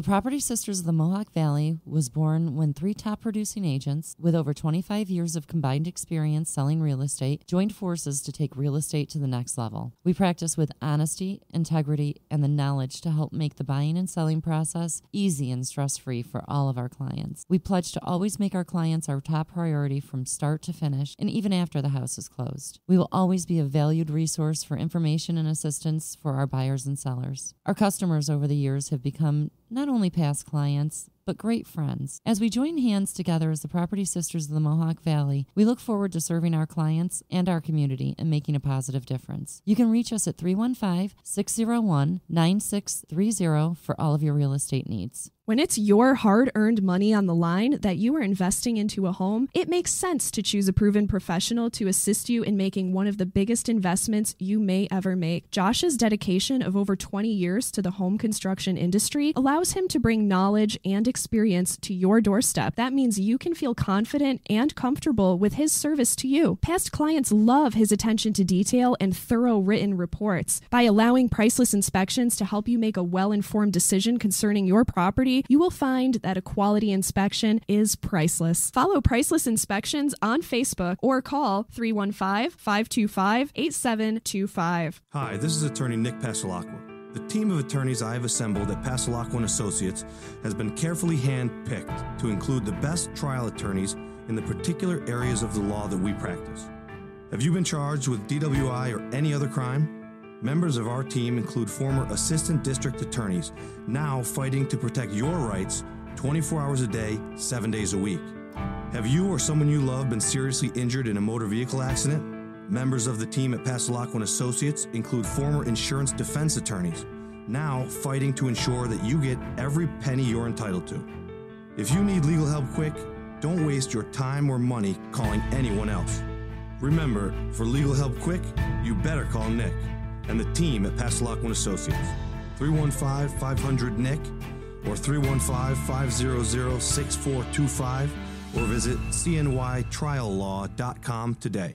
The Property Sisters of the Mohawk Valley was born when 3 top producing agents with over 25 years of combined experience selling real estate joined forces to take real estate to the next level. We practice with honesty, integrity, and the knowledge to help make the buying and selling process easy and stress-free for all of our clients. We pledge to always make our clients our top priority from start to finish and even after the house is closed. We will always be a valued resource for information and assistance for our buyers and sellers. Our customers over the years have become not only past clients, but great friends. As we join hands together as the Property Sisters of the Mohawk Valley, we look forward to serving our clients and our community and making a positive difference. You can reach us at 315-601-9630 for all of your real estate needs. When it's your hard-earned money on the line that you are investing into a home, it makes sense to choose a proven professional to assist you in making one of the biggest investments you may ever make. Josh's dedication of over 20 years to the home construction industry allows him to bring knowledge and experience to your doorstep. That means you can feel confident and comfortable with his service to you. Past clients love his attention to detail and thorough written reports. By allowing Priceless Inspections to help you make a well-informed decision concerning your property, you will find that a quality inspection is priceless. Follow Priceless Inspections on Facebook or call 315-525-8725. Hi, this is attorney Nick Pasalacqua. The team of attorneys I have assembled at Pasalacqua & Associates has been carefully hand-picked to include the best trial attorneys in the particular areas of the law that we practice. Have you been charged with DWI or any other crime? Members of our team include former assistant district attorneys, now fighting to protect your rights 24 hours a day, 7 days a week. Have you or someone you love been seriously injured in a motor vehicle accident? Members of the team at Pasalacqua & Associates include former insurance defense attorneys, now fighting to ensure that you get every penny you're entitled to. If you need legal help quick, don't waste your time or money calling anyone else. Remember, for legal help quick, you better call Nick and the team at Pasalacqua & Associates. 315-500-NICK or 315-500-6425 or visit cnytriallaw.com today.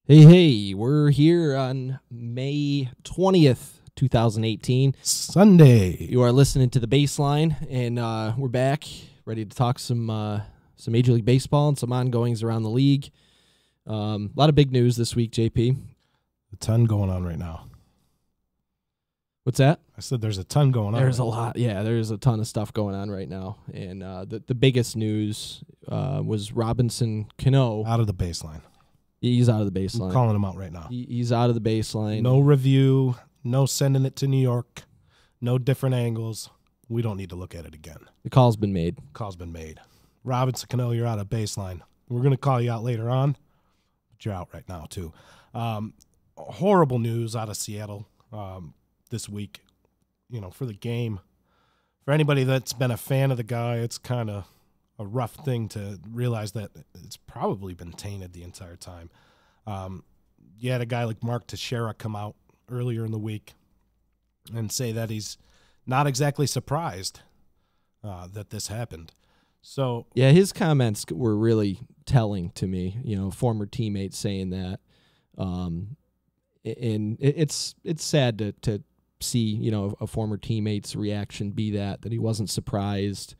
Hey, we're here on May 20th, 2018. Sunday. You are listening to The Baseline, and we're back, ready to talk some Major League Baseball and some ongoings around the league. A lot of big news this week, JP. A ton going on right now. What's that? I said there's a ton going on. There's a lot. Yeah, there's a ton of stuff going on right now. And the biggest news was Robinson Cano. Out of the baseline. He's out of the baseline. I'm calling him out right now. He's out of the baseline. No review, no sending it to New York, no different angles. We don't need to look at it again. The call's been made. Call's been made. Robinson Cano, you're out of baseline. We're going to call you out later on, but you're out right now too. Horrible news out of Seattle this week, for the game. For anybody that's been a fan of the guy, it's kind of a rough thing to realize that it's probably been tainted the entire time. You had a guy like Mark Teixeira come out earlier in the week and say that he's not exactly surprised that this happened. So yeah, his comments were really telling to me. Former teammates saying that, and it's sad to see a former teammate's reaction be that he wasn't surprised.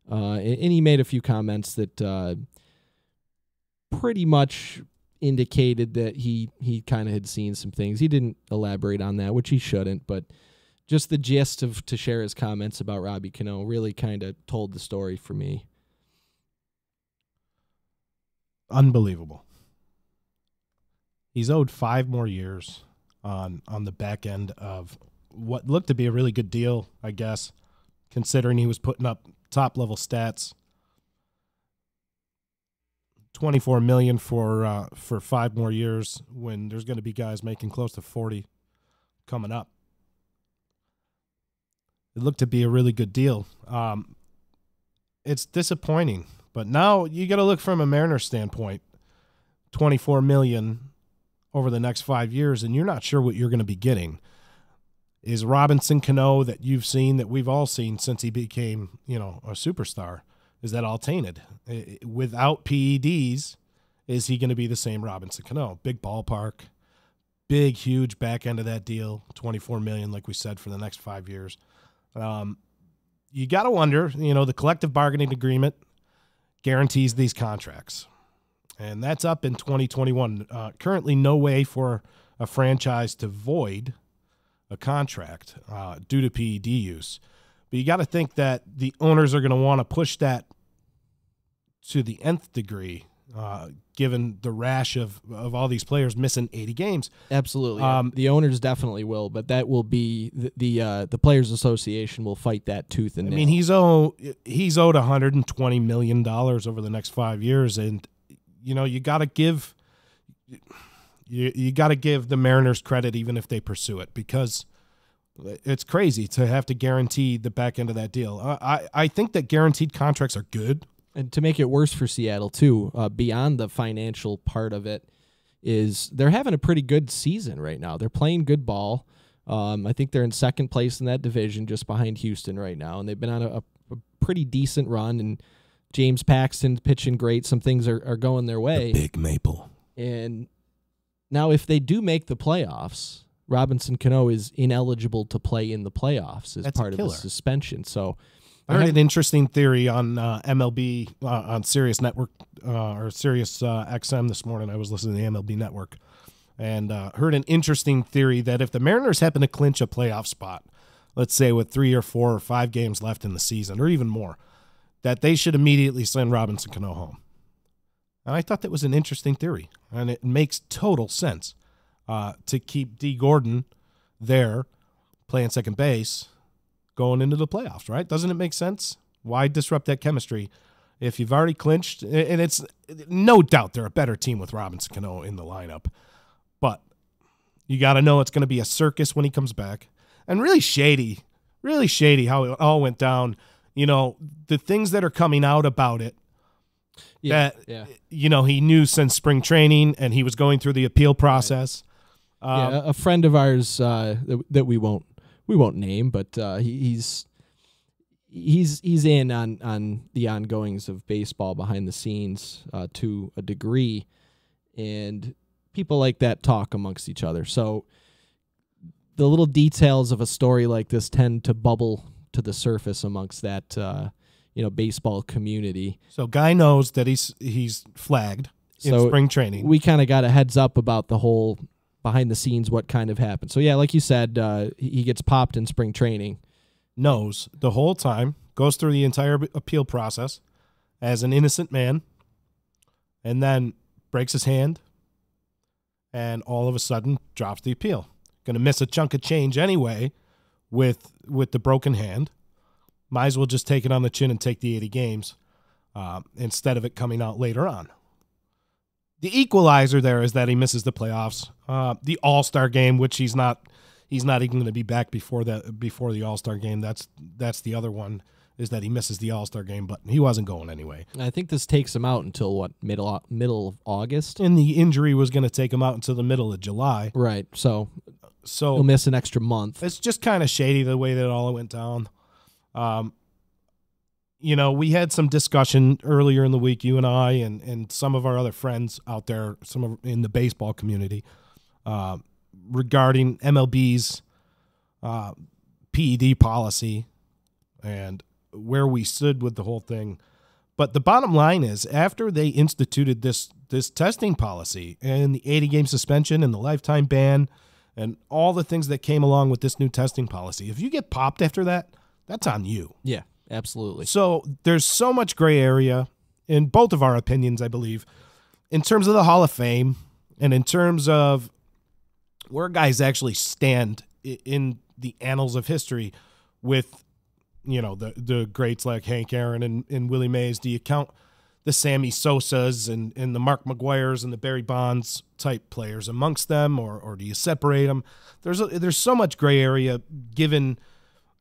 And he made a few comments that pretty much indicated that he kind of had seen some things. He didn't elaborate on that, which he shouldn't, but just the gist of Teixeira's comments about Robbie Cano really kind of told the story for me. Unbelievable. He's owed 5 more years on the back end of what looked to be a really good deal, I guess, considering he was putting up top-level stats. $24 million for 5 more years when there's going to be guys making close to 40 coming up. It looked to be a really good deal. It's disappointing, but now you got to look from a Mariners standpoint. $24 million over the next 5 years, and you're not sure what you're going to be getting. Is Robinson Cano that you've seen, that we've all seen since he became, a superstar, is that all tainted? Without PEDs, is he going to be the same Robinson Cano? Big ballpark, big, huge back end of that deal, $24 million, like we said, for the next 5 years. You got to wonder, the collective bargaining agreement guarantees these contracts, and that's up in 2021. Currently, no way for a franchise to void a contract due to PED use. But you got to think that the owners are going to want to push that to the nth degree, given the rash of all these players missing 80 games. Absolutely. The owners definitely will, but that will be the Players Association will fight that tooth and nail. I mean, he's owed $120 million over the next 5 years, and you got to give the Mariners credit even if they pursue it, because it's crazy to have to guarantee the back end of that deal. I think that guaranteed contracts are good. And to make it worse for Seattle, too, beyond the financial part of it, is they're having a pretty good season right now. They're playing good ball. I think they're in second place in that division, just behind Houston right now. And they've been on a pretty decent run. And James Paxton's pitching great. Some things are going their way. The Big Maple. And now if they do make the playoffs, Robinson Cano is ineligible to play in the playoffs as part of his suspension. So I heard an interesting theory on MLB on Sirius Network or Sirius XM this morning. I was listening to the MLB Network and heard an interesting theory that if the Mariners happen to clinch a playoff spot, let's say with 3 or 4 or 5 games left in the season or even more, that they should immediately send Robinson Cano home. And I thought that was an interesting theory, and it makes total sense to keep D. Gordon there playing second base going into the playoffs, right? Doesn't it make sense? Why disrupt that chemistry if you've already clinched? And it's no doubt they're a better team with Robinson Cano in the lineup, but you got to know it's going to be a circus when he comes back. And really shady how it all went down. The things that are coming out about it, he knew since spring training, and he was going through the appeal process. Right. A friend of ours that we won't name, but he's in on the ongoings of baseball behind the scenes to a degree, and people like that talk amongst each other. So the little details of a story like this tend to bubble to the surface amongst that baseball community. So Guy knows that he's flagged in spring training. We kind of got a heads up about the whole behind the scenes, what kind of happened. So yeah, like you said, he gets popped in spring training. Knows the whole time, goes through the entire appeal process as an innocent man, and then breaks his hand, and all of a sudden drops the appeal. Going to miss a chunk of change anyway with the broken hand. Might as well just take it on the chin and take the 80 games instead of it coming out later on. The equalizer there is that he misses the playoffs, the All-Star game, which he's not even going to be back before the All-Star game. That's the other one, is that he misses the All-Star game, but he wasn't going anyway. I think this takes him out until middle of August, and the injury was going to take him out until the middle of July. Right. So he'll miss an extra month. It's just kind of shady the way that it all went down. We had some discussion earlier in the week, you and I, and some of our other friends out there, in the baseball community, regarding MLB's PED policy and where we stood with the whole thing. But the bottom line is, after they instituted this testing policy and the 80-game suspension and the lifetime ban and all the things that came along with this new testing policy, if you get popped after that, that's on you. Yeah. Absolutely. So there's so much gray area in both of our opinions, I believe, in terms of the Hall of Fame and in terms of where guys actually stand in the annals of history with, the greats like Hank Aaron and Willie Mays. Do you count the Sammy Sosas and the Mark McGuires and the Barry Bonds type players amongst them, or do you separate them? There's so much gray area given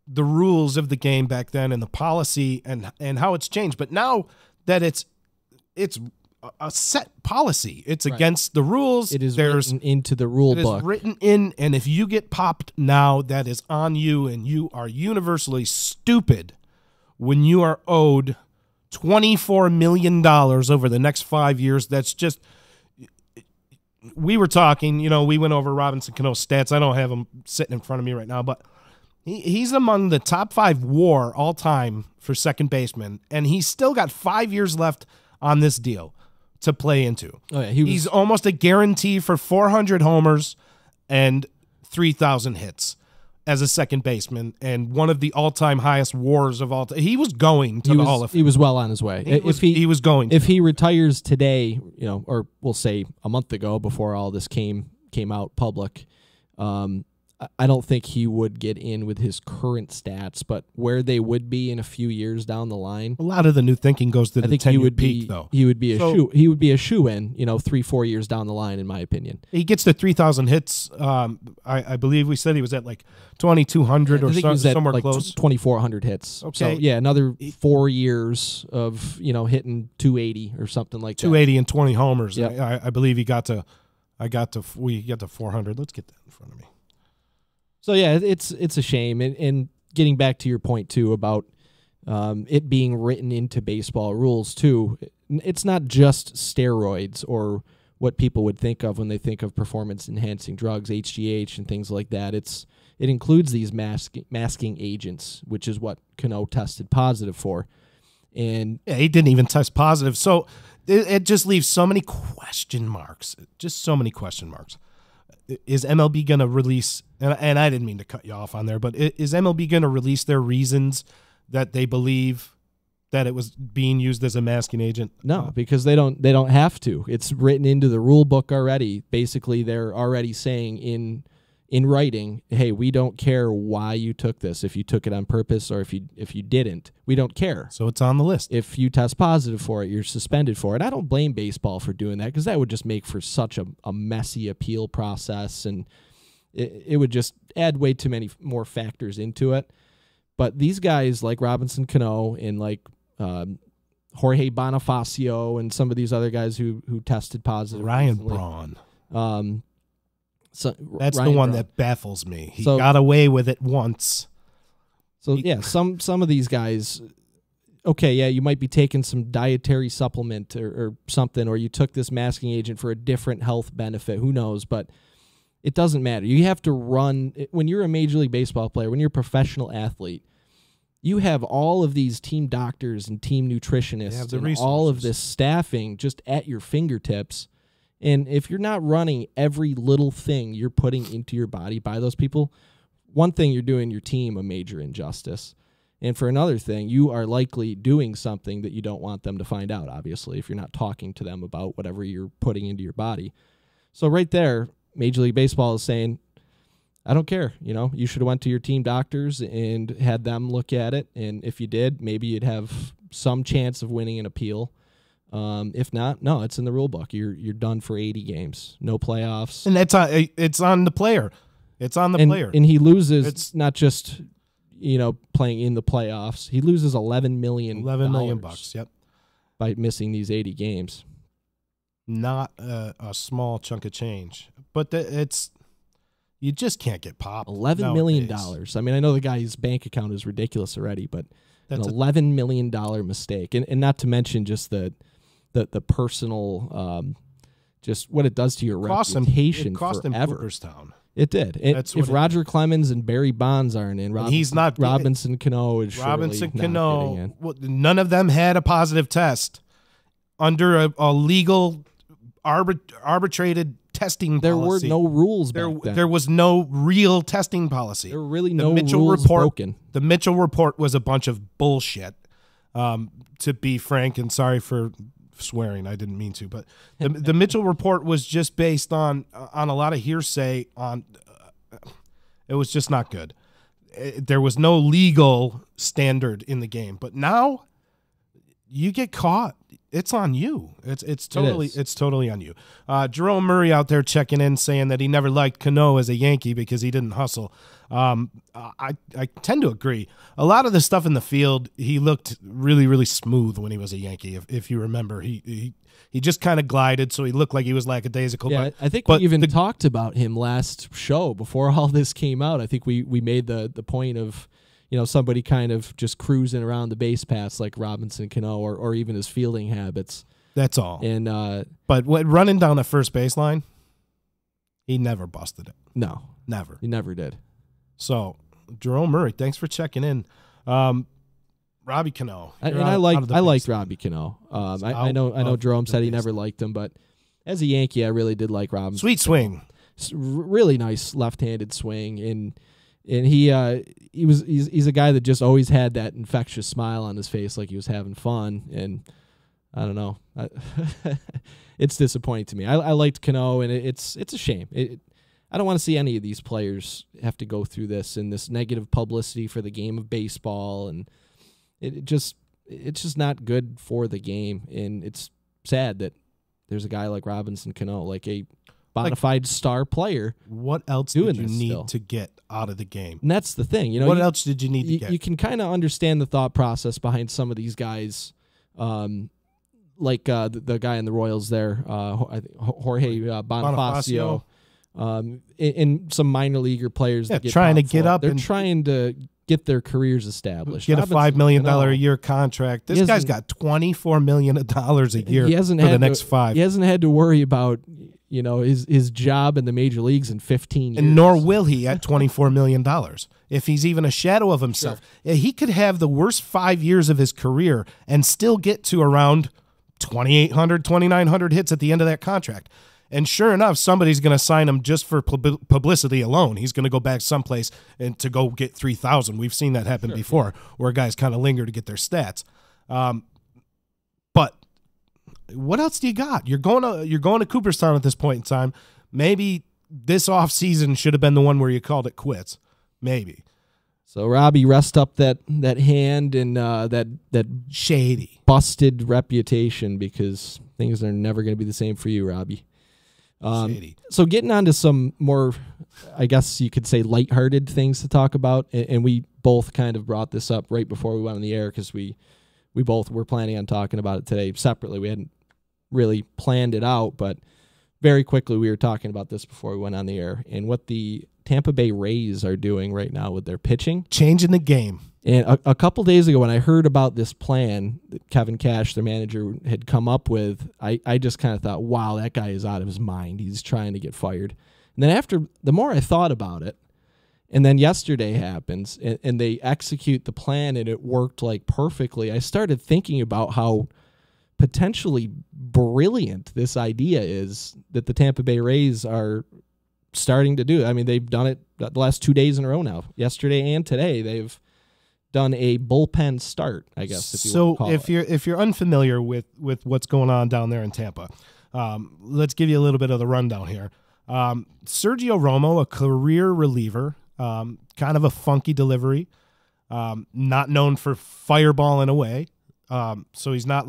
the rules of the game back then and the policy and how it's changed. But now that it's a set policy, it's right. Against the rules. It is written into the rule book. It is written in, and if you get popped now, that is on you, and you are universally stupid when you are owed $24 million over the next 5 years. That's just, we were talking, we went over Robinson Cano's stats. I don't have them sitting in front of me right now, but he's among the top 5 WAR all time for second baseman, and he's still got 5 years left on this deal to play into. Oh, yeah, he's almost a guarantee for 400 homers and 3,000 hits as a second baseman, and one of the all-time highest WARs of all time. He was going to the Hall of Fame. He was well on his way. He was going to. If he retires today, or we'll say a month ago before all this came out public, I don't think he would get in with his current stats, but where they would be in a few years down the line. A lot of the new thinking goes to the 10-year peak, though. He would be a shoe-in, 3-4 years down the line, in my opinion. He gets to 3,000 hits. I believe we said he was at like 2,200 or somewhere like close. 2,400 hits. Okay. So, yeah, another 4 years of, hitting 280 or something like 280 and 20 homers. Yep. I believe we got to 400. Let's get that in front of me. So, yeah, it's a shame. And getting back to your point, too, about it being written into baseball rules, too, it's not just steroids or what people would think of when they think of performance-enhancing drugs, HGH and things like that. It includes these masking agents, which is what Cano tested positive for. And yeah, he didn't even test positive. So it just leaves so many question marks, just so many question marks. Is MLB going to release, and I didn't mean to cut you off on there, but is MLB going to release their reasons that they believe that it was being used as a masking agent? No, because they don't have to. It's written into the rule book already. Basically, they're already saying in writing, hey, we don't care why you took this, if you took it on purpose or if you didn't. We don't care. So it's on the list. If you test positive for it, you're suspended for it. I don't blame baseball for doing that because that would just make for such a messy appeal process, and it would just add way too many more factors into it. But these guys like Robinson Cano and like Jorge Bonifacio and some of these other guys who tested positive. Ryan recently. Braun. So that's Ryan the one Braun. that baffles me. He got away with it once. So yeah, some of these guys, okay, yeah, you might be taking some dietary supplement or something, or you took this masking agent for a different health benefit. Who knows? But it doesn't matter. You have to run when you're a Major League Baseball player, when you're a professional athlete. You have all of these team doctors and team nutritionists and all of this staffing just at your fingertips. And if you're not running every little thing you're putting into your body by those people, one thing, you're doing your team a major injustice. And for another thing, you are likely doing something that you don't want them to find out, obviously, if you're not talking to them about whatever you're putting into your body. So right there, Major League Baseball is saying, I don't care. You should have went to your team doctors and had them look at it. And if you did, maybe you'd have some chance of winning an appeal. If not, no, it's in the rule book. You're done for 80 games, no playoffs, and it's on the player. It's on the player, and he loses. It's not just playing in the playoffs. He loses $11 million. $11 million. Yep, by missing these 80 games. Not a small chunk of change, but you just can't get popped. $11 million. I mean, I know the guy's bank account is ridiculous already, but that's an $11 million mistake, and not to mention just the personal, just what it does to your reputation cost forever. Him Cooperstown. It did. If Roger Clemens and Barry Bonds aren't in, Robinson Cano is Robinson surely not getting in. Well, none of them had a positive test under a legal arbitrated testing there policy. Were no ruls back then. There was no real testing policy. There were really no rules broken. The Mitchell report was a bunch of bullshit, to be frank, and sorry for swearing. I didn't mean to, but the Mitchell report was just based on a lot of hearsay. It was just not good. There was no legal standard in the game. But now you get caught. it's on you. It's totally on you. Jerome Murray out there checking in, saying that he never liked Cano as a Yankee because he didn't hustle. I tend to agree. A lot of the stuff in the field, he looked really, really smooth when he was a Yankee. If you remember, he just kind of glided, so he looked like he was lackadaisical. Yeah, I think we even talked about him last show before all this came out. I think we made the point of, somebody kind of just cruising around the base paths like Robinson Cano or even his fielding habits. That's all. And but running down the first baseline, he never busted it. No. Never. He never did. So, Jerome Murray, thanks for checking in. Robbie Cano. I liked Robbie Cano. I know Jerome said he never liked him, but as a Yankee, I really did like Robinson. Sweet swing. Really nice left-handed swing, and he's a guy that just always had that infectious smile on his face, like he was having fun. And I don't know, it's disappointing to me. I liked Cano, and it's a shame. I don't want to see any of these players have to go through this and this negative publicity for the game of baseball, and it's just not good for the game. And it's sad that there's a guy like Robinson Cano, like a bona fide star player. What else did you need to get out of the game? And that's the thing. What else did you need to get? You can kind of understand the thought process behind some of these guys, like the guy in the Royals there, Jorge Bonifacio. And some minor leaguer players that trying to get up. They're trying to get their careers established. Get a $5 million a year contract. This guy's got $24 million a year for the next 5. He hasn't had to worry about his job in the major leagues in 15 years. And nor will he at $24 million. If he's even a shadow of himself. Sure. He could have the worst 5 years of his career and still get to around 2,800, 2,900 hits at the end of that contract. And sure enough, somebody's going to sign him just for publicity alone. He's going to go back someplace and to go get 3,000. We've seen that happen before, where guys kind of linger to get their stats. But what else do you got? You're going to Cooperstown at this point in time. Maybe this offseason should have been the one where you called it quits. Maybe. So Robbie, rest up that hand and that shady busted reputation, because things are never going to be the same for you, Robbie. So getting on to some more, I guess you could say, lighthearted things to talk about, and we both kind of brought this up right before we went on the air because we both were planning on talking about it today separately. We hadn't really planned it out, but very quickly we were talking about this before we went on the air, and what the Tampa Bay Rays are doing right now with their pitching. Changing the game. And a couple days ago when I heard about this plan that Kevin Cash, their manager, had come up with, I just kind of thought, wow, that guy is out of his mind. He's trying to get fired. And then the more I thought about it, and then yesterday happens, and they execute the plan, and it worked like perfectly, I started thinking about how potentially brilliant this idea is that the Tampa Bay Rays are starting to do. I mean, they've done it the last 2 days in a row now. Yesterday and today, they've done a bullpen start, I guess. If you're unfamiliar with what's going on down there in Tampa, let's give you a little bit of the rundown here. Sergio Romo, a career reliever, kind of a funky delivery, not known for fireballing away. So he's not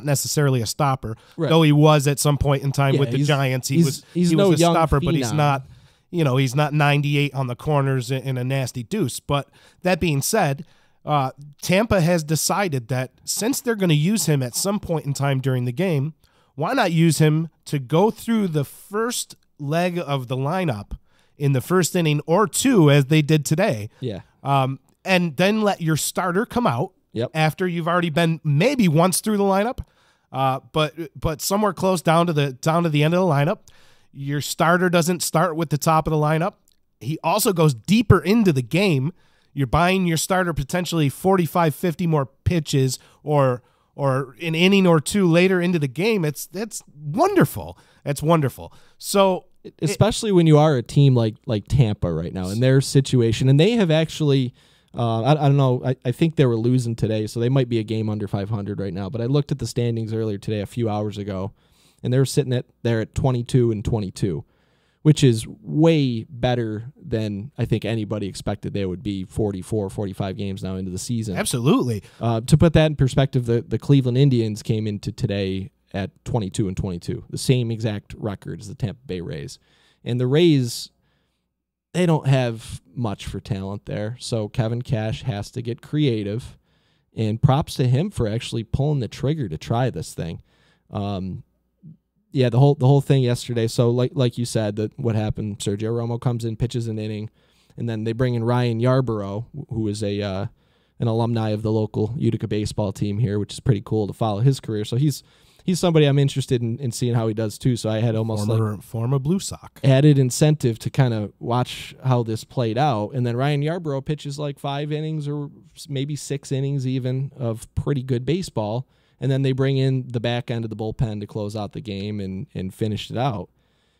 necessarily a stopper, right, though he was at some point in time with the Giants. He was a stopper, but he's not. He's not 98 on the corners in a nasty deuce. But that being said, Tampa has decided that since they're going to use him at some point in time during the game, why not use him to go through the first leg of the lineup in the first inning or two, as they did today. Yeah. And then let your starter come out. Yep. After you've already been maybe once through the lineup, but somewhere close down to the end of the lineup. Your starter doesn't start with the top of the lineup. He also goes deeper into the game. You're buying your starter potentially 45, 50 more pitches or an inning or two later into the game. That's wonderful. That's wonderful. So especially when you are a team like Tampa right now in their situation, and they have actually I don't know, I think they were losing today, so they might be a game under 500 right now. But I looked at the standings earlier today, a few hours ago, and they were sitting there at 22-22, which is way better than I think anybody expected they would be 44, 45 games now into the season. Absolutely. To put that in perspective, the Cleveland Indians came into today at 22-22, the same exact record as the Tampa Bay Rays. And the Rays, they don't have much for talent there, so Kevin Cash has to get creative, and props to him for actually pulling the trigger to try this thing. The whole thing yesterday. So like you said, that what happened. Sergio Romo comes in, pitches an inning, and then they bring in Ryan Yarborough, who is an alumni of the local Utica baseball team here, which is pretty cool to follow his career. So he's somebody I'm interested in seeing how he does too. So I had almost former Blue Sox added incentive to kind of watch how this played out. And then Ryan Yarborough pitches like 5 innings or maybe 6 innings even of pretty good baseball. And then they bring in the back end of the bullpen to close out the game and finish it out.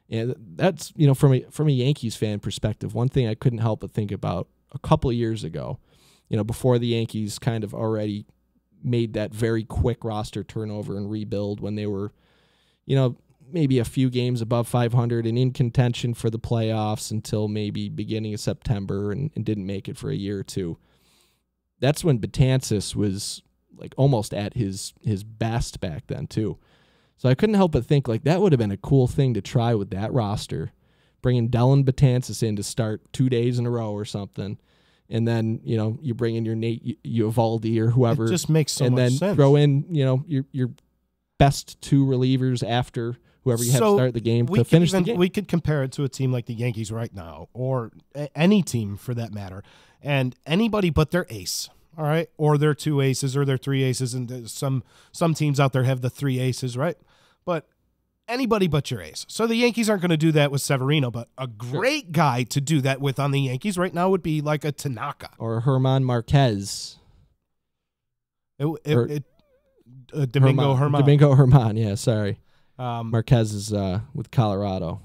And that's, from a Yankees fan perspective, one thing I couldn't help but think about a couple of years ago, before the Yankees kind of already made that very quick roster turnover and rebuild when they were, maybe a few games above 500 and in contention for the playoffs until maybe beginning of September and didn't make it for a year or two. That's when Betances was like almost at his best back then too. So I couldn't help but think like that would have been a cool thing to try with that roster, bringing Dellin Betances in to start 2 days in a row or something. And then, you bring in your Nate Uvalde or whoever. It just makes so much sense. And then throw in, your best 2 relievers after whoever you have to start the game to finish the game. We could compare it to a team like the Yankees right now, or any team for that matter, and anybody but their ace. All right, or their 2 aces or their 3 aces, and some teams out there have the 3 aces, right? But anybody but your ace. So the Yankees aren't going to do that with Severino, but a great guy to do that with on the Yankees right now would be like a Tanaka or Herman Marquez. Domingo Herman. Domingo Herman, yeah, sorry. Marquez is with Colorado.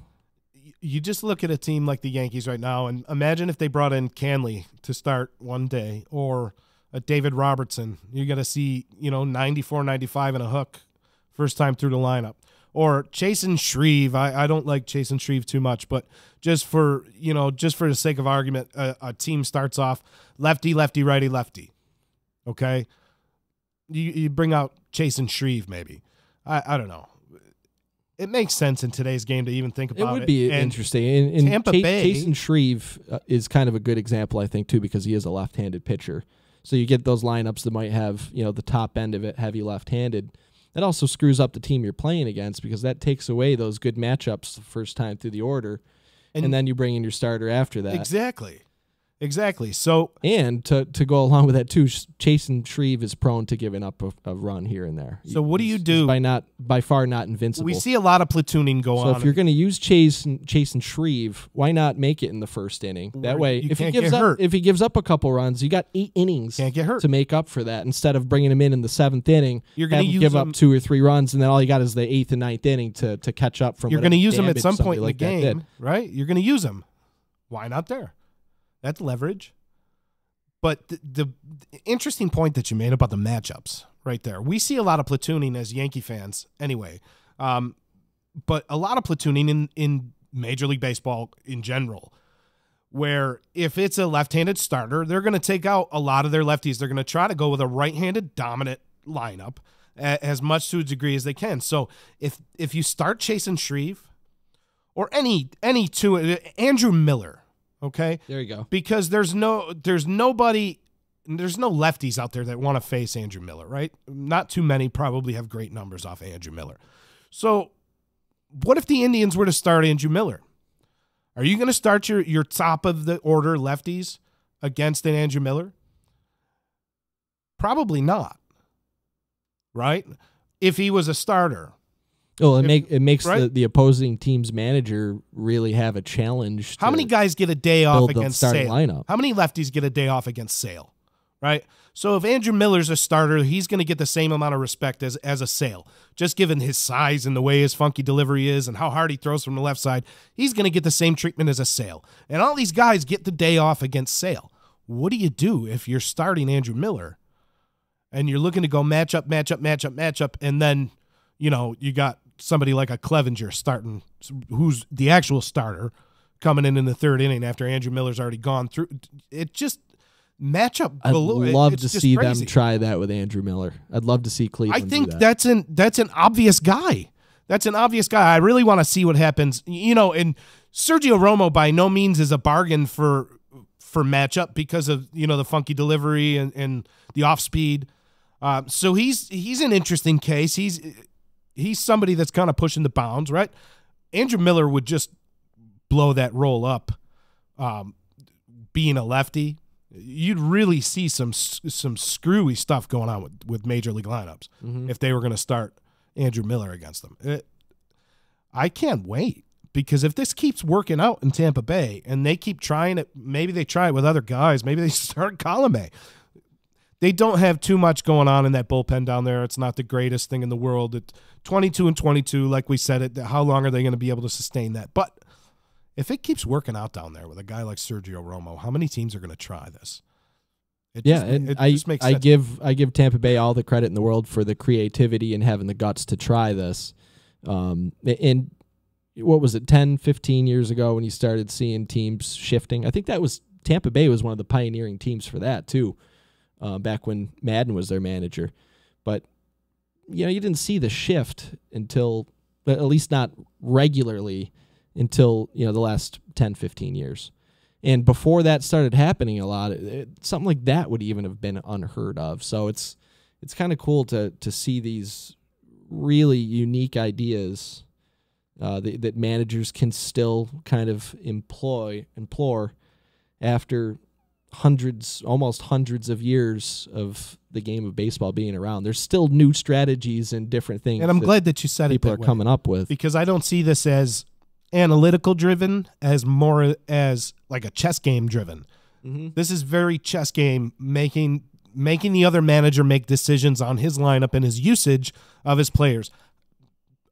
You just look at a team like the Yankees right now, and imagine if they brought in Canley to start one day, or a David Robertson. You got to see, 94, 95 and a hook first time through the lineup. Or Chasen Shreve. I don't like Chasen Shreve too much, but just for the sake of argument, a team starts off lefty, lefty, righty, lefty. Okay? You bring out Chasen Shreve maybe. I don't know. It makes sense in today's game to even think about it. It would be interesting. In Tampa Bay, Chasen Shreve is kind of a good example, I think, too, because he is a left-handed pitcher. So you get those lineups that might have, the top end of it heavy left-handed. That also screws up the team you're playing against because that takes away those good matchups the first time through the order, and then you bring in your starter after that. Exactly. So, and to go along with that too, Chasen Shreve is prone to giving up a run here and there. So what do you do? He's by far not invincible. We see a lot of platooning go on. So if you're going to use Chasen Shreve, why not make it in the first inning? That way, if he gives up a couple runs, you got 8 innings to make up for that. Instead of bringing him in the 7th inning, you're going to give up 2 or 3 runs, and then all you got is the 8th and 9th inning to catch up from. You're going to use him at some point in the like game, right? You're going to use him. Why not there? That's leverage. But the interesting point that you made about the matchups right there, we see a lot of platooning as Yankee fans anyway, but a lot of platooning in Major League Baseball in general, where if it's a left-handed starter, they're going to take out a lot of their lefties. They're going to try to go with a right-handed dominant lineup as much to a degree as they can. So if you start Chasen Shreve or any 2, Andrew Miller, okay, there you go. Because there's no lefties out there that want to face Andrew Miller, right? Not too many probably have great numbers off Andrew Miller. So what if the Indians were to start Andrew Miller? Are you going to start your top of the order lefties against an Andrew Miller? Probably not, right? If he was a starter. Well, it makes right? the opposing team's manager really have a challenge. How many guys get a day off against Sale? Lineup. How many lefties get a day off against Sale? Right? So if Andrew Miller's a starter, he's going to get the same amount of respect as a Sale. Just given his size and the way his funky delivery is and how hard he throws from the left side, he's going to get the same treatment as a Sale. And all these guys get the day off against Sale. What do you do if you're starting Andrew Miller and you're looking to go matchup, and then, you got somebody like a Clevenger starting, who's the actual starter, coming in the third inning after Andrew Miller's already gone through. It just matchup. I'd love to see crazy. them try that with Andrew Miller. I'd love to see Cleveland. I think do that. that's an obvious guy. That's an obvious guy. I really want to see what happens. And Sergio Romo by no means is a bargain for matchup because of the funky delivery and the off speed. So he's an interesting case. He's somebody that's kind of pushing the bounds, right? Andrew Miller would just blow that role up. Being a lefty, you'd really see some screwy stuff going on with major league lineups if they were going to start Andrew Miller against them. I can't wait, because if this keeps working out in Tampa Bay and they keep trying it, maybe they try it with other guys. Maybe they start Colomé. They don't have too much going on in that bullpen down there. It's not the greatest thing in the world. It's 22-22, like we said. How long are they going to be able to sustain that? But if it keeps working out down there with a guy like Sergio Romo, how many teams are going to try this? It just makes sense. I give Tampa Bay all the credit in the world for the creativity and having the guts to try this. And what was it, 10, 15 years ago when you started seeing teams shifting? I think Tampa Bay was one of the pioneering teams for that too, back when Madden was their manager. But you didn't see the shift until, at least not regularly, until the last 10, 15 years. And before that started happening a lot, something like that would even have been unheard of. So it's kind of cool to see these really unique ideas that managers can still kind of implore after almost hundreds of years of the game of baseball being around. There's still new strategies and different things. And I'm glad that you said people it are coming up with, because I don't see this as analytical driven, as more as like a chess game driven. This is very chess game, making the other manager make decisions on his lineup and his usage of his players,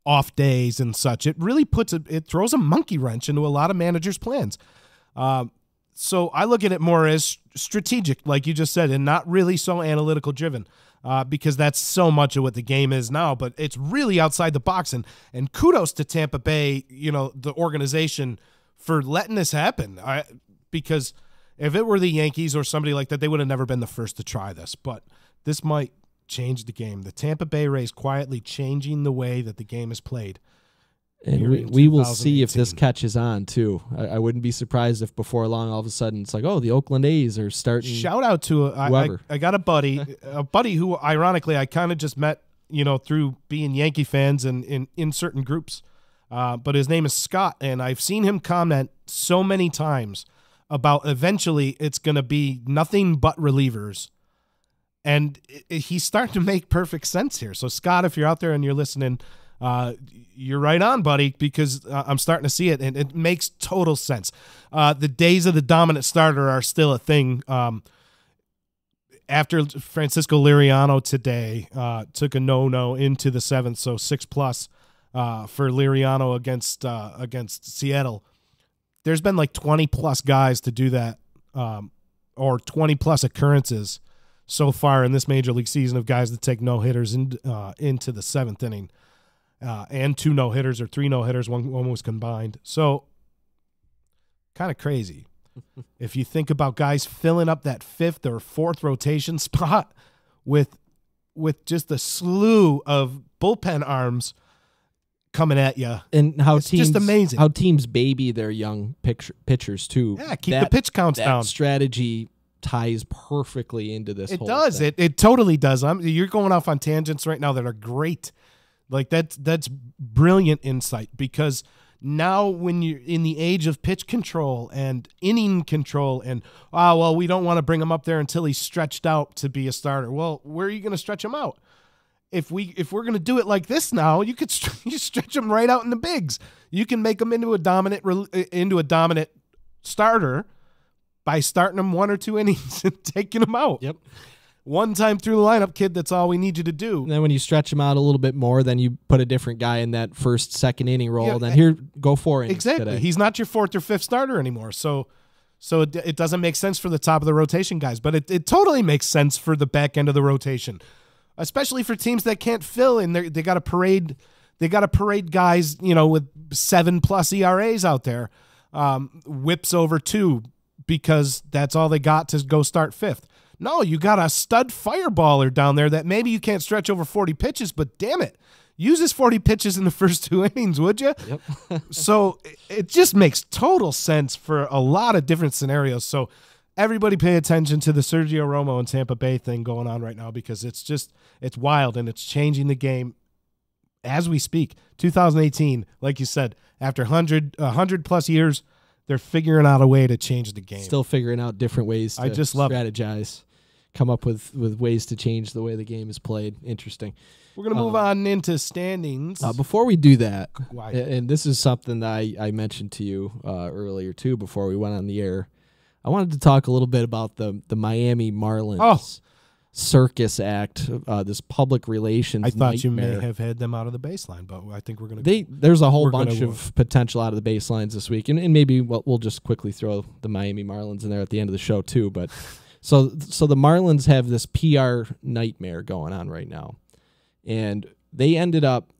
off days and such. It really it throws a monkey wrench into a lot of managers' plans. So I look at it more as strategic, like you just said, and not really so analytical driven. Because that's so much of what the game is now, but it's really outside the box. And kudos to Tampa Bay, the organization, for letting this happen. Because if it were the Yankees or somebody like that, they would have never been the first to try this. But this might change the game. The Tampa Bay Rays quietly changing the way that the game is played. And we will see if this catches on, too. I wouldn't be surprised if before long, all of a sudden, it's like, oh, the Oakland A's are starting. Shout out to I got a buddy who, ironically, I kind of just met, through being Yankee fans and in certain groups. But his name is Scott, and I've seen him comment so many times about eventually it's going to be nothing but relievers. And he's starting to make perfect sense here. So, Scott, if you're out there and you're listening, you're right on, buddy, because I'm starting to see it, and it makes total sense. The days of the dominant starter are still a thing. After Francisco Liriano today took a no into the seventh, so 6+ for Liriano against Seattle. There's been like 20+ guys to do that, or 20+ occurrences so far in this major league season of guys that take no-hitters into the seventh inning. And 2 no-hitters or 3 no-hitters, one was combined. So, kind of crazy. If you think about guys filling up that 5th or 4th rotation spot with just a slew of bullpen arms coming at you, and how it's just amazing. How teams baby their young pitchers too. Yeah, keep the pitch counts down. Strategy ties perfectly into this. It does. It totally does. You're going off on tangents right now that are great. Like that's brilliant insight, because now when you're in the age of pitch control and inning control and, we don't want to bring him up there until he's stretched out to be a starter. Well, where are you going to stretch him out? If we're going to do it like this now, you could you stretch him right out in the bigs. You can make him into a dominant starter by starting him 1 or 2 innings and taking him out. Yep. One time through the lineup, kid, that's all we need you to do. And then when you stretch him out a little bit more, then you put a different guy in that first, second inning role. Yeah, then here, go 4 innings exactly. today. He's not your 4th or 5th starter anymore. So it doesn't make sense for the top of the rotation guys, but it totally makes sense for the back end of the rotation, especially for teams that can't fill and they got to parade They got to parade guys, with 7+ ERAs out there, whips over 2 because that's all they got to go start 5th. No, you got a stud fireballer down there that maybe you can't stretch over 40 pitches, but damn it, use his 40 pitches in the first 2 innings, would you? Yep. So it just makes total sense for a lot of different scenarios. So everybody pay attention to the Sergio Romo and Tampa Bay thing going on right now, because it's wild and it's changing the game as we speak. 2018, like you said, after 100+ years, they're figuring out a way to change the game. Still figuring out different ways to strategize, come up with ways to change the way the game is played. Interesting. We're going to move on into standings. Before we do that, and this is something that I mentioned to you earlier too before we went on the air, I wanted to talk a little bit about the Miami Marlins circus act, this public relations I thought you nightmare. may have had them out of the baseline, but I think we're going to There's a whole bunch of potential out of the baselines this week, and maybe we'll just quickly throw the Miami Marlins in there at the end of the show too. But so the Marlins have this PR nightmare going on right now. And they ended up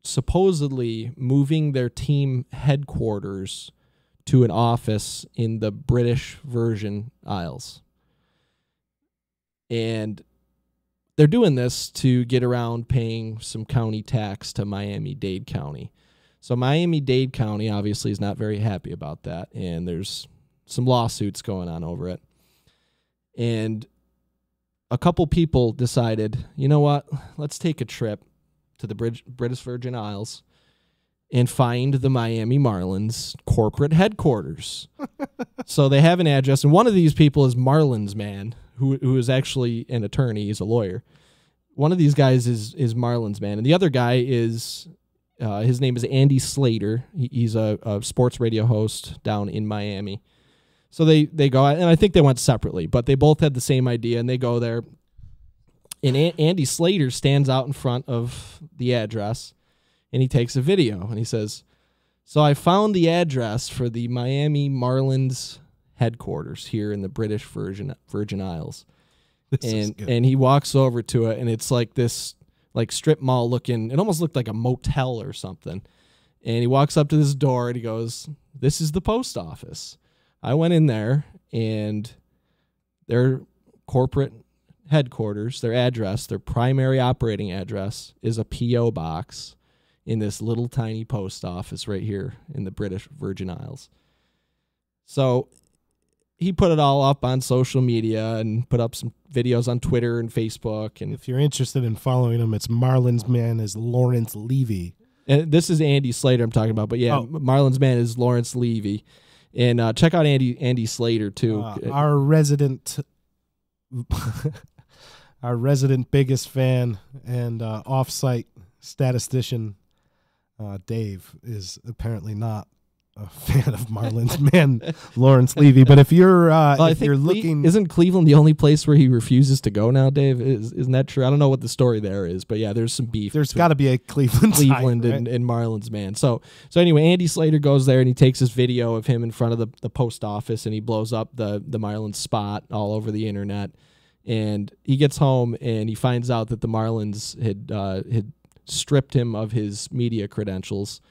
supposedly moving their team headquarters to an office in the British Virgin Isles. And they're doing this to get around paying some county tax to Miami-Dade County. So Miami-Dade County obviously is not very happy about that, and there's some lawsuits going on over it. And a couple people decided, you know what, let's take a trip to the British Virgin Isles and find the Miami Marlins corporate headquarters. So they have an address, and one of these people is Marlins Man, who is actually an attorney. He's a lawyer. One of these guys is Marlins Man, and the other guy is, his name is Andy Slater. He's a sports radio host down in Miami. So they go, and I think they went separately, but they both had the same idea, and they go there. And Andy Slater stands out in front of the address, and he takes a video, and he says, so I found the address for the Miami Marlins headquarters here in the British Virgin Isles. And he walks over to it, and it's like this like strip mall looking, it almost looked like a motel or something. And he walks up to this door, and he goes, this is the post office. I went in there, and their corporate headquarters, their address, their primary operating address is a P.O. box in this little tiny post office right here in the British Virgin Isles. So he put it all up on social media and put up some videos on Twitter and Facebook. And if you're interested in following him, it's Marlins Man is Lawrence Levy. And this is Andy Slater I'm talking about, but yeah, Marlins Man is Lawrence Levy. And check out Andy Slater too. Our resident biggest fan and off-site statistician, Dave, is apparently not a fan of Marlins Man Lawrence Levy. But if you're looking, isn't Cleveland the only place where he refuses to go now, Dave? Isn't that true? I don't know what the story there is, but yeah, there's some beef. There's got to be a Cleveland side, right? and Marlins Man. So anyway, Andy Slater goes there and he takes this video of him in front of the post office, and he blows up the Marlins spot all over the internet. And he gets home and he finds out that the Marlins had stripped him of his media credentials.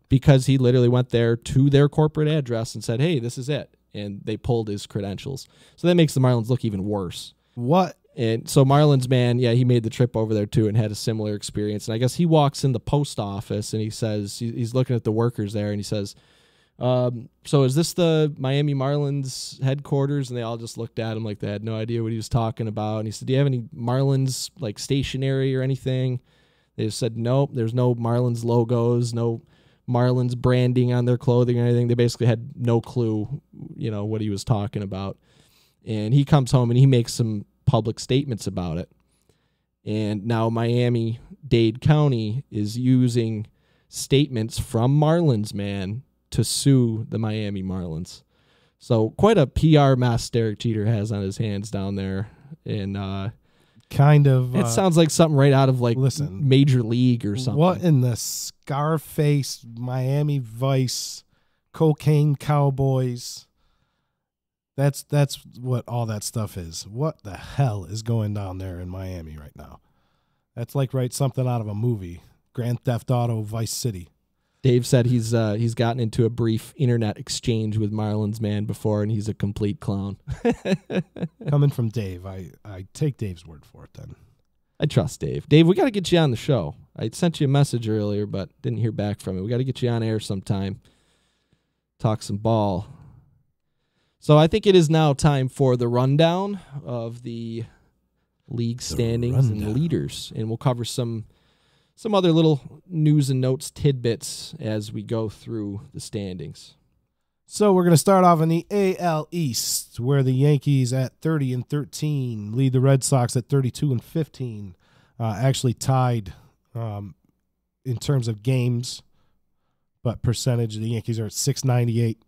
Because he literally went there to their corporate address and said, hey, this is it. And they pulled his credentials. So that makes the Marlins look even worse. What? And so Marlins Man, yeah, he made the trip over there too and had a similar experience. And I guess he walks in the post office and he says, he's looking at the workers there and he says, so is this the Miami Marlins headquarters? And they all just looked at him like they had no idea what he was talking about. And he said, do you have any Marlins like stationery or anything? They just said, nope, there's no Marlins logos, no Marlins branding on their clothing or anything. They basically had no clue, what he was talking about. And he comes home and he makes some public statements about it. And now Miami-Dade County is using statements from Marlins Man to sue the Miami Marlins. So quite a PR mess Derek Jeter has on his hands down there. And kind of it sounds like something right out of Major League or something. What in the Scarface, Miami Vice, Cocaine Cowboys? That's what all that stuff is. What the hell is going down there in Miami right now? That's like write something out of a movie. Grand Theft Auto Vice City. Dave said he's gotten into a brief internet exchange with Marlins man before, and he's a complete clown. Coming from Dave, I take Dave's word for it then. I trust Dave. Dave, we got to get you on the show. I sent you a message earlier, but didn't hear back from you. We got to get you on air sometime. Talk some ball. So I think it is now time for the rundown of the league standings and leaders, and we'll cover some other little news and notes tidbits as we go through the standings. So we're going to start off in the AL East, where the Yankees at 30-13 lead the Red Sox at 32-15. Actually tied in terms of games, but percentage, the Yankees are at 698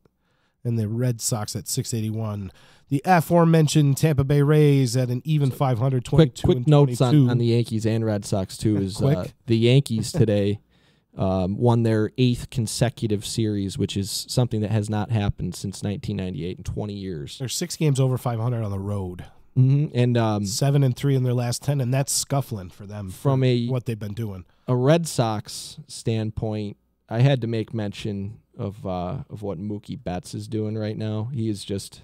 and the Red Sox at 681. The aforementioned Tampa Bay Rays at an even 500, 22 quick and notes 22. on the Yankees and Red Sox too is Quick. the Yankees today won their 8th consecutive series, which is something that has not happened since 1998 in 20 years. They're 6 games over 500 on the road. Mm-hmm. And 7-3 in their last 10, and that's scuffling for them from what they've been doing. A Red Sox standpoint, I had to make mention of what Mookie Betts is doing right now. He is just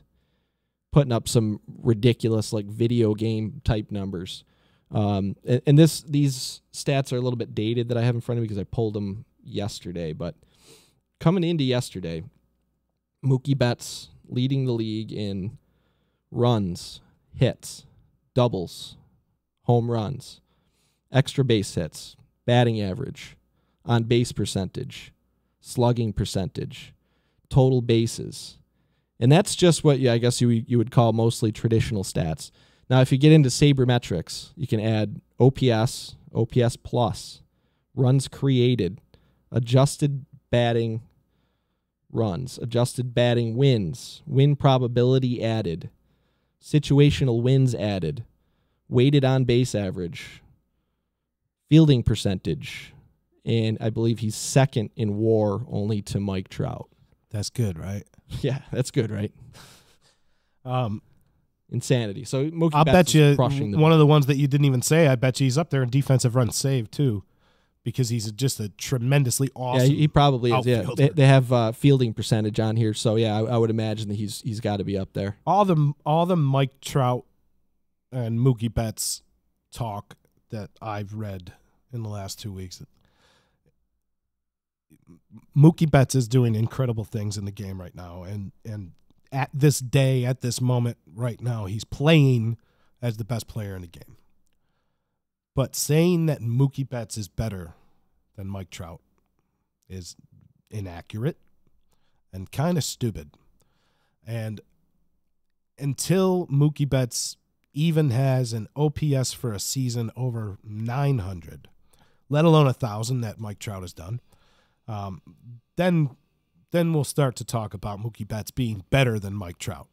putting up some ridiculous like video game type numbers. And these stats are a little bit dated that I have in front of me because I pulled them yesterday. But coming into yesterday, Mookie Betts leading the league in runs, hits, doubles, home runs, extra base hits, batting average, on base percentage, slugging percentage, total bases. And that's just what I guess you would call mostly traditional stats. Now, if you get into sabermetrics, you can add OPS, OPS plus, runs created, adjusted batting runs, adjusted batting wins, win probability added, situational wins added, weighted on base average, fielding percentage, and I believe he's second in WAR only to Mike Trout. That's good, right? Yeah, that's good, right? Insanity. So Mookie I'll Betts bet you is crushing one of the ones that you didn't even say, I bet you he's up there in defensive runs saved too, because he's just a tremendously awesome. Yeah, he probably is. Yeah, outfielder. they have fielding percentage on here, so yeah, I would imagine that he's got to be up there. All the Mike Trout and Mookie Betts talk that I've read in the last 2 weeks. Mookie Betts is doing incredible things in the game right now, and at this day, at this moment right now, he's playing as the best player in the game. But saying that Mookie Betts is better than Mike Trout is inaccurate and kind of stupid. And until Mookie Betts even has an OPS for a season over 900, let alone 1,000 that Mike Trout has done, then we'll start to talk about Mookie Betts being better than Mike Trout.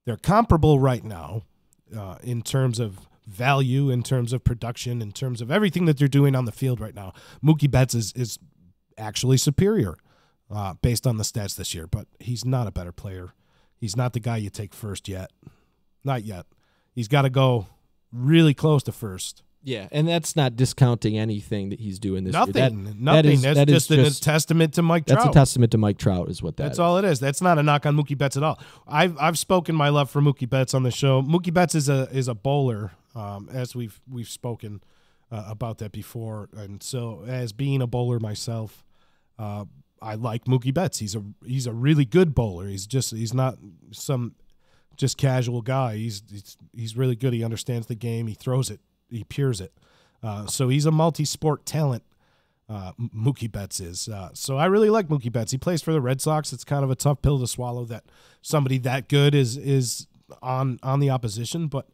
They're comparable right now in terms of value, in terms of production, in terms of everything that they're doing on the field right now. Mookie Betts is actually superior based on the stats this year, but he's not a better player. He's not the guy you take first yet. Not yet. He's got to go really close to first. Yeah, and that's not discounting anything that he's doing this year. Nothing. That That's is a testament to Mike Trout. That's a testament to Mike Trout is what That's all it is. That's not a knock on Mookie Betts at all. I've spoken my love for Mookie Betts on the show. Mookie Betts is a bowler, as we've spoken about that before. And so, as being a bowler myself, I like Mookie Betts. He's a really good bowler. He's not some just casual guy. He's really good. He understands the game. He throws it. He peers it. So he's a multi-sport talent, Mookie Betts is. So I really like Mookie Betts. He plays for the Red Sox. It's kind of a tough pill to swallow that somebody that good is on the opposition. But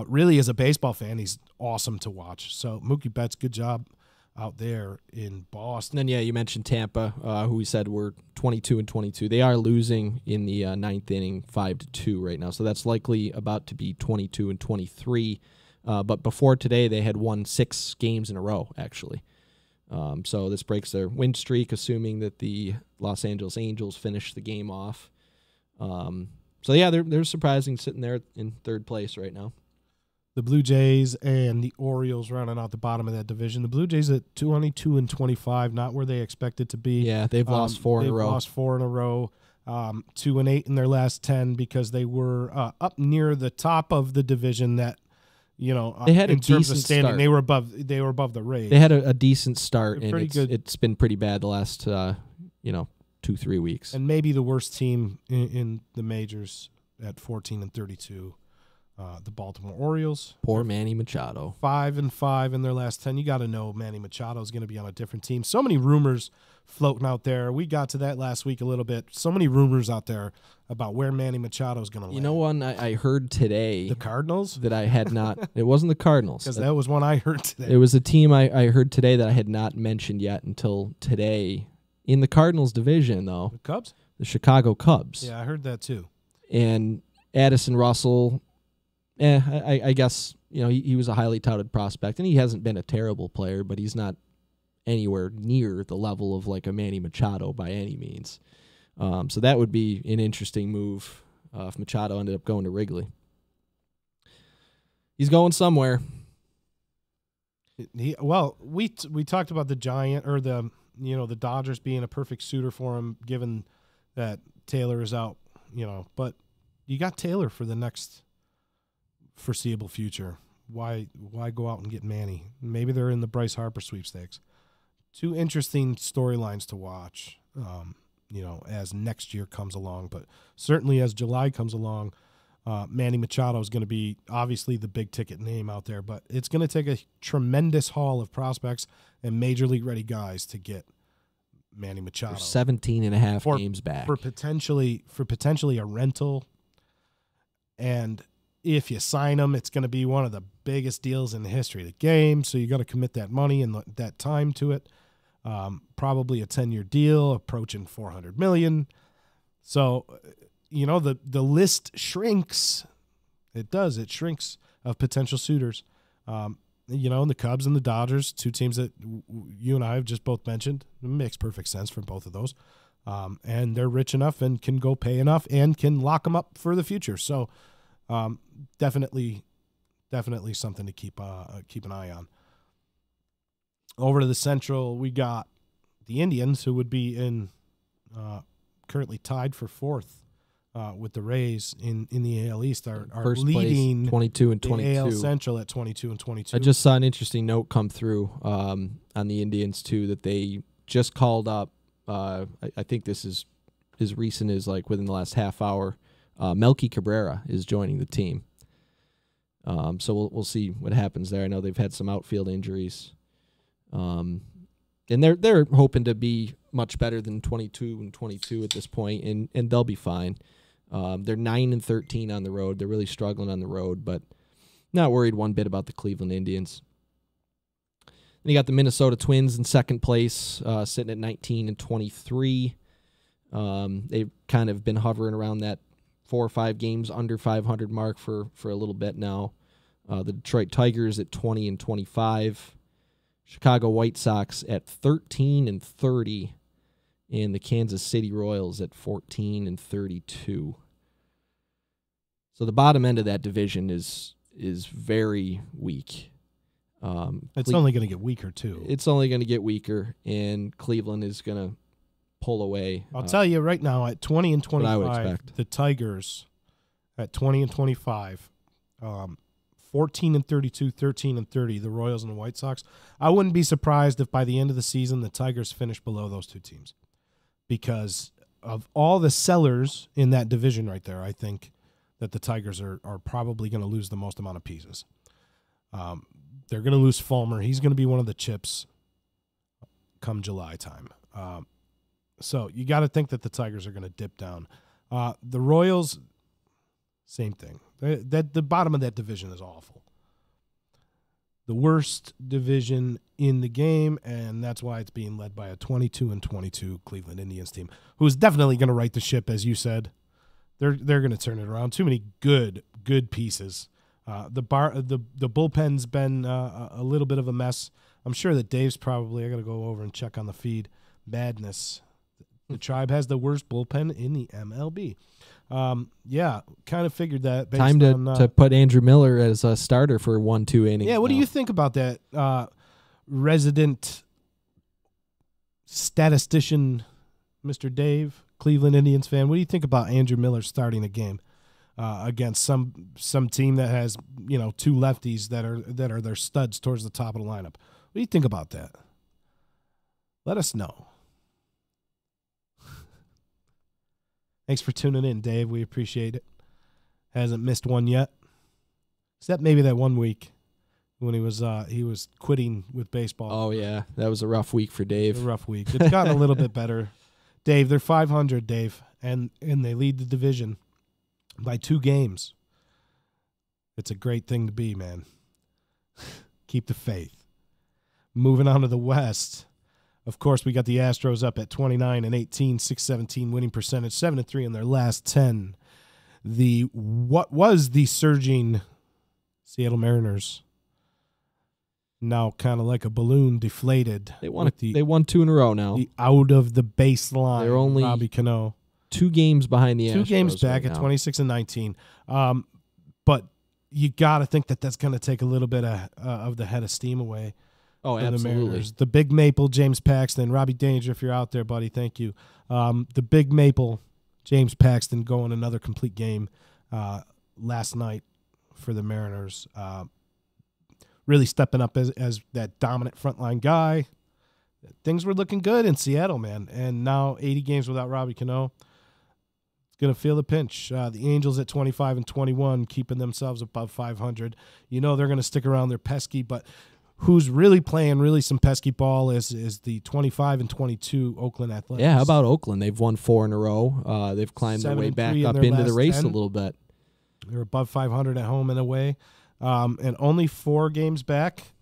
really, as a baseball fan, he's awesome to watch. So Mookie Betts, good job out there in Boston. And then, yeah, you mentioned Tampa, who we said were 22-22. They are losing in the ninth inning 5-2 right now. So that's likely about to be 22-23. But before today, they had won 6 games in a row, actually. So this breaks their win streak, assuming that the Los Angeles Angels finish the game off. So, yeah, they're surprising sitting there in third place right now. the Blue Jays and the Orioles rounding out the bottom of that division. The Blue Jays at 22-25, not where they expected to be. Yeah, they've lost four in a row. They've lost 4 in a row. 2-8 in their last 10 because they were up near the top of the division. That they had in a terms of decent standing, start. they were above the Rays. They had a decent start, They're and pretty good. it's been pretty bad the last 2-3 weeks. And maybe the worst team in the majors at 14-32. The Baltimore Orioles. Poor Manny Machado. 5-5 in their last 10. You got to know Manny Machado is going to be on a different team. So many rumors floating out there. We got to that last week a little bit. So many rumors out there about where Manny Machado is going to land. You know one I heard today. The Cardinals? That I had not. It wasn't the Cardinals. Because that was one I heard today. It was a team I heard today that I had not mentioned yet until today. In the Cardinals division, though. The Cubs? The Chicago Cubs. Yeah, I heard that too. And Addison Russell, I guess, he was a highly touted prospect, and he hasn't been a terrible player, but he's not anywhere near the level of like a Manny Machado by any means. So that would be an interesting move if Machado ended up going to Wrigley. He's going somewhere. We talked about the Giant or the Dodgers being a perfect suitor for him, given that Taylor is out. But you got Taylor for the next foreseeable future. Why go out and get Manny? Maybe they're in the Bryce Harper sweepstakes. 2 interesting storylines to watch. As next year comes along, but certainly as July comes along, Manny Machado is going to be obviously the big ticket name out there, but it's going to take a tremendous haul of prospects and major league ready guys to get Manny Machado. 17 and a half games back. For potentially a rental. And if you sign him, it's going to be one of the biggest deals in the history of the game. So you got to commit that money and that time to it. Probably a 10-year deal, approaching $400 million. So, the list shrinks. It does. It shrinks of potential suitors. And the Cubs and the Dodgers, 2 teams that you and I have just both mentioned. It makes perfect sense for both of those. And they're rich enough and can go pay enough and can lock them up for the future. So, definitely something to keep an eye on. Over to the Central, we got the Indians, who would be currently tied for 4th with the Rays in the AL East. Are First leading 22 and 22. The AL Central at 22 and 22. I just saw an interesting note come through on the Indians too, that they just called up. I think this is as recent as like within the last half hour. Melky Cabrera is joining the team. So we'll see what happens there. I know they've had some outfield injuries. And they're hoping to be much better than 22 and 22 at this point, and they'll be fine. They're 9-13 on the road. They're really struggling on the road, but not worried one bit about the Cleveland Indians. Then you got the Minnesota Twins in second place, sitting at 19-23. They've kind of been hovering around that 4 or 5 games under 500 mark for a little bit now. The Detroit Tigers at 20-25. Chicago White Sox at 13-30, and the Kansas City Royals at 14-32. So the bottom end of that division is very weak. It's only going to get weaker too. It's only going to get weaker, and Cleveland is going to pull away. I'll tell you right now, at 20-25, I would expect. The Tigers at 20-25. 14-32, 13-30, the Royals and the White Sox. I wouldn't be surprised if by the end of the season the Tigers finish below those 2 teams, because of all the sellers in that division right there. I think that the Tigers are probably going to lose the most amount of pieces. They're going to lose Fulmer. He's going to be one of the chips come July time. So you got to think that the Tigers are going to dip down. The Royals, same thing. The bottom of that division is awful. The worst division in the game, and that's why it's being led by a 22-22 Cleveland Indians team, who is definitely going to right the ship, as you said. They're going to turn it around. Too many good pieces. The bullpen's been a little bit of a mess. I'm sure that Dave's probably, I got to go over and check on the feed, madness. The Tribe has the worst bullpen in the MLB. Yeah, kind of figured that. Based Time to put Andrew Miller as a starter for 1-2 innings. Yeah, what do you think about that? Resident statistician, Mr. Dave, Cleveland Indians fan. What do you think about Andrew Miller starting a game against some team that has two lefties that are their studs towards the top of the lineup? What do you think about that? Let us know. Thanks for tuning in, Dave. We appreciate it. Hasn't missed one yet, except maybe that 1 week when he was quitting with baseball. Oh yeah, that was a rough week for Dave. A rough week. It's gotten a little bit better. Dave, they're 500, Dave, and they lead the division by 2 games. It's a great thing to be, man. Keep the faith. Moving on to the West. Of course, we got the Astros up at 29-18, 617 winning percentage, 7-3 in their last 10. What was the surging Seattle Mariners now kind of like a balloon deflated. They won 2 in a row now. The out of the baseline. They're only Robbie Cano. 2 games behind the Astros. 2 games back right at now. 26-19. But you got to think that's going to take a little bit of the head of steam away. Oh, for the absolutely. Mariners. The Big Maple, James Paxton. Robbie Danger, if you're out there, buddy, thank you. The Big Maple, James Paxton, going another complete game last night for the Mariners. Really stepping up as that dominant frontline guy. Things were looking good in Seattle, man. And now 80 games without Robbie Cano. It's going to feel the pinch. The Angels at 25-21, keeping themselves above 500. You know they're going to stick around. They're pesky, but who's really playing some pesky ball is the 25-22 Oakland Athletics. Yeah, how about Oakland? They've won 4 in a row. They've climbed their way back up into the race 10. a little bit. They're above 500 at home and away. And only 4 games back.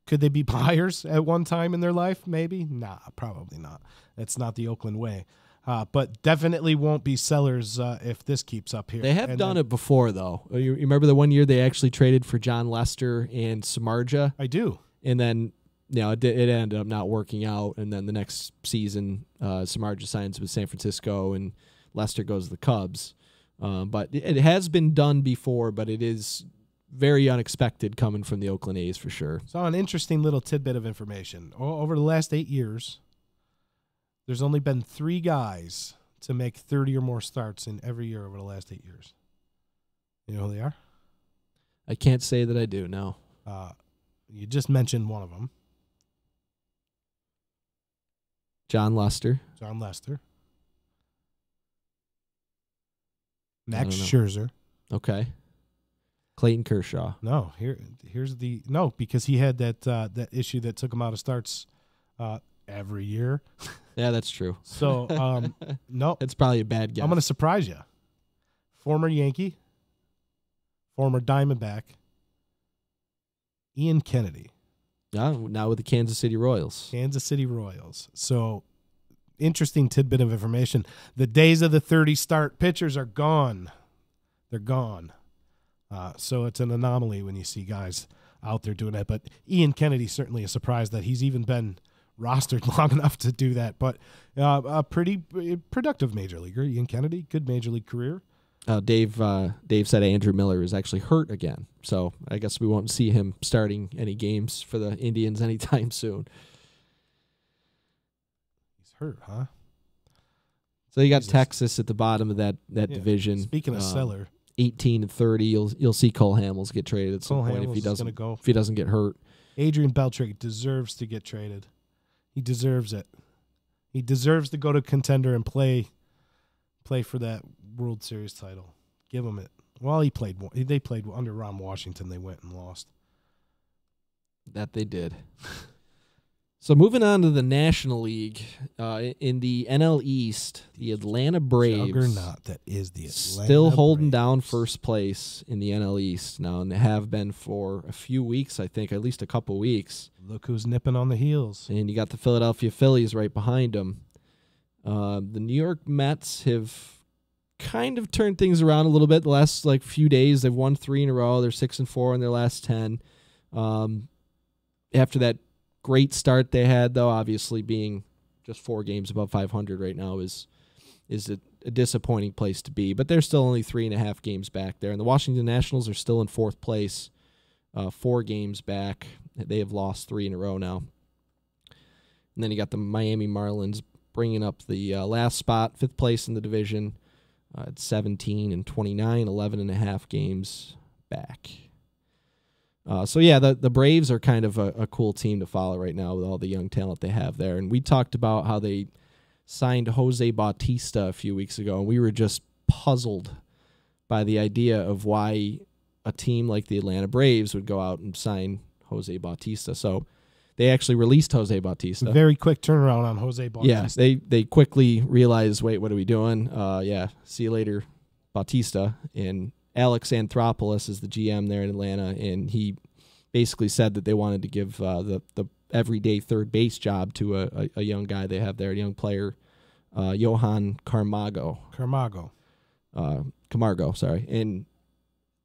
Could they be buyers at one time in their life? Maybe. Nah, probably not. That's not the Oakland way. But definitely won't be sellers if this keeps up here. They have done it before, though. You remember the one year they actually traded for John Lester and Samardzija? I do. And then it ended up not working out. And then the next season, Samardzija signs with San Francisco and Lester goes to the Cubs. But it has been done before, but it is very unexpected coming from the Oakland A's for sure. So an interesting little tidbit of information. Over the last 8 years, there's only been 3 guys to make 30 or more starts in every year over the last 8 years. You know who they are? I can't say that I do, no. You just mentioned one of them. John Lester. John Lester. Max Scherzer. Okay. Clayton Kershaw. No, here's because he had that issue that took him out of starts every year. Yeah, that's true. So no, it's probably a bad guess. I'm going to surprise you. Former Yankee, former Diamondback, Ian Kennedy. Now with the Kansas City Royals. Kansas City Royals. So interesting tidbit of information. The days of the 30 start pitchers are gone. They're gone. So it's an anomaly when you see guys out there doing that. But Ian Kennedy certainly a surprise that he's even been rostered long enough to do that. But a pretty productive major leaguer, Ian Kennedy. Good major league career. Dave said Andrew Miller is actually hurt again. So I guess we won't see him starting any games for the Indians anytime soon. He's hurt, huh? So you got Texas at the bottom of that division. Speaking of seller. 18-30, you'll see Cole Hamels get traded at some point if he doesn't get hurt. Adrian Beltre deserves to get traded. He deserves it. He deserves to go to contender and play for that World Series title. Give him it. Well, they played under Ron Washington. They went and lost. That they did. So moving on to the National League, in the NL East, the Atlanta Braves juggernaut that is the Atlanta still holding Braves. down first place in the NL East now, and they have been for a few weeks, I think, at least a couple weeks. Look who's nipping on the heels. And you got the Philadelphia Phillies right behind them. The New York Mets have kind of turned things around a little bit the last few days. They've won 3 in a row. They're 6-4 in their last 10. After that great start they had, though, obviously being just 4 games above 500 right now is a disappointing place to be. But they're still only 3.5 games back there. And the Washington Nationals are still in 4th place, 4 games back. They have lost 3 in a row now. And then you got the Miami Marlins bringing up the last spot, 5th place in the division at 17-29, 11.5 games back. The Braves are kind of a cool team to follow right now with all the young talent they have there. And we talked about how they signed Jose Bautista a few weeks ago, and we were just puzzled by the idea of why a team like the Atlanta Braves would go out and sign Jose Bautista. So they actually released Jose Bautista. Very quick turnaround on Jose Bautista. Yeah, they quickly realized, wait, what are we doing? See you later, Bautista. And Alex Anthopoulos is the GM there in Atlanta, and he basically said that they wanted to give the everyday third base job to a young guy they have there, a young player, Johan Camargo, sorry. And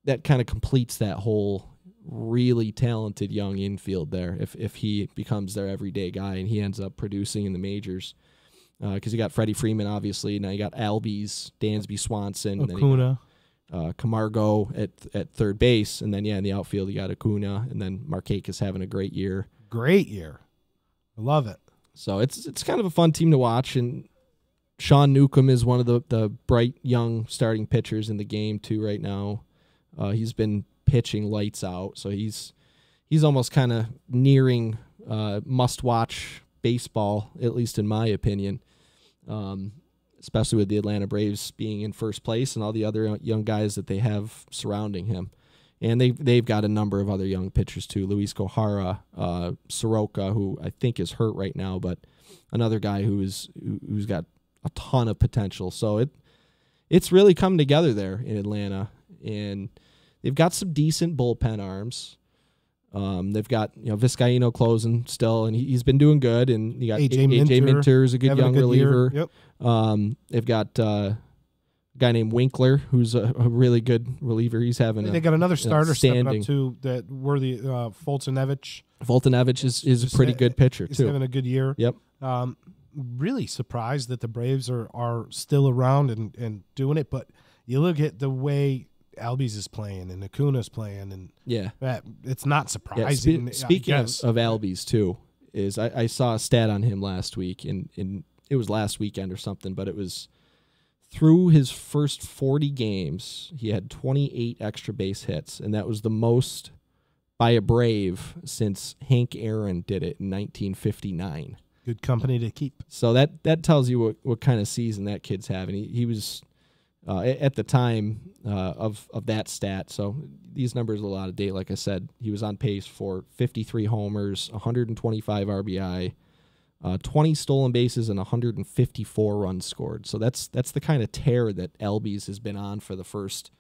that kind of completes that whole really talented young infield there if he becomes their everyday guy and he ends up producing in the majors. Because you got Freddie Freeman, obviously. Now you got Albies, Dansby Swanson. Acuna. Camargo at third base, and then in the outfield you got Acuna, and then Markakis having a great year. I love it. So it's kind of a fun team to watch, and Sean Newcomb is one of the bright young starting pitchers in the game too right now. He's been pitching lights out, so he's almost kind of nearing must-watch baseball, at least in my opinion. Especially with the Atlanta Braves being in first place and all the other young guys that they have surrounding him. And they've got a number of other young pitchers too. Luis Gohara, Soroka, who I think is hurt right now, but another guy who's got a ton of potential. So it's really come together there in Atlanta. And they've got some decent bullpen arms. They've got Vizcaíno closing still, and he's been doing good. And you got AJ Minter is a good young reliever. Yep. They've got a guy named Winkler, who's a really good reliever. He's having they got another starter stepping up too, that worthy Foltynewicz. Foltynewicz is a pretty good pitcher he's too. Having a good year. Yep. Really surprised that the Braves are still around and doing it, but you look at the way Albies is playing and Acuna's playing, and it's not surprising. Speaking of Albies too, is I saw a stat on him last week, and it was last weekend or something, but it was through his first 40 games, he had 28 extra base hits, and that was the most by a Brave since Hank Aaron did it in 1959. Good company to keep. So that tells you what kind of season that kid's having. He was at the time of that stat, so these numbers are a lot of date. Like I said, he was on pace for 53 homers, 125 RBI, 20 stolen bases, and 154 runs scored. So that's the kind of tear that Albies has been on for the first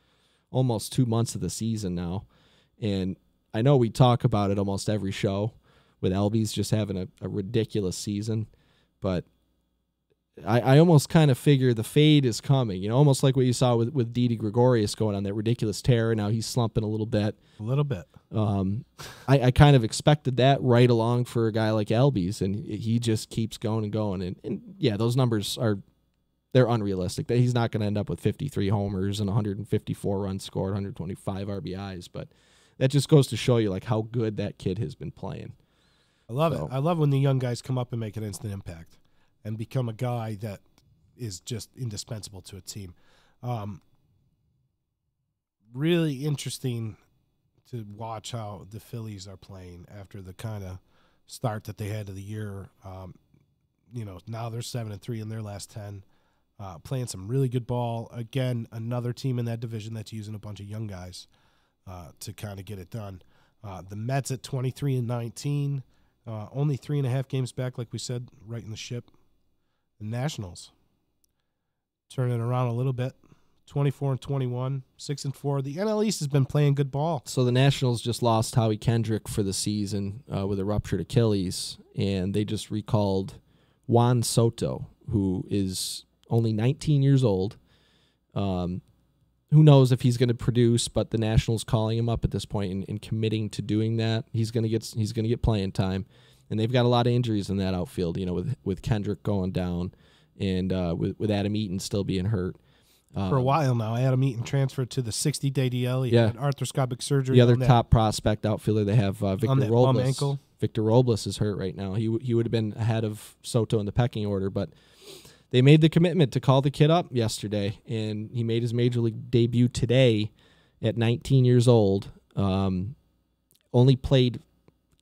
almost 2 months of the season now. And I know we talk about it almost every show with Albies just having a ridiculous season, but I almost kind of figure the fade is coming, almost like what you saw with Didi Gregorius going on that ridiculous tear. Now he's slumping a little bit. I kind of expected that right along for a guy like Albies, and he just keeps going and going. And those numbers they're unrealistic. He's not going to end up with 53 homers and 154 runs scored, 125 RBIs, but that just goes to show you like how good that kid has been playing. I love it. I love when the young guys come up and make an instant impact and become a guy that is just indispensable to a team. Really interesting to watch how the Phillies are playing after the kind of start that they had to the year. Now they're 7-3 in their last 10, playing some really good ball. Again, another team in that division that's using a bunch of young guys to kind of get it done. The Mets at 23-19, only 3.5 games back, like we said, right in the ship. The Nationals turning around a little bit, 24-21, 6-4. The NL East has been playing good ball. So the Nationals just lost Howie Kendrick for the season with a ruptured Achilles, and they just recalled Juan Soto, who is only 19 years old. Who knows if he's going to produce? But the Nationals calling him up at this point and committing to doing that. He's going to get playing time. And they've got a lot of injuries in that outfield, with Kendrick going down and with Adam Eaton still being hurt. For a while now, Adam Eaton transferred to the 60-day DL. He had arthroscopic surgery. The other top prospect outfielder they have, Victor Robles. Bum ankle. Victor Robles is hurt right now. He would have been ahead of Soto in the pecking order, but they made the commitment to call the kid up yesterday, and he made his major league debut today at 19 years old. Only played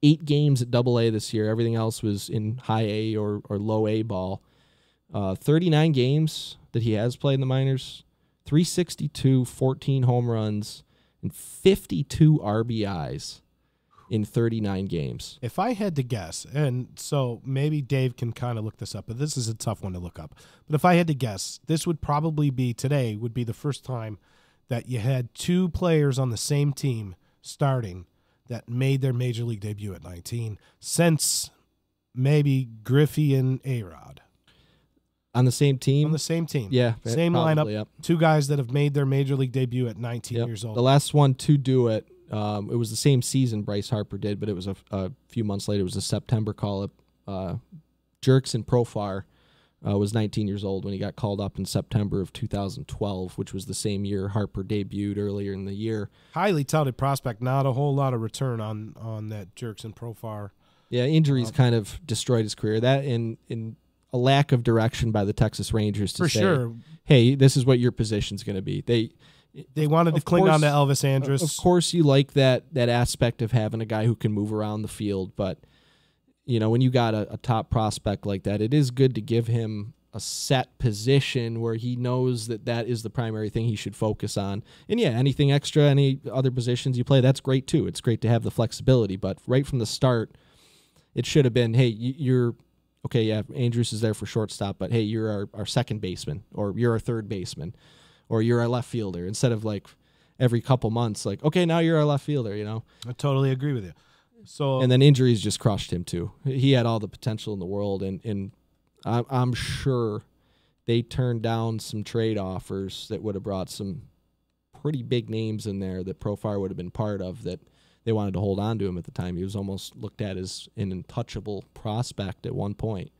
8 games at Double-A this year. Everything else was in high A or low A ball. 39 games that he has played in the minors, 362, 14 home runs, and 52 RBIs in 39 games. If I had to guess, and so maybe Dave can kind of look this up, but this is a tough one to look up. But if I had to guess, this would probably be today would be the first time that you had 2 players on the same team starting that made their major league debut at 19 since maybe Griffey and A-Rod. On the same team? On the same team. Yeah. Same probably, lineup. yep. 2 guys that have made their major league debut at 19 years old. The last one to do it, it was the same season Bryce Harper did, but it was a few months later. It was a September call-up. Jerkson Profar was 19 years old when he got called up in September of 2012, which was the same year Harper debuted earlier in the year. Highly touted prospect. Not a whole lot of return on that Jerkson Profar. Yeah, injuries kind of destroyed his career. That in a lack of direction by the Texas Rangers to say, hey, this is what your position's going to be. They wanted to cling on to Elvis Andrus. Of course, you like that aspect of having a guy who can move around the field, but when you got a top prospect like that, it is good to give him a set position where he knows that is the primary thing he should focus on. And yeah, anything extra, any other positions you play, that's great too. It's great to have the flexibility, but right from the start, it should have been, hey, you're okay, yeah, Andrus is there for shortstop, but hey, you're our second baseman, or you're our third baseman, or you're our left fielder, instead of like every couple months, like, okay, now you're our left fielder, I totally agree with you. So, and then injuries just crushed him too. He had all the potential in the world, and I'm sure they turned down some trade offers that would have brought some pretty big names in there that Profar would have been part of, that they wanted to hold on to him at the time. He was almost looked at as an untouchable prospect at one point.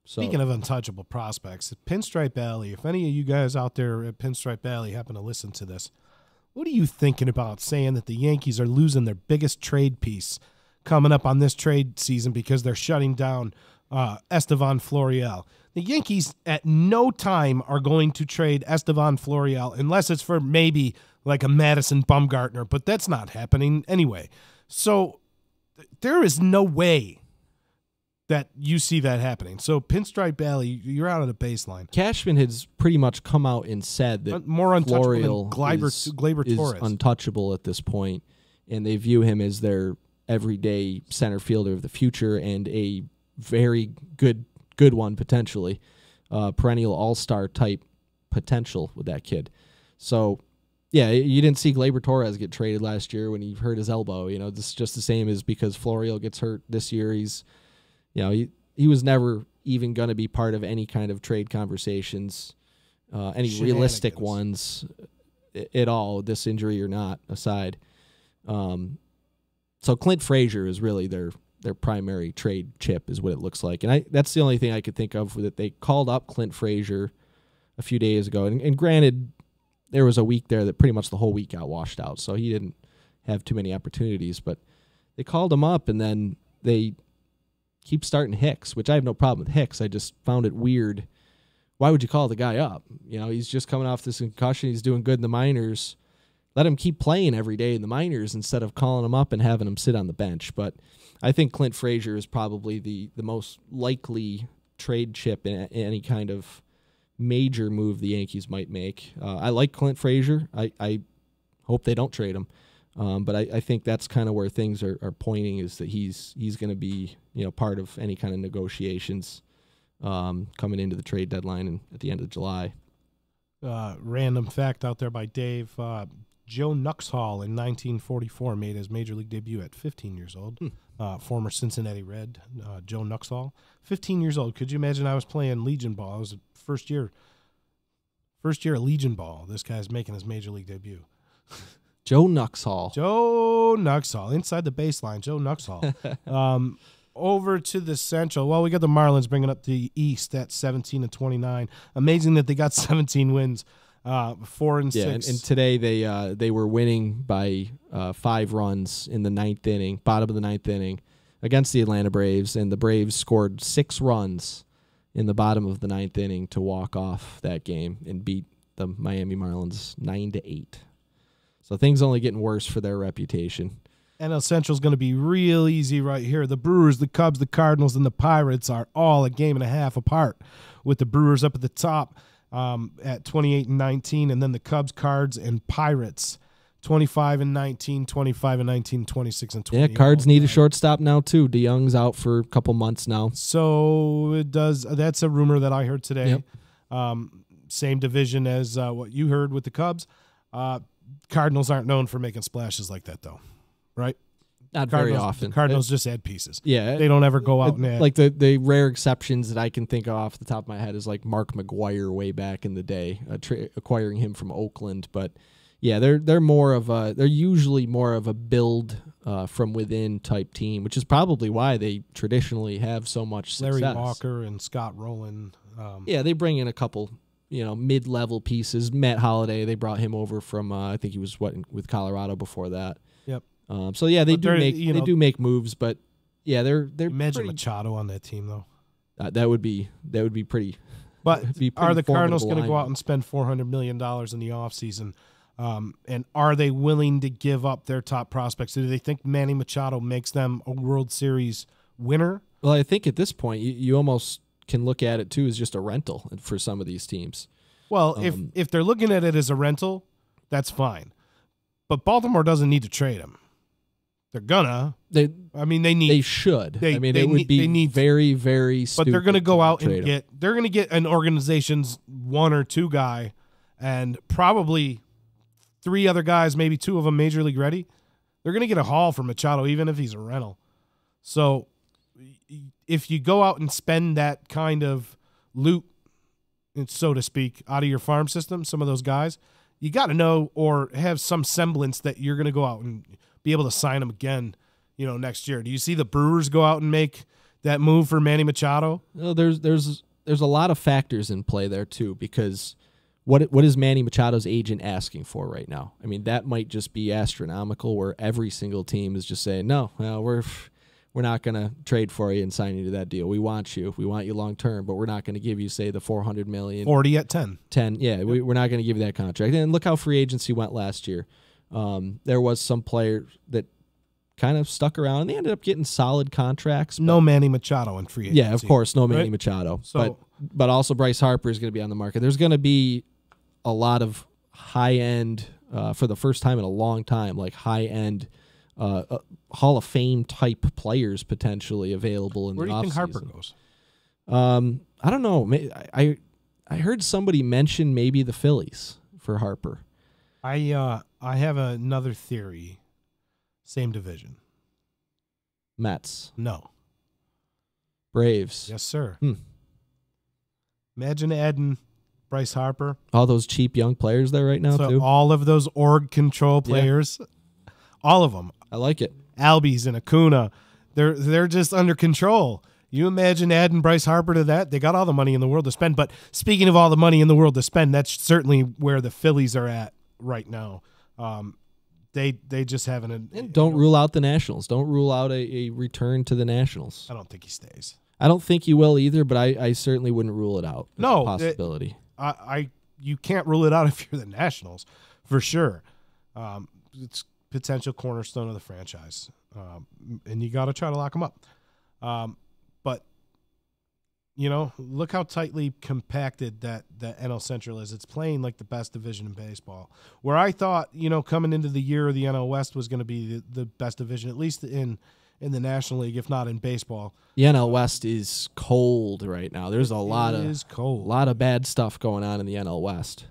So, speaking of untouchable prospects, Pinstripe Alley, if any of you guys out there at Pinstripe Alley happen to listen to this, what are you thinking about saying that the Yankees are losing their biggest trade piece coming up on this trade season because they're shutting down Estevan Florial? The Yankees at no time are going to trade Estevan Florial unless it's for maybe like a Madison Bumgarner, but that's not happening anyway. So there is no way that you see that happening. So Pinstripe Alley, you're out of the baseline. Cashman has pretty much come out and said that more untouchable Florial than Gleyber is Torres. Untouchable at this point, and they view him as their everyday center fielder of the future and a very good one potentially, perennial all-star type potential with that kid. So, yeah, you didn't see Gleyber Torres get traded last year when he hurt his elbow. This is just the same as because Florial gets hurt this year. He was never even going to be part of any kind of trade conversations, any realistic ones at all, this injury or not aside. So Clint Frazier is really their primary trade chip, is what it looks like. And that's the only thing I could think of that they called up Clint Frazier a few days ago. And granted, there was a week there that pretty much the whole week got washed out, so he didn't have too many opportunities. But they called him up, and then they keep starting Hicks, which I have no problem with Hicks. I just found it weird. Why would you call the guy up? He's just coming off this concussion. He's doing good in the minors. Let him keep playing every day in the minors instead of calling him up and having him sit on the bench. But I think Clint Frazier is probably the most likely trade chip in any kind of major move the Yankees might make. I like Clint Frazier. I hope they don't trade him. But I think that's kind of where things are pointing, is that he's going to be part of any kind of negotiations coming into the trade deadline and at the end of July. Random fact out there by Dave. Joe Nuxhall in 1944 made his major league debut at 15 years old. Former Cincinnati Red, Joe Nuxhall. 15 years old. Could you imagine? I was playing Legion Ball. I was first year of Legion Ball. This guy's making his major league debut. Joe Nuxhall. Joe Nuxhall. Inside the baseline, Joe Nuxhall. over to the Central. Well, we got the Marlins bringing up the East at 17-29. Amazing that they got 17 wins, 4-6. Yeah, and today they were winning by 5 runs in the ninth inning, bottom of the ninth inning, against the Atlanta Braves, and the Braves scored 6 runs in the bottom of the ninth inning to walk off that game and beat the Miami Marlins 9-8. So things only getting worse for their reputation. NL Central's going to be real easy right here. The Brewers, the Cubs, the Cardinals, and the Pirates are all a game and a half apart, with the Brewers up at the top at 28-19, and then the Cubs, Cards, and Pirates 25-19, 25-19, 26-20. Yeah, Cards need a shortstop now too. DeYoung's out for a couple months now. So it does. That's a rumor that I heard today. Yep. Same division as what you heard with the Cubs. Cardinals aren't known for making splashes like that, though, right? Not very often. Cardinals just add pieces. Yeah, they don't ever go out and add. Like the rare exceptions that I can think of off the top of my head is like Mark McGwire way back in the day, acquiring him from Oakland. But yeah, they're more of a they're usually more of a build from within type team, which is probably why they traditionally have so much success. Larry Walker and Scott Rowland. Yeah, they bring in a couple, mid-level pieces. Matt Holliday, they brought him over from I think he was with Colorado before that. Yep. So yeah, they do make moves, but yeah, they're imagine pretty, Machado on that team though. That would be pretty. But are the Cardinals going to go line. out and spend $400 million in the offseason? And are they willing to give up their top prospects? Do they think Manny Machado makes them a World Series winner? Well, I think at this point you almost can look at it too as just a rental for some of these teams. Well, if they're looking at it as a rental, that's fine. But Baltimore doesn't need to trade him. They're gonna. They should. It would be very, very stupid. But they're gonna go out and get. They're gonna get an organization's 1 or 2 guy, and probably 3 other guys, maybe 2 of them major league ready. They're gonna get a haul for Machado, even if he's a rental. So, if you go out and spend that kind of loot, so to speak, out of your farm system, some of those guys, you got to know or have some semblance that you're going to go out and be able to sign them again, next year. Do you see the Brewers go out and make that move for Manny Machado? No, there's a lot of factors in play there too, because what is Manny Machado's agent asking for right now? I mean, that might just be astronomical, where every single team is just saying, no, we're not going to trade for you and sign you to that deal. We want you long term, but we're not going to give you, say, the $400 million. 40 at 10. 10, yeah. Yep. We're not going to give you that contract. And look how free agency went last year. There was some players that kind of stuck around, and they ended up getting solid contracts. No Manny Machado in free agency. Yeah, of course, no Manny Machado. So, but also Bryce Harper is going to be on the market. There's going to be a lot of high-end, for the first time in a long time, like high-end Hall of Fame type players potentially available in the offseason. Where do you think Harper goes? I don't know. I heard somebody mention maybe the Phillies for Harper. I have another theory. Same division. Mets. No. Braves. Yes, sir. Imagine adding Bryce Harper. All those cheap young players there right now too. All of those org control players, all of them. I like it. Albies and Acuna, they're just under control. You imagine adding Bryce Harper to that? They got all the money in the world to spend. But speaking of all the money in the world to spend, that's certainly where the Phillies are at right now. They just haven't. And don't rule out the Nationals. Don't rule out a return to the Nationals. I don't think he stays. I don't think he will either, but I certainly wouldn't rule it out. No, possibility. You can't rule it out if you're the Nationals, for sure. It's potential cornerstone of the franchise, and you got to try to lock them up. But look how tightly compacted that NL Central is. It's playing like the best division in baseball. Where I thought, coming into the year, the NL West was going to be the best division, at least in the National League, if not in baseball. The NL West is cold right now. There's a lot of bad stuff going on in the NL West.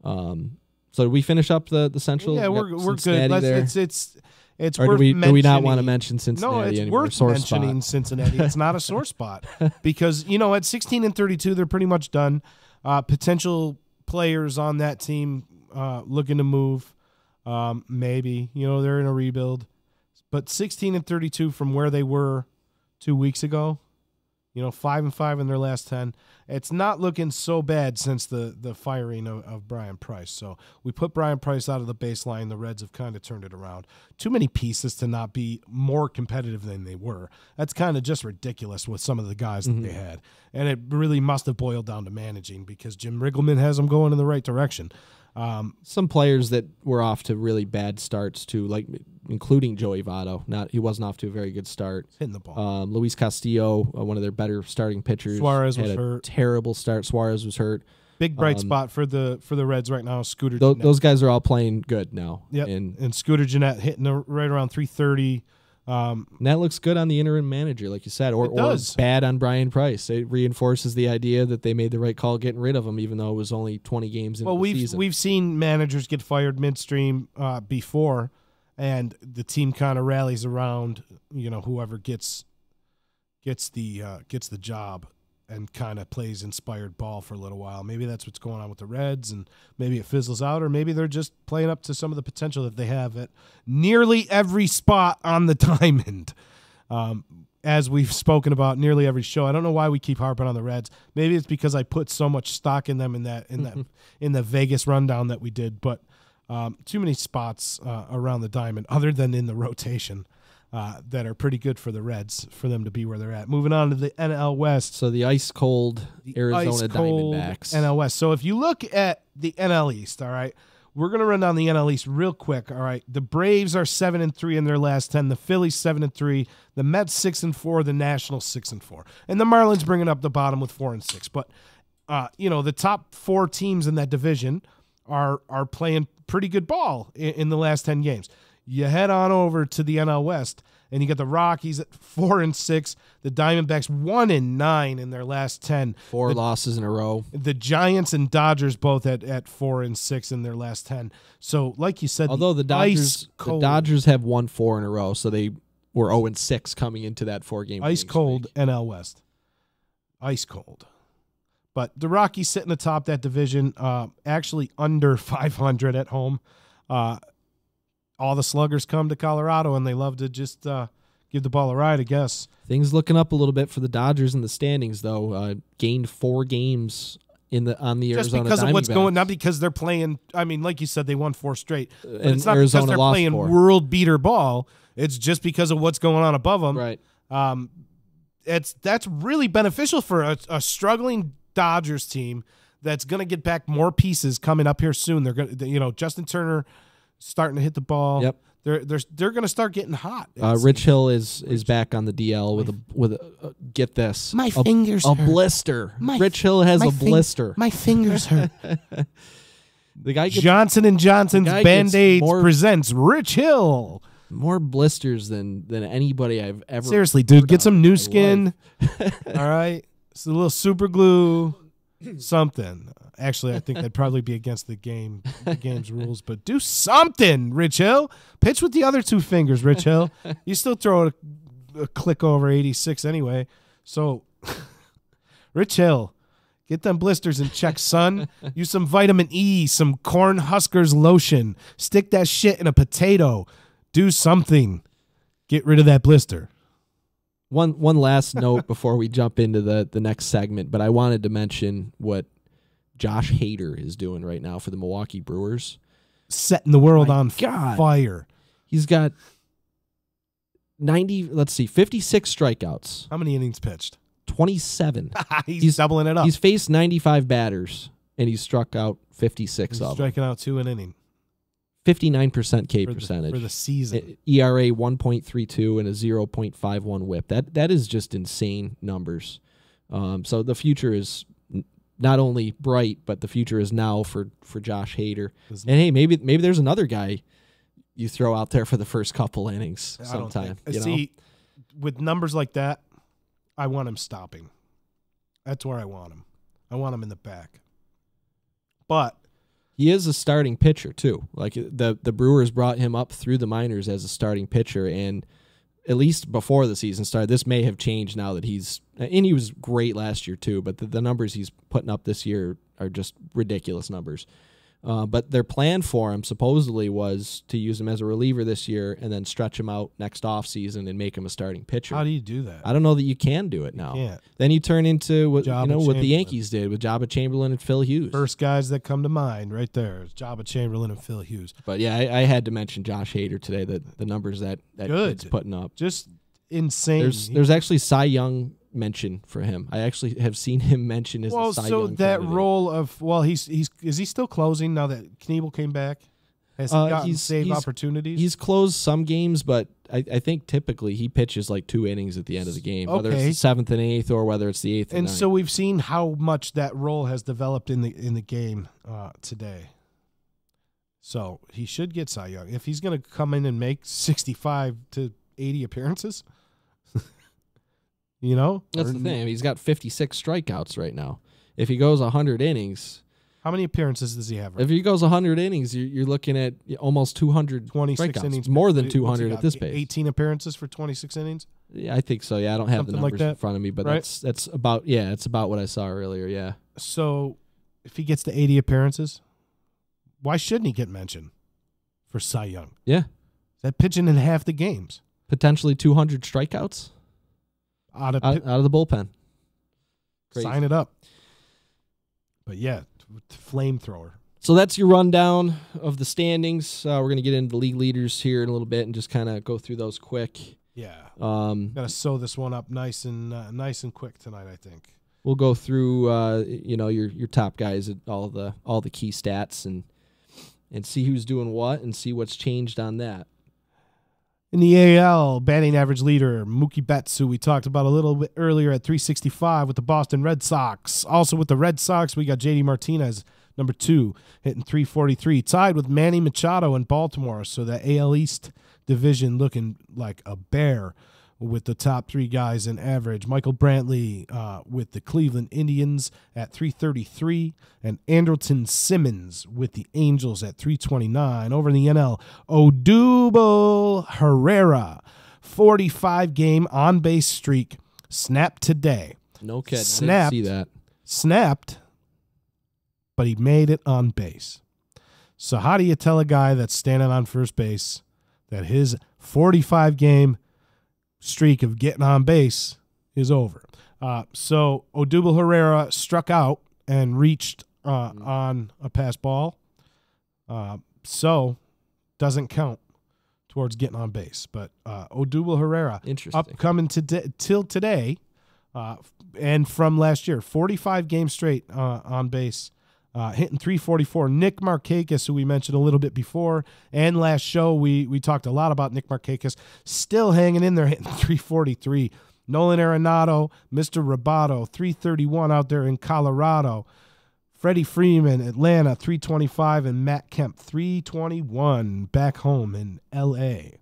So did we finish up the Central? Yeah, we're good. It's or worth do we not want to mentioning. mention Cincinnati No, it's anymore? worth mentioning Cincinnati. It's not a sore spot because at 16 and 32, they're pretty much done. Potential players on that team looking to move. Maybe they're in a rebuild, but 16 and 32 from where they were 2 weeks ago. 5-5 in their last 10. It's not looking so bad since the firing of Brian Price. So we put Brian Price out of the baseline. The Reds have kind of turned it around. Too many pieces to not be more competitive than they were. That's kind of just ridiculous with some of the guys that they had. And it really must have boiled down to managing, because Jim Riggleman has them going in the right direction. Some players that were off to really bad starts too, like including Joey Votto. He wasn't off to a very good start. Hitting the ball. Luis Castillo, one of their better starting pitchers. Suarez had was a hurt. Terrible start. Suarez was hurt. Big bright spot for the Reds right now. Scooter. Those guys are all playing good now. Yep. And Scooter Gennett hitting right around 330. And that looks good on the interim manager, like you said, or bad on Brian Price. It reinforces the idea that they made the right call getting rid of him, even though it was only 20 games into the season. We've seen managers get fired midstream before, and the team kind of rallies around whoever gets the job and kind of plays inspired ball for a little while. Maybe that's what's going on with the Reds, and maybe it fizzles out, or maybe they're just playing up to some of the potential that they have at nearly every spot on the diamond. As we've spoken about nearly every show. I don't know why we keep harping on the Reds. Maybe it's because I put so much stock in them in the Vegas rundown that we did, but too many spots around the diamond other than in the rotation. That are pretty good for the Reds for them to be where they're at. Moving on to the NL West. So the ice-cold Arizona Diamondbacks. NL West. So if you look at the NL East, all right, we're going to run down the NL East real quick, all right. The Braves are 7-3 in their last 10. The Phillies 7-3. The Mets 6-4. The Nationals 6-4. And the Marlins bringing up the bottom with 4-6. But, the top 4 teams in that division are playing pretty good ball in the last 10 games. You head on over to the NL West, and you got the Rockies at 4-6, the Diamondbacks 1-9 in their last 10. 4 losses in a row. The Giants and Dodgers both at 4-6 in their last 10. So, like you said, although the Dodgers have won 4 in a row, so they were 0-6 coming into that 4-game ice cold streak. NL West, ice cold. But the Rockies sitting atop that division, actually under 500 at home. All the sluggers come to Colorado, and they love to just give the ball a ride, I guess. Things looking up a little bit for the Dodgers in the standings, though. Gained 4 games on the Arizona Diamondbacks. Just because of what's going, not because they're playing. I mean, like you said, they won 4 straight. But and it's not Arizona because they're playing 4. world beater ball. It's just because of what's going on above them. Right. That's really beneficial for a struggling Dodgers team that's going to get back more pieces coming up here soon. They're going to, Justin Turner starting to hit the ball. Yep. They're going to start getting hot. Rich Hill is back on the DL with a get this. My fingers hurt. Blister. Rich Hill has a blister. My fingers hurt. The guy gets, Johnson & Johnson's Band-Aids presents Rich Hill. More blisters than anybody I've ever. Seriously, dude, get some new skin. All right, it's a little super glue, something. Actually, I think that'd probably be against the game's rules, but do something, Rich Hill. Pitch with the other 2 fingers, Rich Hill. You still throw a click over 86 anyway. So, Rich Hill, get them blisters in check, son. Use some vitamin E, some Corn Huskers lotion. Stick that shit in a potato. Do something. Get rid of that blister. One last note before we jump into the next segment, but I wanted to mention what Josh Hader is doing right now for the Milwaukee Brewers. Setting the world on fire. He's got 56 strikeouts. How many innings pitched? 27. he's doubling it up. He's faced 95 batters, and he's struck out 56 of them. Striking out 2 an inning. 59% K percentage. For the season. ERA 1.32 and a 0.51 whip. That is just insane numbers. So the future is not only bright, but the future is now for Josh Hader. And hey, maybe there's another guy you throw out there for the first couple innings sometime. See, with numbers like that, I want him stopping. That's where I want him. I want him in the back. But he is a starting pitcher too. Like the Brewers brought him up through the minors as a starting pitcher, and at least before the season started, this may have changed now that he was great last year too, but the numbers he's putting up this year are just ridiculous numbers. But their plan for him supposedly was to use him as a reliever this year and then stretch him out next offseason and make him a starting pitcher. How do you do that? I don't know that you can do it now. Can't. Then you turn into what what the Chamberlain. Yankees did with Jabba Chamberlain and Phil Hughes. First guys that come to mind right there is Jabba Chamberlain and Phil Hughes. But yeah, I had to mention Josh Hader today. The numbers that Good. kid's putting up. Just insane. There's actually Cy Young mention for him. I actually have seen him mentioned as a Cy Young that candidate. role of is he still closing now that Knievel came back? Has he gotten save opportunities? He's closed some games, but I think typically he pitches like 2 innings at the end of the game, whether it's the 7th and 8th or whether it's the 8th and 9th. so we've seen how much that role has developed in the game today. So he should get Cy Young if he's going to come in and make 65 to 80 appearances. That's the thing. I mean, he's got 56 strikeouts right now. If he goes 100 innings, how many appearances does he have? If he goes 100 innings, you're looking at almost 200 26 strikeouts. innings, More than 200 at this pace. 18 appearances for 26 innings. Yeah, I think so. Yeah, I don't have Something the like numbers that, in front of me, but right? it's about it's about what I saw earlier. Yeah. So if he gets to 80 appearances, why shouldn't he get mentioned for Cy Young? Yeah. That pitching in half the games. Potentially 200 strikeouts Out of the bullpen. Crazy. Sign it up. But yeah, flamethrower. So that's your rundown of the standings. We're going to get into the league leaders here in a little bit and just kind of go through those quick. Yeah. Got to sew this one up nice and quick tonight, I think. We'll go through your top guys at all the key stats and see who's doing what and see what's changed on that. In the AL, batting average leader, Mookie Betts, who we talked about a little bit earlier at 365 with the Boston Red Sox. Also with the Red Sox, we got JD Martinez, number 2, hitting 343. Tied with Manny Machado in Baltimore. So the AL East division looking like a bear with the top 3 guys in average. Michael Brantley with the Cleveland Indians at 333, and Andrelton Simmons with the Angels at 329. Over in the NL, Odubel Herrera, 45-game on-base streak, snapped today. No kidding. Snapped, I didn't see that. Snapped, but he made it on base. So how do you tell a guy that's standing on first base that his 45-game streak of getting on base is over? So Odubel Herrera struck out and reached on a pass ball. So doesn't count towards getting on base. But Odubel Herrera, upcoming till today, and from last year, 45 games straight on base, hitting 344. Nick Markakis, who we mentioned a little bit before, and last show we talked a lot about Nick Markakis, still hanging in there, hitting 343. Nolan Arenado, Mr. Roboto, 331 out there in Colorado. Freddie Freeman, Atlanta, 325, and Matt Kemp, 321, back home in L.A.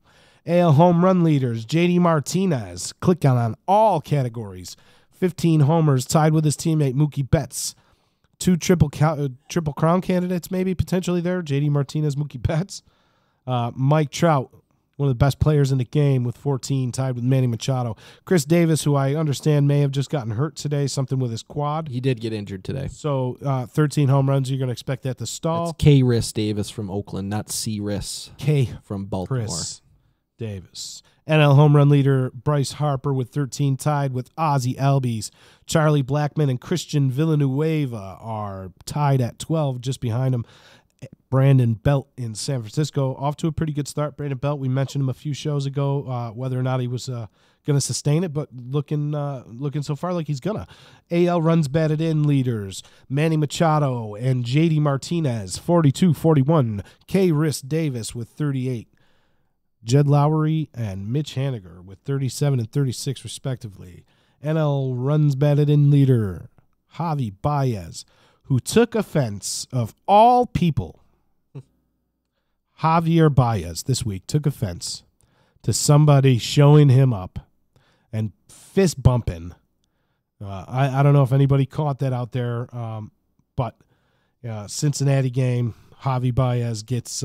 AL home run leaders, JD Martinez, click on all categories, 15 homers, tied with his teammate Mookie Betts. 2 triple crown candidates maybe potentially there, JD Martinez, Mookie Betts. Mike Trout, one of the best players in the game with 14, tied with Manny Machado. Chris Davis, who I understand may have just gotten hurt today, something with his quad. He did get injured today. So 13 home runs, you're going to expect that to stall. That's K-Riss Davis from Oakland, not C-Riss from Baltimore. Chris Davis. NL home run leader Bryce Harper with 13, tied with Ozzie Albies. Charlie Blackmon and Christian Villanueva are tied at 12, just behind him. Brandon Belt in San Francisco, off to a pretty good start. Brandon Belt, we mentioned him a few shows ago, whether or not he was going to sustain it, but looking so far like he's going to. AL runs batted in leaders, Manny Machado and JD Martinez, 42-41. K-Riss Davis with 38. Jed Lowry and Mitch Haniger with 37 and 36 respectively. NL runs batted in leader, Javi Baez, who took offense of all people. Javier Baez this week took offense to somebody showing him up and fist bumping. I don't know if anybody caught that out there, but Cincinnati game, Javi Baez gets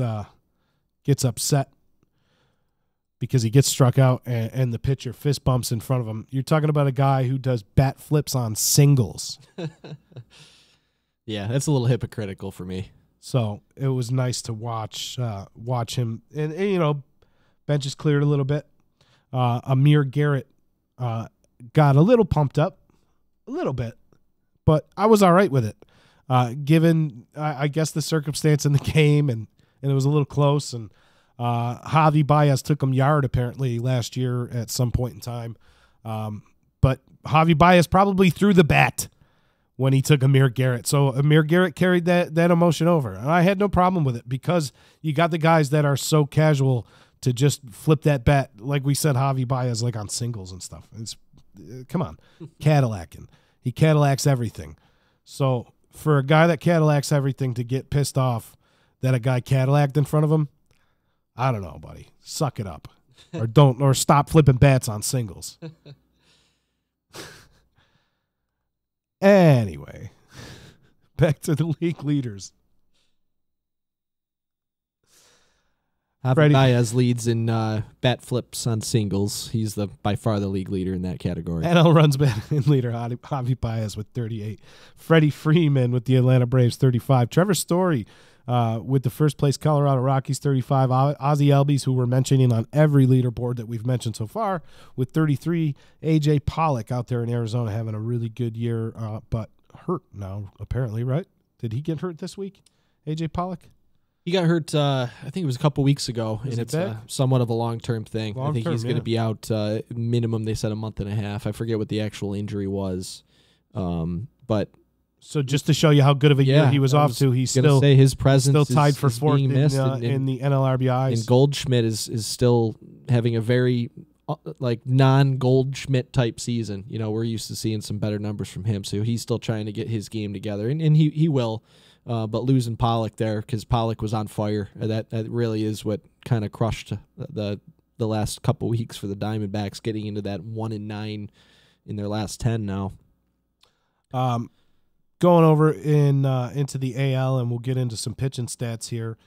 upset because he gets struck out and the pitcher fist bumps in front of him. You're talking about a guy who does bat flips on singles. Yeah, that's a little hypocritical for me. So it was nice to watch him. And, you know, bench is cleared a little bit. Amir Garrett got a little pumped up, a little bit, but I was all right with it, given, I guess, the circumstance in the game, and it was a little close. And Javi Baez took him yard, apparently, last year at some point in time. But Javi Baez probably threw the bat when he took Amir Garrett. So Amir Garrett carried that emotion over. And I had no problem with it because you got the guys that are so casual to just flip that bat. Like we said, Javi Baez, like on singles and stuff. It's, come on, Cadillacing. He Cadillacs everything. So for a guy that Cadillacs everything to get pissed off that a guy Cadillaced in front of him, I don't know, buddy. Suck it up. Or stop flipping bats on singles. Anyway, back to the league leaders. Javi Baez leads in bat flips on singles. He's by far the league leader in that category. NL runs batting leader, Javi Baez with 38. Freddie Freeman with the Atlanta Braves, 35. Trevor Story with the first place Colorado Rockies, 35. Ozzie Albies, who we're mentioning on every leaderboard that we've mentioned so far, with 33. A.J. Pollock out there in Arizona having a really good year, but hurt now, apparently, right? Did he get hurt this week, A.J. Pollock? He got hurt, I think it was a couple weeks ago, and it's somewhat of a long-term thing. I think he's going to be out minimum, they said, a month and a half. I forget what the actual injury was. But so just to show you how good of a year he was off to, he's still his presence still tied for fourth in the NL RBIs. And Goldschmidt is still having a very like non-Goldschmidt type season. You know, we're used to seeing some better numbers from him, so he's still trying to get his game together, and he will. But losing Pollock there, because Pollock was on fire, that really is what kind of crushed the last couple weeks for the Diamondbacks, getting into that 1-9 in their last 10 now. Going over into the AL, and we'll get into some pitching stats here.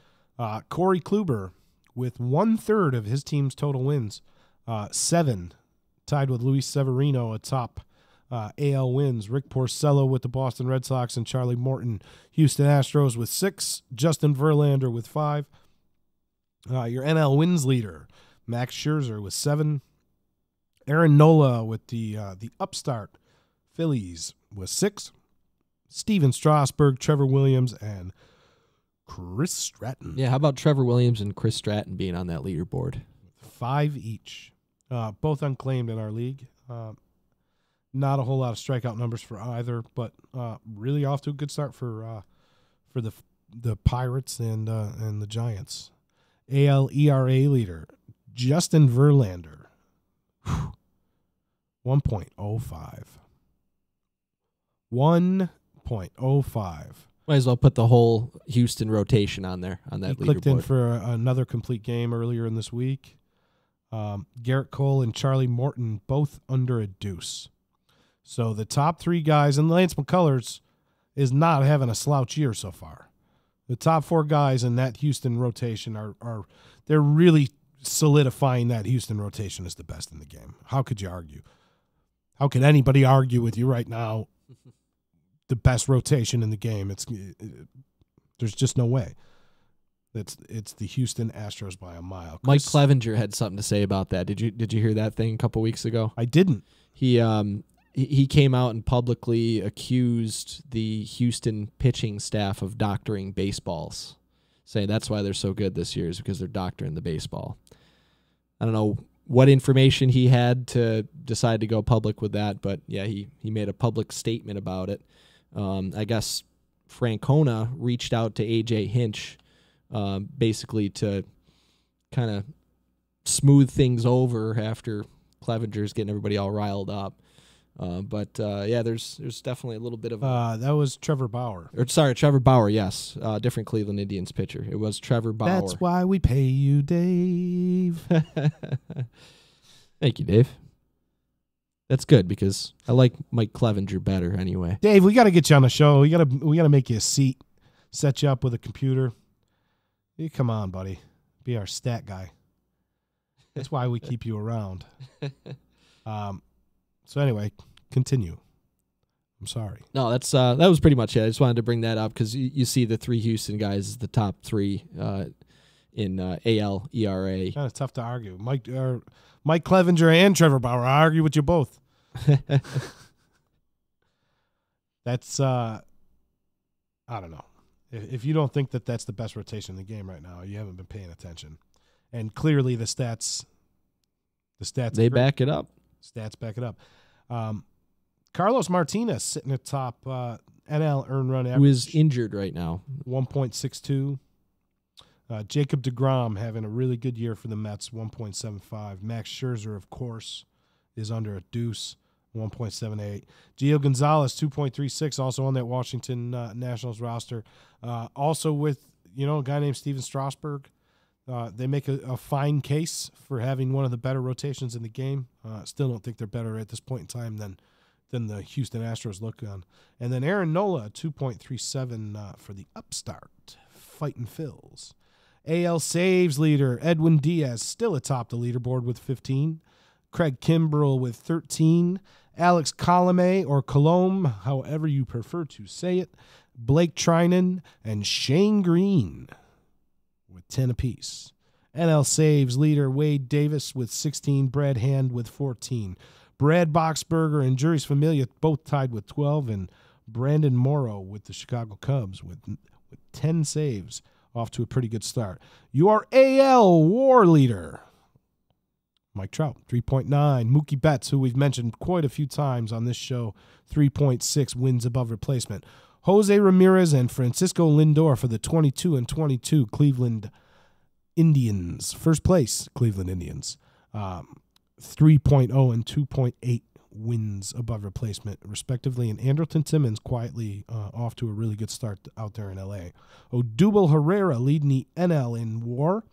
Corey Kluber with 1/3 of his team's total wins, 7, tied with Luis Severino atop AL wins. Rick Porcello with the Boston Red Sox and Charlie Morton, Houston Astros with 6. Justin Verlander with 5. Your NL wins leader, Max Scherzer with 7. Aaron Nola with the upstart Phillies with 6. Steven Strasburg, Trevor Williams, and Chris Stratton. Yeah, how about Trevor Williams and Chris Stratton being on that leaderboard? 5 each. Both unclaimed in our league. Not a whole lot of strikeout numbers for either, but really off to a good start for the Pirates and the Giants. AL ERA leader, Justin Verlander, 1.05. 1.05. Might as well put the whole Houston rotation on there on that leaderboard. Clicked in for another complete game earlier in this week. Garrett Cole and Charlie Morton both under a deuce. So the top 3 guys, and Lance McCullers is not having a slouch year so far. The top 4 guys in that Houston rotation are they're really solidifying that Houston rotation as the best in the game. How could you argue? How could anybody argue with you right now? The best rotation in the game. There's just no way. It's the Houston Astros by a mile. Mike Clevenger had something to say about that. Did you hear that thing a couple weeks ago? I didn't. He came out and publicly accused the Houston pitching staff of doctoring baseballs, saying that's why they're so good this year is because they're doctoring the baseball. I don't know what information he had to decide to go public with that, but yeah, he made a public statement about it. I guess Francona reached out to A.J. Hinch basically to kind of smooth things over after Clevenger's getting everybody all riled up. But there's definitely a little bit of that was Trevor Bauer. Trevor Bauer, yes. Different Cleveland Indians pitcher. It was Trevor Bauer. That's why we pay you, Dave. Thank you, Dave. That's good because I like Mike Clevenger better anyway. Dave, we got to get you on the show. We got to make you a seat, set you up with a computer. You come on, buddy. Be our stat guy. That's why we keep you around. So anyway, continue. I'm sorry. No, that was pretty much it. I just wanted to bring that up because you see the three Houston guys as the top three in AL ERA. Kind of tough to argue. Mike Clevenger and Trevor Bauer. I argue with you both. That's I don't know. If you don't think that that's the best rotation in the game right now, you haven't been paying attention. And clearly the stats they back it up. Stats back it up. Carlos Martinez sitting at top NL earned run average. Who is injured right now. 1.62. Jacob deGrom having a really good year for the Mets, 1.75. Max Scherzer, of course, is under a deuce, 1.78. Gio Gonzalez, 2.36, also on that Washington Nationals roster. Also with, a guy named Steven Strasburg. They make a fine case for having one of the better rotations in the game. Still don't think they're better at this point in time than the Houston Astros look on. And then Aaron Nola, 2.37 for the upstart, fighting Phils. AL saves leader Edwin Diaz still atop the leaderboard with 15. Craig Kimbrell with 13. Alex Colomé, or Colombe, however you prefer to say it. Blake Trinan and Shane Green with 10 apiece. NL saves leader Wade Davis with 16. Brad Hand with 14. Brad Boxberger and Juris Familia both tied with 12. And Brandon Morrow with the Chicago Cubs with 10 saves. Off to a pretty good start. Your AL WAR leader, Mike Trout, 3.9. Mookie Betts, who we've mentioned quite a few times on this show, 3.6 wins above replacement. Jose Ramirez and Francisco Lindor for the 22 and 22 Cleveland Indians. First place, Cleveland Indians. 3.0 and 2.8 wins above replacement, respectively. And Andrelton Simmons quietly off to a really good start out there in L.A. Odubel Herrera leading the NL in WAR,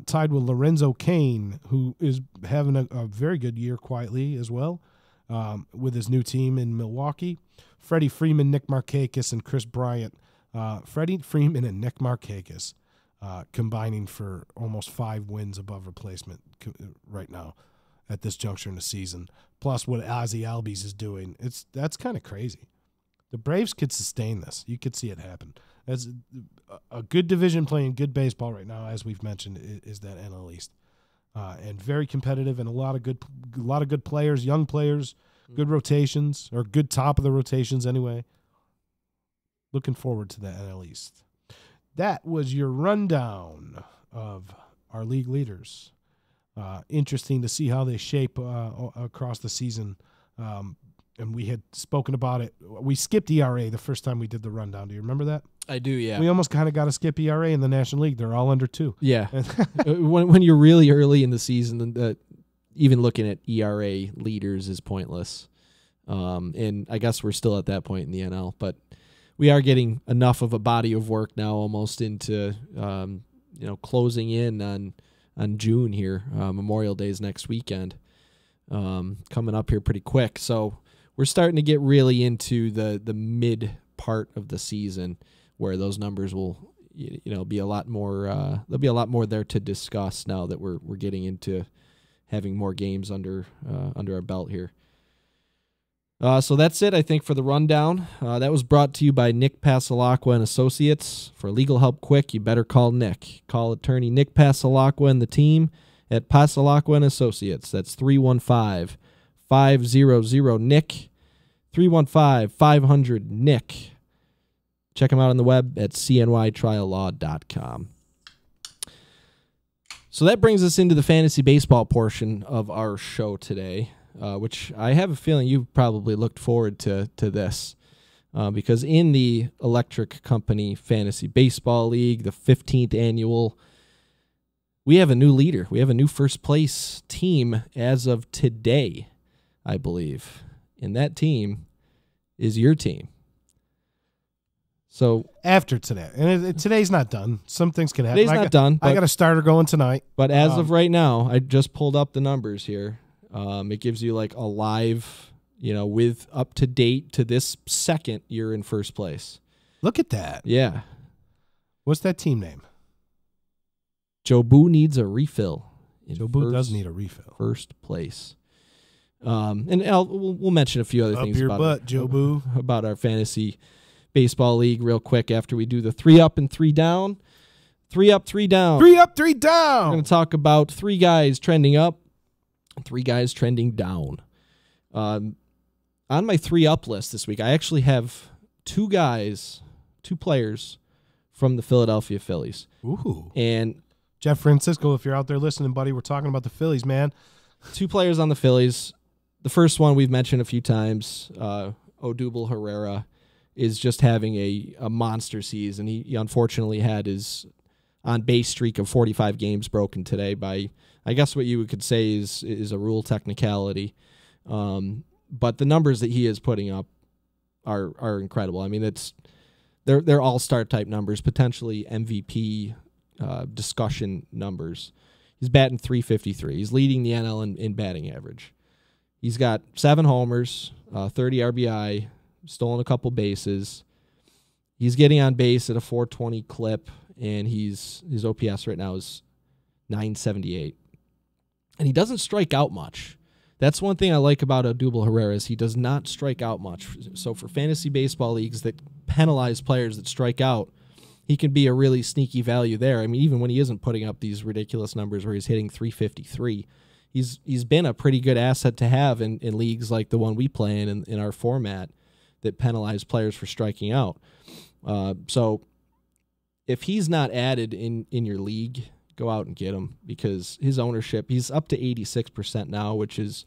tied with Lorenzo Cain, who is having a very good year quietly as well with his new team in Milwaukee. Freddie Freeman, Nick Markakis, and Chris Bryant. Freddie Freeman and Nick Markakis combining for almost 5 wins above replacement right now at this juncture in the season. Plus what Ozzie Albies is doing. That's kind of crazy. The Braves could sustain this. You could see it happen. As a good division playing good baseball right now, as we've mentioned, is that NL East. And very competitive and a lot of good players, young players, good rotations, or good top of the rotations anyway. Looking forward to the NL East. That was your rundown of our league leaders. Interesting to see how they shape across the season. And we had spoken about it. We skipped ERA the first time we did the rundown. Do you remember that? I do, yeah. We almost kind of got to skip ERA in the National League. They're all under 2. Yeah. when you're really early in the season, even looking at ERA leaders is pointless. And I guess we're still at that point in the NL, but we are getting enough of a body of work now, almost into closing in on June here. Memorial Day is next weekend, coming up here pretty quick. So we're starting to get really into the mid part of the season, where those numbers will be a lot more. There'll be a lot more there to discuss now that we're getting into having more games under our belt here. So that's it, I think, for the rundown. That was brought to you by Nick Pasalacqua and Associates. For legal help quick, you better call Nick. Call attorney Nick Pasalacqua and the team at Pasalacqua and Associates. That's 315-500-NICK, 315-500-NICK. Check them out on the web at cnytriallaw.com. So that brings us into the fantasy baseball portion of our show today. Which I have a feeling you've probably looked forward to this, because in the Electric Company Fantasy Baseball League, the 15th annual, we have a new leader. We have a new first place team as of today, I believe. And that team is your team. So after today, and today's not done. Some things can happen. Today's not done. I got a starter going tonight. But as of right now, I just pulled up the numbers here. It gives you like a live, with up to date to this second, you're in first place. Look at that. Yeah. What's that team name? Joe Boo needs a refill. Joe Boo does need a refill. First place. We'll mention a few other Up things your about butt, Joe Boo. about our fantasy baseball league real quick after we do the 3 up and 3 down. 3 up, 3 down. 3 up, 3 down. We're going to talk about 3 guys trending up, 3 guys trending down. On my 3 up list this week, I actually have 2 players from the Philadelphia Phillies. Ooh. And Jeff Francisco, if you're out there listening, buddy, we're talking about the Phillies, man. 2 players on the Phillies. The first one we've mentioned a few times, Odubel Herrera, is just having a monster season. He unfortunately had his on-base streak of 45 games broken today by, I guess what you could say is a rule technicality. But the numbers that he is putting up are incredible. I mean, they're all-star type numbers, potentially MVP discussion numbers. He's batting .353. He's leading the NL in batting average. He's got 7 homers, 30 RBI, stolen a couple bases. He's getting on base at a .420 clip, and his OPS right now is .978. And he doesn't strike out much. That's one thing I like about Odubel Herrera is he does not strike out much. So for fantasy baseball leagues that penalize players that strike out, he can be a really sneaky value there. I mean, even when he isn't putting up these ridiculous numbers where he's hitting .353, he's been a pretty good asset to have in leagues like the one we play in our format that penalize players for striking out. So if he's not added in your league, go out and get him because his ownership, he's up to 86% now, which is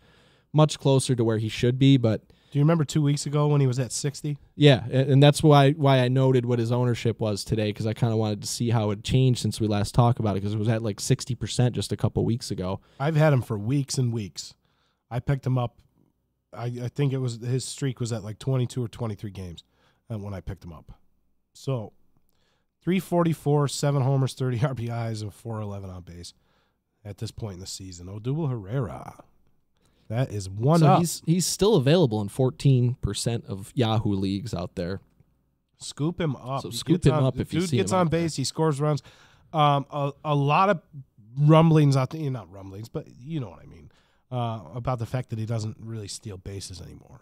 much closer to where he should be. But do you remember 2 weeks ago when he was at 60? Yeah, and that's why I noted what his ownership was today, because I kind of wanted to see how it changed since we last talked about it, because it was at like 60% just a couple weeks ago. I've had him for weeks and weeks. I picked him up. I think it was his streak was at like 22 or 23 games when I picked him up. So 344, 7 homers, 30 RBIs, and 411 on base at this point in the season. Odubel Herrera. That is one up. He's still available in 14% of Yahoo leagues out there. Scoop him up. So scoop him up if you see him. Dude gets on base. He scores runs. A lot of rumblings out there. Not rumblings, but you know what I mean. About the fact that he doesn't really steal bases anymore.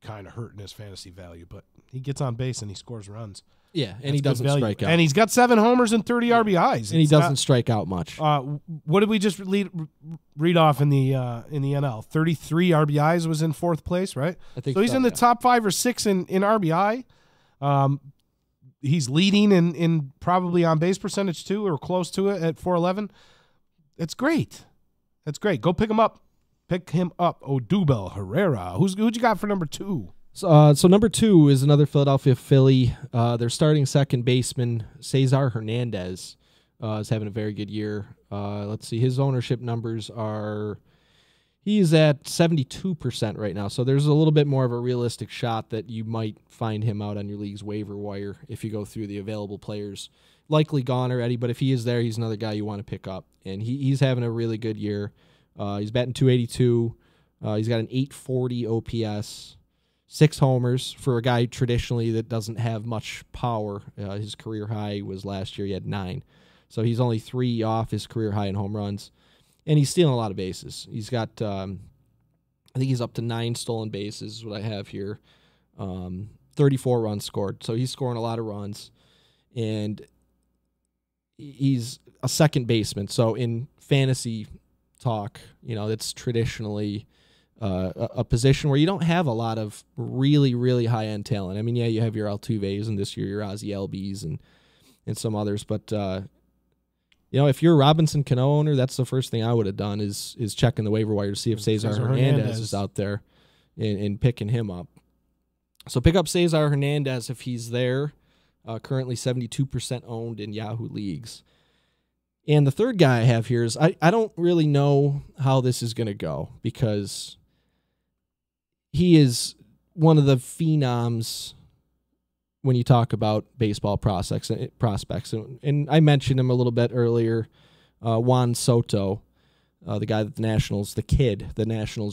Kind of hurting his fantasy value, but he gets on base and he scores runs. Yeah, and he doesn't strike out. And he's got 7 homers and 30 RBIs. And he doesn't strike out much. What did we just read off in the NL? 33 RBIs was in 4th place, right? I think so. He's in the top 5 or 6 in RBI. He's leading in probably on base percentage too, or close to it at 411. It's great. That's great. Go pick him up. Pick him up, Odubel Herrera. Who'd you got for number 2? So number 2 is another Philadelphia Philly. Their starting second baseman, Cesar Hernandez, is having a very good year. Let's see. His ownership numbers he's at 72% right now. So there's a little bit more of a realistic shot that you might find him out on your league's waiver wire if you go through the available players. Likely gone already, but if he is there, he's another guy you want to pick up. And he's having a really good year. He's batting .282. He's got an .840 OPS, 6 homers for a guy traditionally that doesn't have much power. His career high was last year. He had 9. So he's only 3 off his career high in home runs. And he's stealing a lot of bases. He's got, I think he's up to 9 stolen bases is what I have here. 34 runs scored. So he's scoring a lot of runs. And he's a second baseman. So in fantasy talk, that's traditionally a position where you don't have a lot of really, really high-end talent. I mean, yeah, you have your Altuves and this year your Ozzie Albies and some others, but if you're a Robinson Cano owner, that's the first thing I would have done is checking the waiver wire to see if Cesar Hernandez is out there and picking him up. So pick up Cesar Hernandez if he's there. Currently 72% owned in Yahoo leagues. And the third guy I have here is I don't really know how this is going to go because he is one of the phenoms when you talk about baseball prospects. And I mentioned him a little bit earlier, Juan Soto, the guy that the Nationals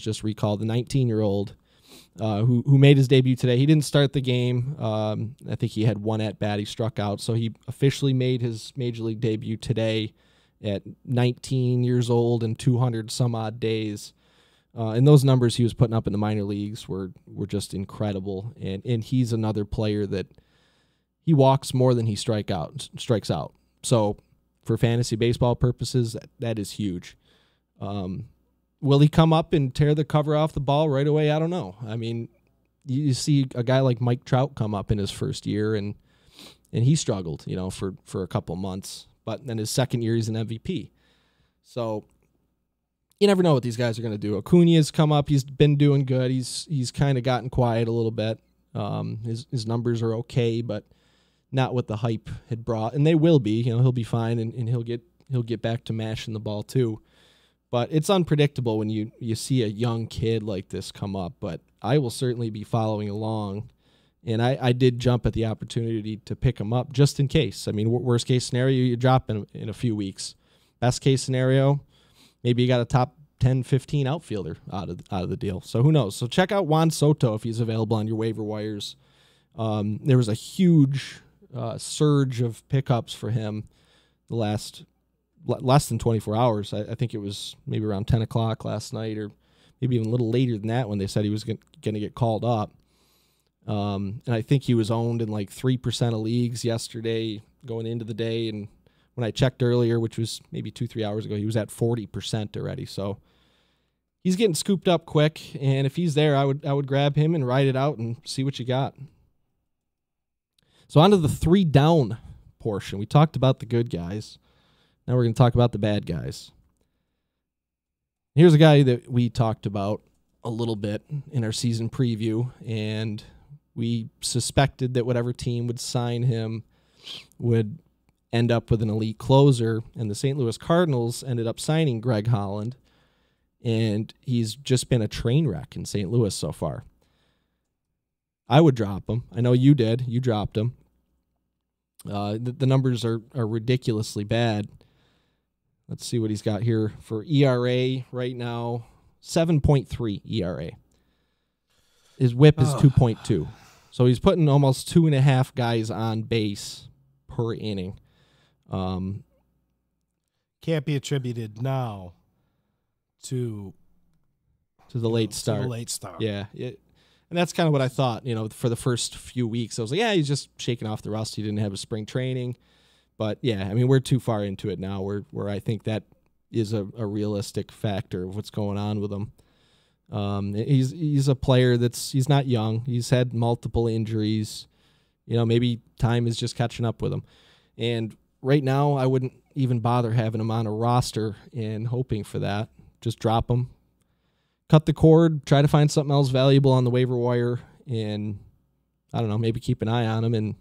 just recalled, the 19-year-old who made his debut today. He didn't start the game. I think he had 1 at-bat. He struck out, so he officially made his Major League debut today at 19 years old and 200-some-odd days. And those numbers he was putting up in the minor leagues were just incredible. And he's another player that he walks more than he strikes out. So for fantasy baseball purposes, that is huge. Will he come up and tear the cover off the ball right away? I don't know. I mean, you see a guy like Mike Trout come up in his first year, and he struggled, for a couple months. But then his second year, he's an MVP. So you never know what these guys are going to do. Acuna's come up. He's been doing good. He's kind of gotten quiet a little bit. His numbers are okay, but not what the hype had brought. And they will be. He'll be fine, and he'll get back to mashing the ball too. But it's unpredictable when you see a young kid like this come up. But I will certainly be following along. And I did jump at the opportunity to pick him up just in case. I mean, worst case scenario, you drop in a few weeks. Best case scenario, maybe you got a top 10, 15 outfielder out of the deal. So who knows? So check out Juan Soto if he's available on your waiver wires. There was a huge surge of pickups for him the less than 24 hours. I think it was maybe around 10 o'clock last night, or maybe even a little later than that when they said he was going to get called up. And I think he was owned in like 3% of leagues yesterday going into the day. And when I checked earlier, which was maybe 2-3 hours ago, he was at 40% already. So he's getting scooped up quick. And if he's there, I would grab him and ride it out and see what you got. So on to the 3 down portion. We talked about the good guys. Now we're going to talk about the bad guys. Here's a guy that we talked about a little bit in our season preview, and we suspected that whatever team would sign him would end up with an elite closer, and the St. Louis Cardinals ended up signing Greg Holland, and he's just been a train wreck in St. Louis so far. I would drop him. I know you did. You dropped him. The numbers are ridiculously bad. Let's see what he's got here for ERA right now. 7.3 ERA. His whip is 2.2. So he's putting almost 2.5 guys on base per inning. Can't be attributed now to the late start. To the late start. Yeah. And that's kind of what I thought, for the first few weeks. I was like, yeah, he's just shaking off the rust. He didn't have a spring training. But, yeah, I mean, we're too far into it now where I think that is a realistic factor of what's going on with him. He's a player he's not young. He's had multiple injuries. Maybe time is just catching up with him. And right now, I wouldn't even bother having him on a roster and hoping for that. Just drop him. Cut the cord, try to find something else valuable on the waiver wire, and, I don't know, maybe keep an eye on him. And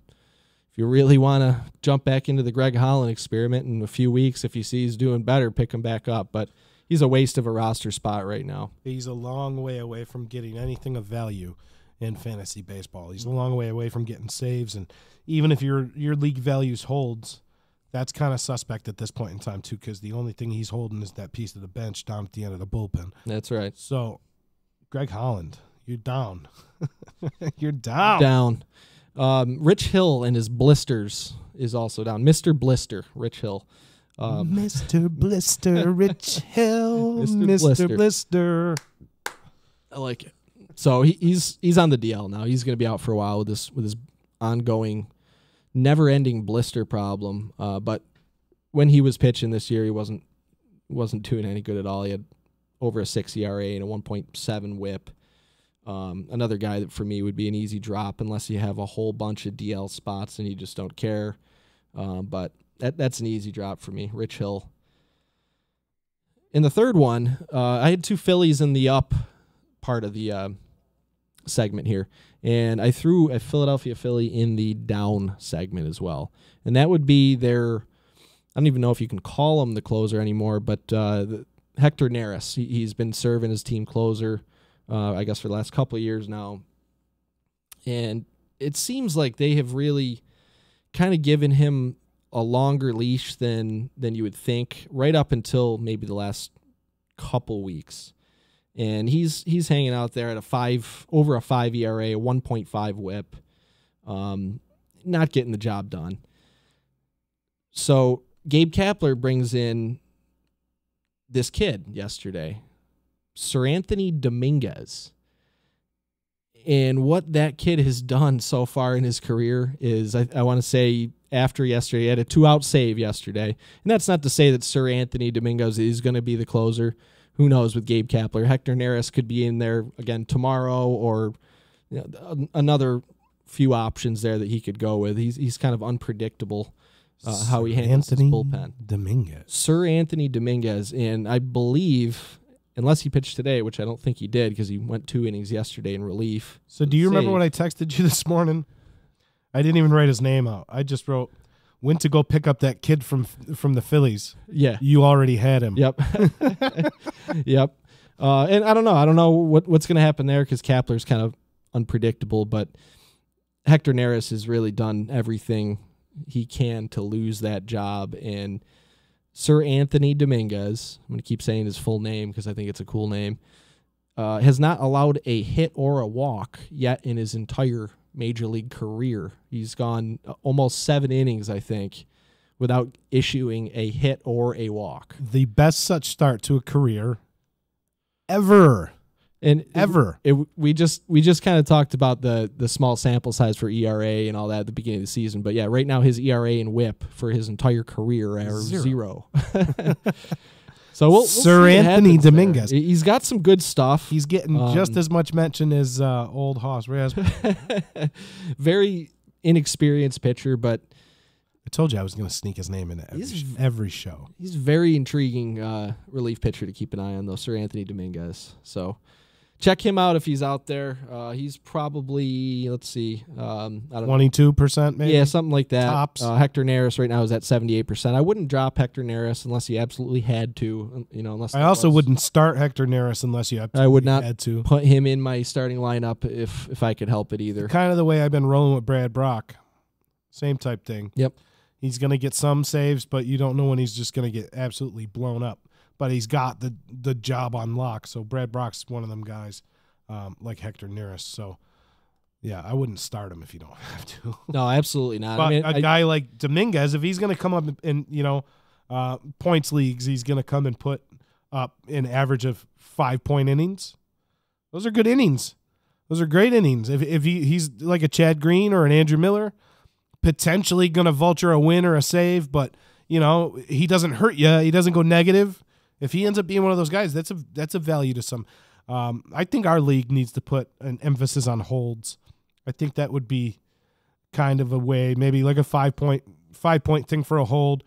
if you really want to jump back into the Greg Holland experiment in a few weeks, if you see he's doing better, pick him back up. But he's a waste of a roster spot right now. He's a long way away from getting anything of value in fantasy baseball. He's a long way away from getting saves. And even if your league values holds, that's kind of suspect at this point in time, too, because the only thing he's holding is that piece of the bench down at the end of the bullpen. That's right. So, Greg Holland, you're down. You're down. Rich Hill and his blisters is also down. Mr. Blister, Rich Hill. Mr. Blister, Rich Hill. Mr. Blister. I like it. So he's on the DL now. He's going to be out for a while with his ongoing, never-ending blister problem. But when he was pitching this year, he wasn't doing any good at all. He had over a 6 ERA and a 1.7 WHIP. Another guy that for me would be an easy drop unless you have a whole bunch of DL spots and you just don't care. But that's an easy drop for me, Rich Hill. In the third one, I had 2 Phillies in the up part of the segment here, and I threw a Philadelphia Philly in the down segment as well. And that would be I don't even know if you can call him the closer anymore, but Hector Neris. He's been serving as team closer I guess for the last couple of years now. And it seems like they have really kind of given him a longer leash than you would think, right up until maybe the last couple weeks. And he's hanging out there at over a 5 ERA, a 1.5 WHIP, not getting the job done. So Gabe Kapler brings in this kid yesterday, Anthony Dominguez. And what that kid has done so far in his career is, I want to say, after yesterday, he had a 2-out save yesterday. And that's not to say that Sir Anthony Dominguez is going to be the closer. Who knows with Gabe Kapler? Hector Neris could be in there again tomorrow, or another few options there that he could go with. He's kind of unpredictable how he handles his bullpen. Sir Anthony Dominguez, and I believe, unless he pitched today, which I don't think he did because he went 2 innings yesterday in relief. So do you remember when I texted you this morning? I didn't even write his name out. I just wrote, went to go pick up that kid from the Phillies. Yeah. You already had him. Yep. Yep. And I don't know what's going to happen there because Kapler's kind of unpredictable, but Hector Neris has really done everything he can to lose that job. And Sir Anthony Dominguez, I'm going to keep saying his full name because I think it's a cool name, has not allowed a hit or a walk yet in his entire major league career. He's gone almost 7 innings, I think, without issuing a hit or a walk. The best such start to a career ever. And ever. We just kind of talked about the small sample size for ERA and all that at the beginning of the season. But yeah, right now his ERA and WHIP for his entire career are 0. So we'll Sir Anthony Dominguez. There. He's got some good stuff. He's getting just as much mention as old Hoss Rasmussen. Very inexperienced pitcher, but I told you I was going to sneak his name in every show. He's a very intriguing relief pitcher to keep an eye on, though, Sir Anthony Dominguez. So check him out if he's out there. He's probably, let's see, I don't know. 22% maybe? Yeah, something like that. Tops. Hector Neris right now is at 78%. I wouldn't drop Hector Neris unless you absolutely had to. Unless I also wouldn't start Hector Neris unless you absolutely I would not had to. Put him in my starting lineup if I could help it either. Kind of the way I've been rolling with Brad Brock. Same type thing. Yep. He's going to get some saves, but you don't know when he's just going to get absolutely blown up. But he's got the job on lock. So Brad Brock's one of them guys like Hector Neris. So, yeah, I wouldn't start him if you don't have to. No, absolutely not. But a guy like Dominguez, if he's going to come up in points leagues, he's going to come and put up an average of 5-point innings. Those are good innings. Those are great innings. If he's like a Chad Green or an Andrew Miller, potentially going to vulture a win or a save, but he doesn't hurt you. He doesn't go negative. If he ends up being one of those guys, that's a value to some. I think our league needs to put an emphasis on holds. I think that would be kind of a way, maybe like a 5-point thing for a hold.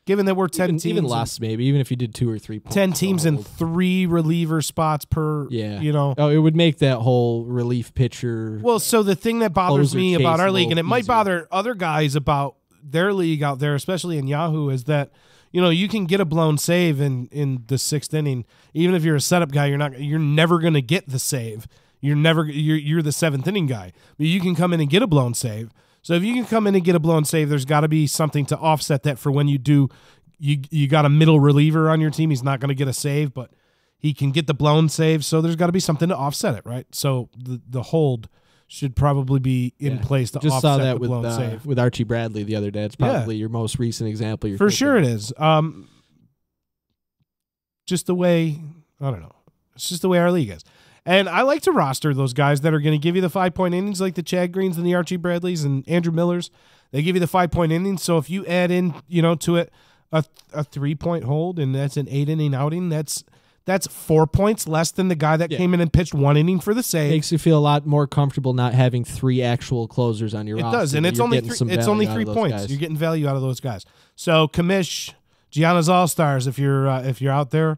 Given that we're 10 teams, even less maybe, even if you did 2 or 3 points. 10 teams and 3 reliever spots per. Yeah, Oh, it would make that whole relief pitcher. Well, so the thing that bothers me about our league, and it might bother other guys about their league out there, especially in Yahoo, is that you can get a blown save in the 6th inning. Even if you're a setup guy, you're never going to get the save. You're the 7th inning guy, but you can come in and get a blown save. So if you can come in and get a blown save, there's got to be something to offset that for when you do. You got a middle reliever on your team. He's not going to get a save, but he can get the blown save. So there's got to be something to offset it, right? So the hold should probably be in place to just offset saw that the blown save. with Archie Bradley the other day. It's probably your most recent example. For sure it is. Just the way, I don't know. It's just the way our league is. And I like to roster those guys that are going to give you the 5-point innings, like the Chad Greens and the Archie Bradleys and Andrew Millers. They give you the 5-point innings. So if you add in, to it a 3-point hold, and that's an 8-inning outing, that's 4 points less than the guy that came in and pitched 1 inning for the save. Makes you feel a lot more comfortable not having 3 actual closers on your roster. It does, and it's only 3 points. Guys. You're getting value out of those guys. So Kamish, Gianna's All-Stars, if you're out there,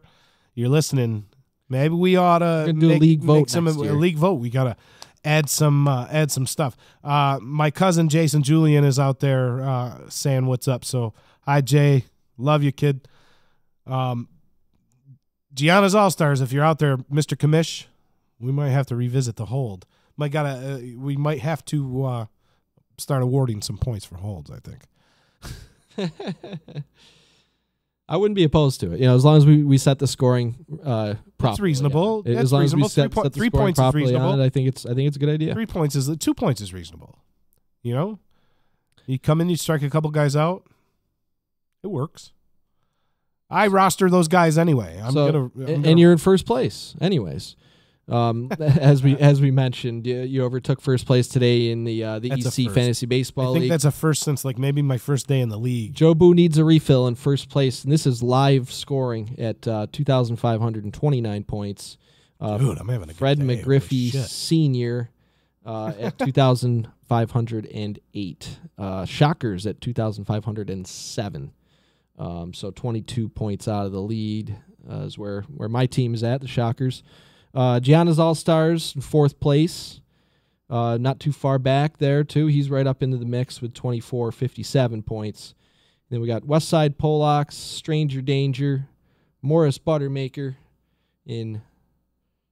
you're listening. Maybe we ought to do a league vote. A league vote. We gotta add some stuff. My cousin Jason Julian is out there saying what's up. So hi Jay, love you kid. Gianna's All Stars. If you're out there, Mr. Kamish, we might have to revisit the hold. We might have to start awarding some points for holds. I think. I wouldn't be opposed to it. As long as we set the scoring properly. That's reasonable. Yeah. That's as long reasonable. as we set the 3 scoring points is properly reasonable. on it, I think it's a good idea. 2 points is reasonable. You come in, you strike a couple guys out. It works. I roster those guys anyway. And you're in first place, anyways. As we mentioned, you overtook first place today in the EC Fantasy Baseball League. I think that's a first since like maybe my first day in the league. Joe Boo needs a refill in first place, and this is live scoring at 2,529 points. Dude, I'm having a Fred good day. McGriffey Sr. At 2,508. Shockers at 2,507. So 22 points out of the lead is where my team is at, the Shockers. Gianna's All-Stars in fourth place. Not too far back there, too. He's right up into the mix with 57 points. Then we got Westside Polacks, Stranger Danger, Morris Buttermaker in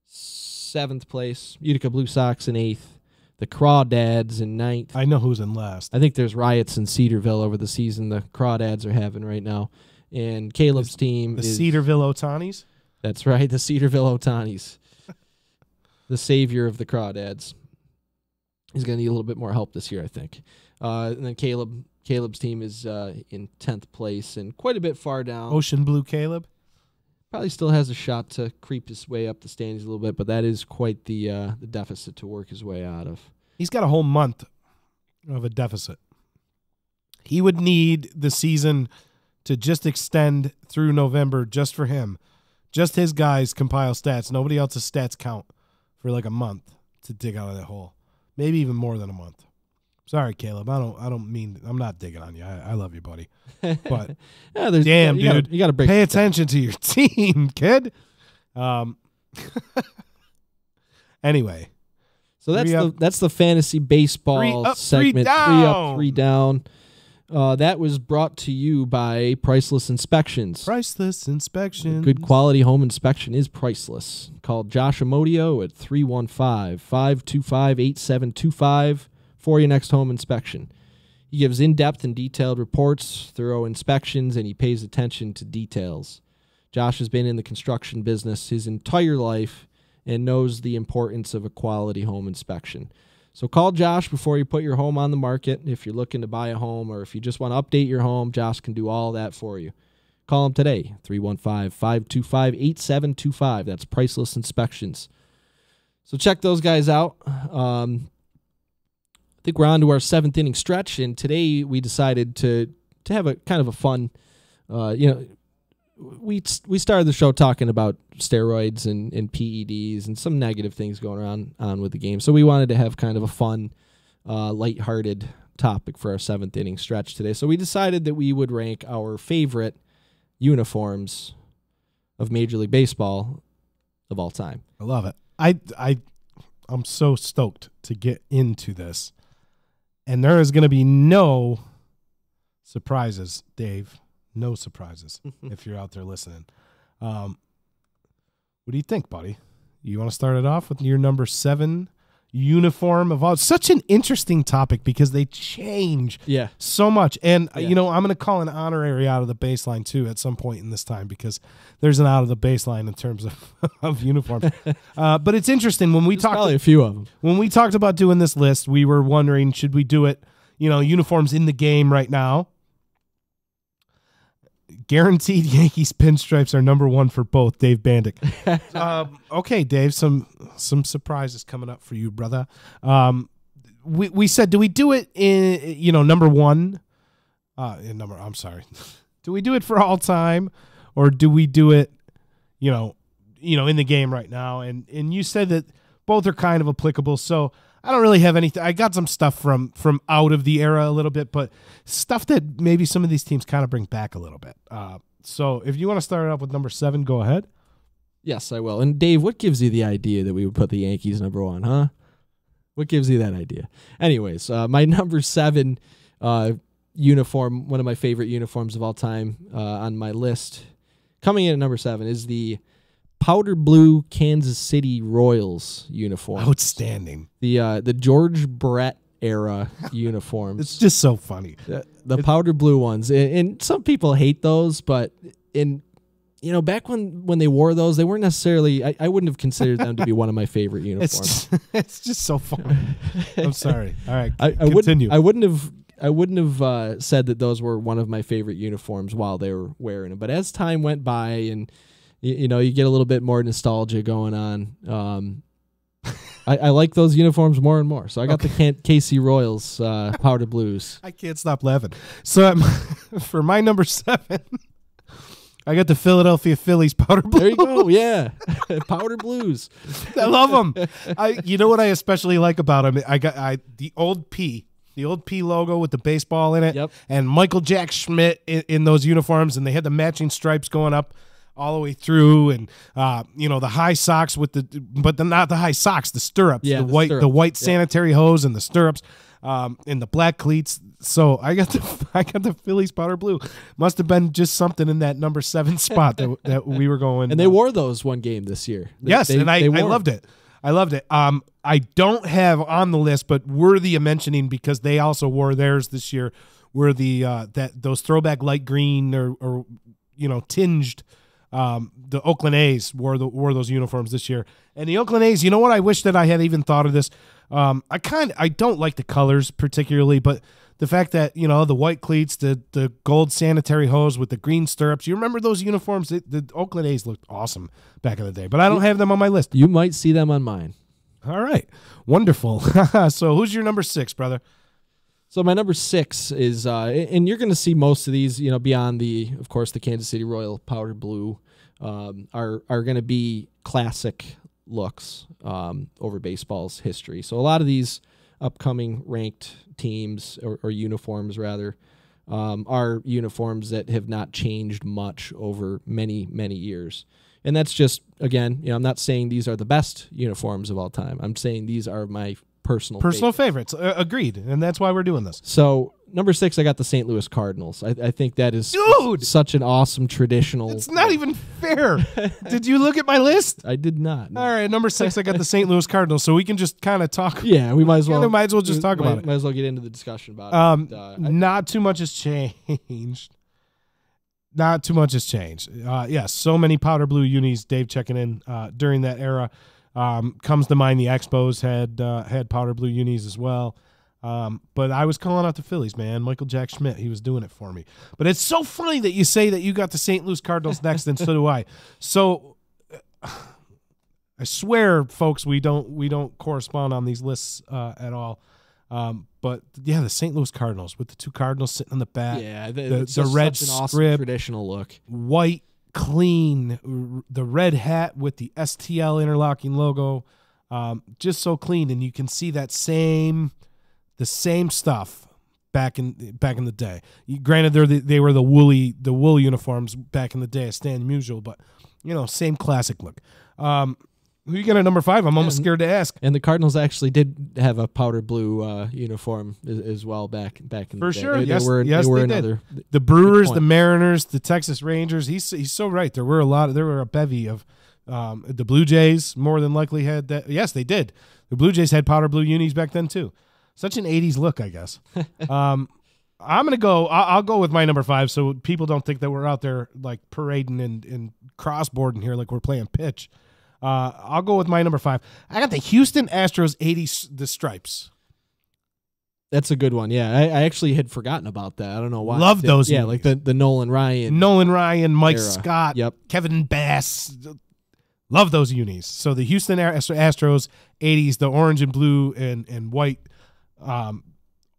seventh place. Utica Blue Sox in eighth. The Crawdads in ninth. I know who's in last. I think there's riots in Cedarville over the season the Crawdads are having right now. And Caleb's team is... The Cedarville Otanis? That's right, the Cedarville Otanis. The savior of the Crawdads. He's going to need a little bit more help this year, I think. And then Caleb's team is in 10th place and quite a bit far down. Ocean Blue Caleb? Probably still has a shot to creep his way up the standings a little bit, but that is quite the deficit to work his way out of. He's got a whole month of a deficit. He would need the season to just extend through November just for him. Just his guys compile stats. Nobody else's stats count for like a month to dig out of that hole. Maybe even more than a month. Sorry, Caleb. I'm not digging on you. I love you, buddy. But yeah, damn, dude. You got to break. Pay attention to your team, kid. Anyway. So that's the fantasy baseball segment. 3 down. 3 up, 3 down. That was brought to you by Priceless Inspections. Priceless Inspection. Good quality home inspection is priceless. Call Josh Amodio at 315-525-8725 for your next home inspection. He gives in-depth and detailed reports, thorough inspections, and he pays attention to details. Josh has been in the construction business his entire life and knows the importance of a quality home inspection. So call Josh before you put your home on the market. If you're looking to buy a home or if you just want to update your home, Josh can do all that for you. Call him today, 315-525-8725. That's Priceless Inspections. So check those guys out. I think we're on to our 7th inning stretch, and today we decided to have a kind of a fun, we started the show talking about steroids and PEDs and some negative things going on with the game. So we wanted to have kind of a fun, lighthearted topic for our 7th inning stretch today. So we decided that we would rank our favorite uniforms of Major League Baseball of all time. I love it. I'm so stoked to get into this. And there is going to be no surprises, Dave. No surprises if you're out there listening. What do you think, buddy? You want to start it off with your number 7 uniform of all? Such an interesting topic because they change so much. And, I'm going to call an honorary out of the baseline, too, at some point in this time because there's an out of the baseline in terms of uniforms. But it's interesting. When we talked, probably a few of them. When we talked about doing this list, we were wondering, should we do it, uniforms in the game right now? Guaranteed Yankees pinstripes are number 1 for both, Dave Bandick. Okay, Dave, some surprises coming up for you, brother. We said, do we do it in, number 1? I'm sorry. Do we do it for all time, or do we do it, in the game right now? And you said that both are kind of applicable, so I don't really have anything. I got some stuff from out of the era a little bit, but stuff that maybe some of these teams kind of bring back a little bit. So if you want to start it up with number 7, go ahead. Yes, I will. And Dave, what gives you the idea that we would put the Yankees number 1, huh? What gives you that idea? Anyways, my number 7 uniform, one of my favorite uniforms of all time on my list, coming in at number 7 is the powder blue Kansas City Royals uniform. Outstanding. The George Brett era uniforms. It's just so funny. The powder blue ones. And some people hate those, but back when they wore those, they weren't necessarily, I wouldn't have considered them to be one of my favorite uniforms. It's just so funny. I'm sorry. All right, continue. I wouldn't have I wouldn't have said that those were one of my favorite uniforms while they were wearing them. But as time went by, and you get a little bit more nostalgia going on. I like those uniforms more and more. So I got the KC Royals powder blues. I can't stop laughing. So for my number 7, I got the Philadelphia Phillies powder blue. There you go. Yeah, powder blues. I love them. You know what I especially like about them? I got the old P logo with the baseball in it, and Michael Jack Schmidt in those uniforms, and they had the matching stripes going up all the way through, and the high socks but not the high socks, the stirrups, the white sanitary hose and the stirrups, and the black cleats. So I got the Phillies powder blue. Must have been just something in that number 7 spot that we were going. And they wore those one game this year. I loved it. I loved it. I don't have on the list, but worthy of mentioning because they also wore theirs this year. Were those throwback light green or tinged. The Oakland A's wore those uniforms this year, and the Oakland A's. You know what? I wish that I had even thought of this. I don't like the colors particularly, but the fact that the white cleats, the gold sanitary hose with the green stirrups. You remember those uniforms? The Oakland A's looked awesome back in the day, but I don't have them on my list. You might see them on mine. All right, wonderful. So who's your number 6, brother? So my number 6 is, and you're going to see most of these, beyond of course, the Kansas City Royal powder blue, are going to be classic looks over baseball's history. So a lot of these upcoming ranked teams or uniforms rather are uniforms that have not changed much over many, many years. And that's just, again, I'm not saying these are the best uniforms of all time. I'm saying these are my personal favorites. Agreed, and that's why we're doing this. So number 6, I got the St. Louis Cardinals. I think that is such an awesome traditional. It's not even fair. Did you look at my list? I did not. No. All right, number 6, I got the St. Louis Cardinals. So we can just kind of talk. Yeah, we might as well. Might as well just talk about it. Might as well get into the discussion about it. Not too much has changed. Not too much has changed. Yes, so many powder blue unis. Dave checking in during that era. Comes to mind the Expos had powder blue unis as well. But I was calling out the Phillies, man. Michael Jack Schmidt, he was doing it for me. But it's so funny that you say that you got the St. Louis Cardinals next, and so do I. So I swear, folks, we don't correspond on these lists at all. But yeah, the St. Louis Cardinals with the 2 Cardinals sitting on the back. Yeah, the red such an awesome script, traditional look, white. Clean, the red hat with the STL interlocking logo, just so clean, and you can see that the same stuff back in the day. Granted, they were the wool uniforms back in the day, as Stan Musial, but same classic look. Who you got at number 5? I'm almost scared to ask. And the Cardinals actually did have a powder blue uniform as well back in the day. For sure, They yes, were they another. Did. The Brewers, the Mariners, the Texas Rangers. He's so right. There were a bevy of the Blue Jays. More than likely had that. Yes, they did. The Blue Jays had powder blue unis back then too. Such an '80s look, I guess. I'm gonna go. I'll go with my number 5, so people don't think that we're out there like parading and crossboarding here like we're playing pitch. I'll go with my number 5. I got the Houston Astros 80s, the stripes. That's a good one. Yeah, I actually had forgotten about that. I don't know why. Love those. Yeah, like the Nolan Ryan, Mike era. Scott, Yep. Kevin Bass. Love those unis. So the Houston Astros 80s, the orange and blue and white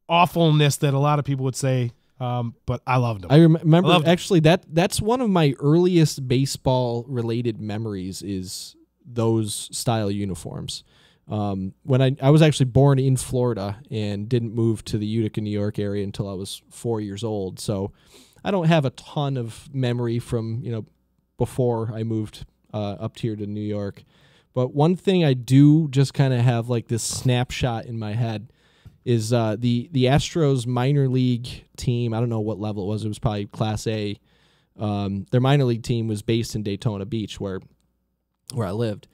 awfulness that a lot of people would say. But I loved them. I remember actually that's one of my earliest baseball related memories is those style uniforms. When I was actually born in Florida and didn't move to the Utica, New York area until I was 4 years old. So I don't have a ton of memory from, before I moved up here to New York. But one thing I do just kind of have like this snapshot in my head is the Astros minor league team. I don't know what level it was. It was probably Class A. Their minor league team was based in Daytona Beach, where I lived.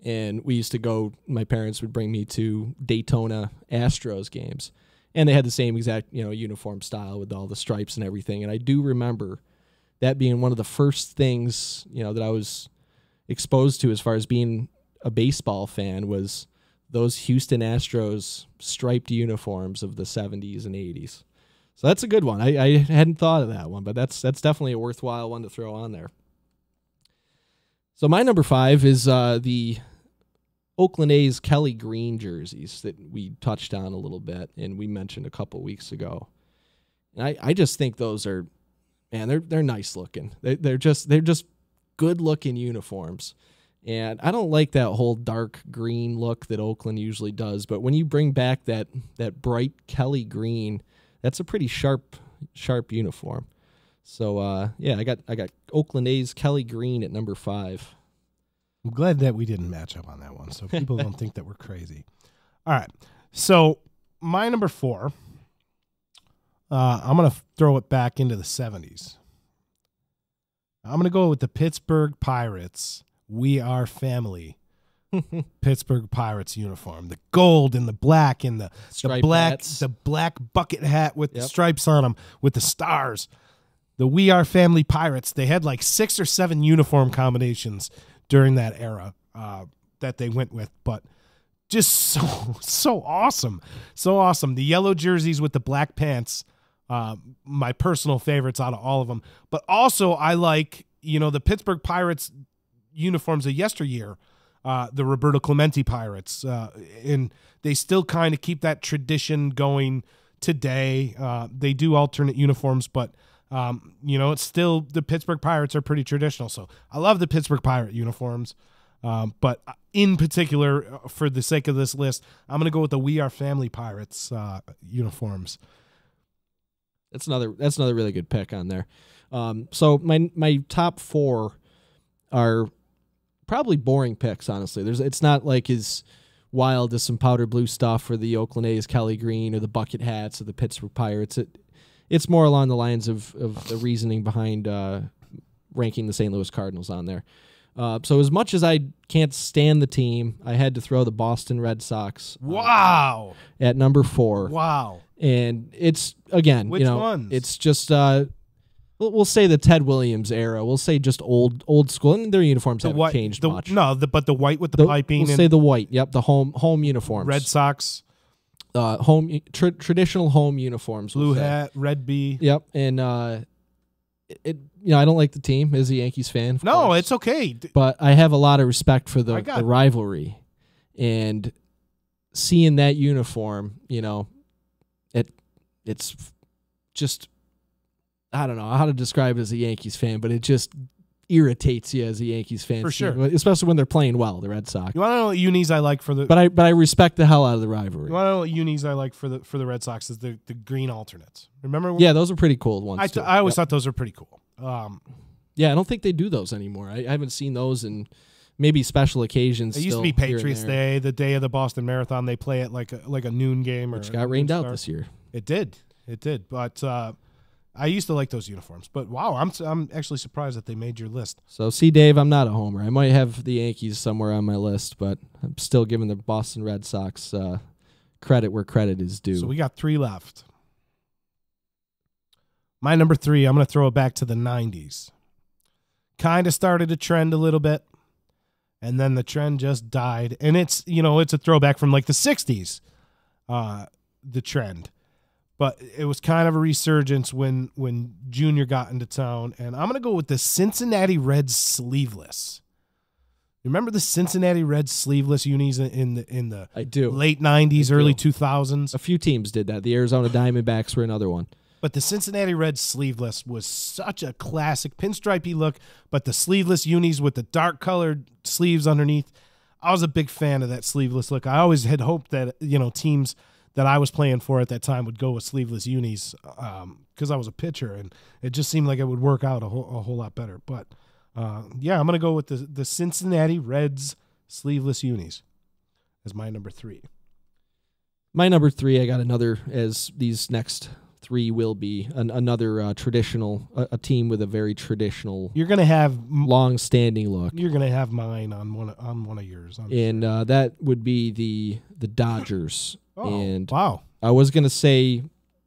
And we used to go, my parents would bring me to Daytona Astros games. And they had the same exact, uniform style with all the stripes and everything. And I do remember that being one of the first things, that I was exposed to as far as being a baseball fan was those Houston Astros striped uniforms of the 70s and 80s. So that's a good one. I hadn't thought of that one, but that's definitely a worthwhile one to throw on there. So my number 5 is the Oakland A's Kelly Green jerseys that we touched on a little bit and we mentioned a couple weeks ago. And I just think those are, man, they're nice looking. They're just good looking uniforms. And I don't like that whole dark green look that Oakland usually does, but when you bring back that bright Kelly green, that's a pretty sharp uniform. So yeah, I got Oakland A's Kelly Green at number 5. I'm glad that we didn't match up on that one, so people don't think that we're crazy. All right, so my number 4, I'm gonna throw it back into the 70s. I'm gonna go with the Pittsburgh Pirates. We Are Family. Pittsburgh Pirates uniform, the gold and the black and the black bucket hat with the stripes on them with the stars. The We Are Family Pirates. They had like 6 or 7 uniform combinations during that era that they went with, but just so awesome, so awesome. The yellow jerseys with the black pants, my personal favorites out of all of them. But also I like the Pittsburgh Pirates uniforms of yesteryear. The Roberto Clemente Pirates, and they still kind of keep that tradition going today. They do alternate uniforms, but it's still the Pittsburgh Pirates are pretty traditional. So I love the Pittsburgh Pirate uniforms, but in particular, for the sake of this list, I'm going to go with the We Are Family Pirates uniforms. That's another really good pick on there. So my top 4 are probably boring picks, honestly. It's not like as wild as some powder blue stuff for the Oakland A's Kelly Green or the bucket hats of the Pittsburgh Pirates. It's more along the lines of the reasoning behind ranking the St. Louis Cardinals on there. So as much as I can't stand the team, I had to throw the Boston Red Sox. Wow! At number 4. Wow! And it's again, which ones? It's just we'll say the Ted Williams era. We'll say just old school, and their uniforms haven't changed much. No, but the white with the piping. We'll say the white. Yep, the home uniforms. Red Sox. Traditional home uniforms. Blue hat, red B. Yep, and I don't like the team as a Yankees fan. No, course. it's okay. But I have a lot of respect for the rivalry, and seeing that uniform, it's just. I don't know how to describe it as a Yankees fan, but it just irritates you as a Yankees fan. For sure. Especially when they're playing well, the Red Sox. You want to know what unis I like for the... But I respect the hell out of the rivalry. You want to know what unis I like for the Red Sox is the green alternates. Remember? Yeah, those are pretty cool ones, I always thought those were pretty cool. Yeah, I don't think they do those anymore. I haven't seen those in maybe special occasions. It used to be Patriots Day, the day of the Boston Marathon. They play it like a noon game. Which got rained out this year. It did. But... I used to like those uniforms, but wow, I'm actually surprised that they made your list. So, see, Dave, I'm not a homer. I might have the Yankees somewhere on my list, but I'm still giving the Boston Red Sox credit where credit is due. So we got 3 left. My number 3, I'm going to throw it back to the 90s. Kind of started a trend a little bit, and then the trend just died. And it's a throwback from like the 60s, the trend. But it was kind of a resurgence when Junior got into town. And I'm going to go with the Cincinnati Reds sleeveless. Remember the Cincinnati Reds sleeveless unis in the I do. Late 90s, early 2000s? A few teams did that. The Arizona Diamondbacks were another one. But the Cincinnati Reds sleeveless was such a classic pinstripey look, but the sleeveless unis with the dark colored sleeves underneath, I was a big fan of that sleeveless look. I always had hoped that teams that I was playing for at that time would go with sleeveless unis because I was a pitcher, and it just seemed like it would work out a whole lot better. But, yeah, I'm going to go with the Cincinnati Reds sleeveless unis as my number 3. My number 3, I got another, as these next 3 will be, another traditional, a team with a very traditional, you're going to have long-standing look. You're going to have mine on one of yours. And that would be the Dodgers. Oh, and wow. I was going to say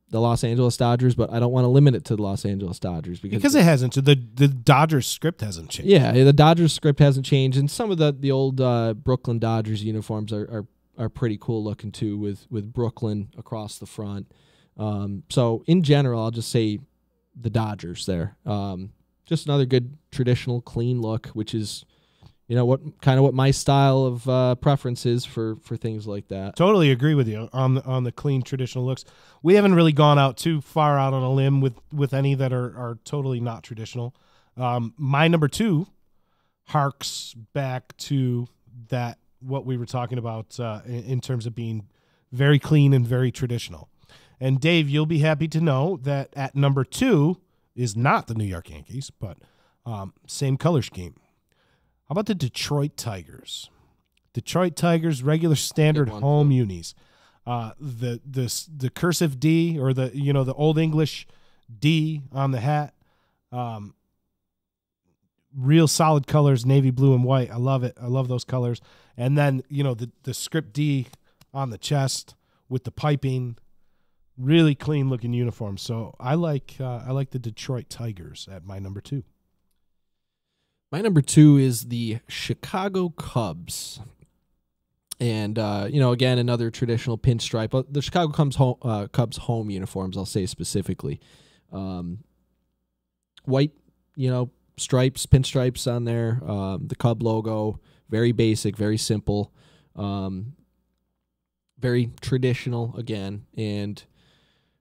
the Los Angeles Dodgers, but I don't want to limit it to the Los Angeles Dodgers. Because it hasn't. The Dodgers script hasn't changed. Yeah, the Dodgers script hasn't changed. And some of the old Brooklyn Dodgers uniforms are pretty cool looking, too, with Brooklyn across the front. So in general, I'll just say the Dodgers there. Just another good traditional clean look, which is, what my style of preference is for things like that. Totally agree with you on the clean traditional looks. We haven't really gone out too far out on a limb with any that are totally not traditional. My number 2 harks back to that, what we were talking about in terms of being very clean and very traditional. And Dave, you'll be happy to know that at number 2 is not the New York Yankees, but same color scheme. How about the Detroit Tigers? Detroit Tigers regular standard home unis. The cursive D, or the Old English D on the hat. Real solid colors, navy blue and white. I love it. I love those colors. And then the script D on the chest with the piping. Really clean looking uniform. So I like the Detroit Tigers at my number 2. My number 2 is the Chicago Cubs. And, again, another traditional pinstripe. The Chicago Cubs home uniforms, I'll say specifically. White, stripes, pinstripes on there. The Cub logo, very basic, very simple. Very traditional, again. And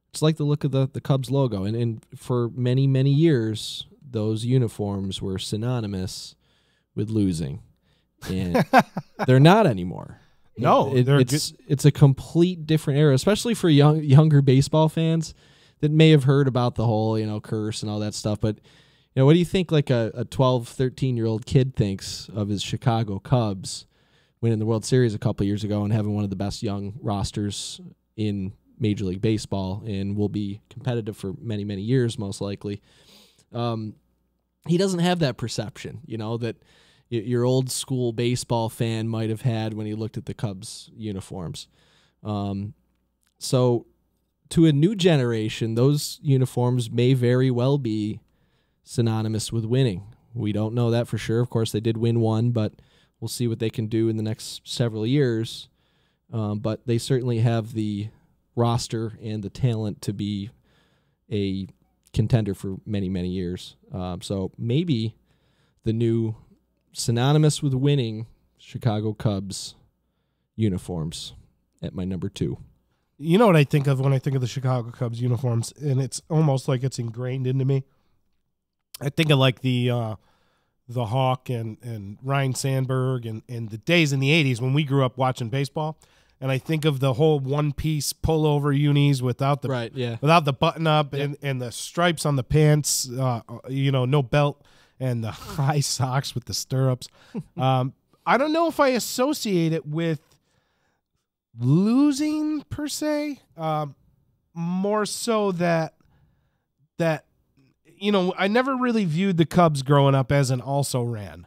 it's like the look of the Cubs logo. And for many, many years, those uniforms were synonymous with losing, and they're not anymore. No, it's a complete different era, especially for younger baseball fans that may have heard about the whole curse and all that stuff. But what do you think like a 12, 13-year-old kid thinks of his Chicago Cubs winning the World Series a couple years ago and having one of the best young rosters in Major League Baseball, and will be competitive for many, many years most likely? He doesn't have that perception, that your old school baseball fan might have had when he looked at the Cubs uniforms. So to a new generation, those uniforms may very well be synonymous with winning. We don't know that for sure. Of course, they did win one, but we'll see what they can do in the next several years. But they certainly have the roster and the talent to be a contender for many, many years. So maybe the new synonymous with winning Chicago Cubs uniforms at my number 2. You know what I think of when I think of the Chicago Cubs uniforms, and it's almost like it's ingrained into me. I think of like the Hawk and Ryan Sandberg and the days in the 80s when we grew up watching baseball. And I think of the whole one-piece pullover unis without the button-up and the stripes on the pants, no belt, and the high socks with the stirrups. I don't know if I associate it with losing per se, more so that I never really viewed the Cubs growing up as an also-ran.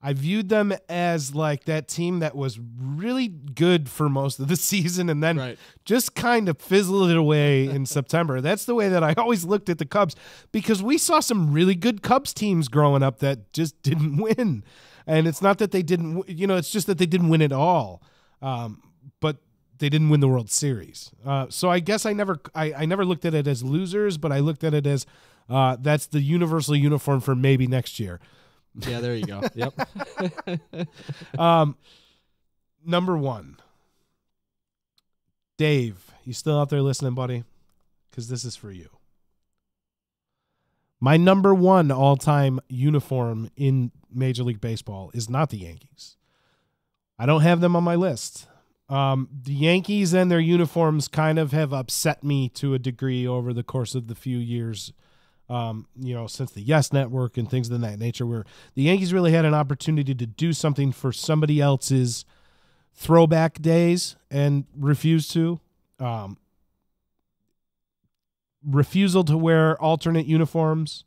I viewed them as like that team that was really good for most of the season and then just kind of fizzled it away in September. That's the way that I always looked at the Cubs, because we saw some really good Cubs teams growing up that just didn't win. And it's not that they didn't, it's just that they didn't win at all. But they didn't win the World Series. So I guess I never looked at it as losers, but I looked at it as that's the universal uniform for maybe next year. Yeah, there you go. Yep. Number 1. Dave, you still out there listening, buddy? Because this is for you. My number 1 all-time uniform in Major League Baseball is not the Yankees. I don't have them on my list. The Yankees and their uniforms kind of have upset me to a degree over the course of the few years, since the Yes Network and things of that nature, where the Yankees really had an opportunity to do something for somebody else's throwback days and refused to. Refusal to wear alternate uniforms.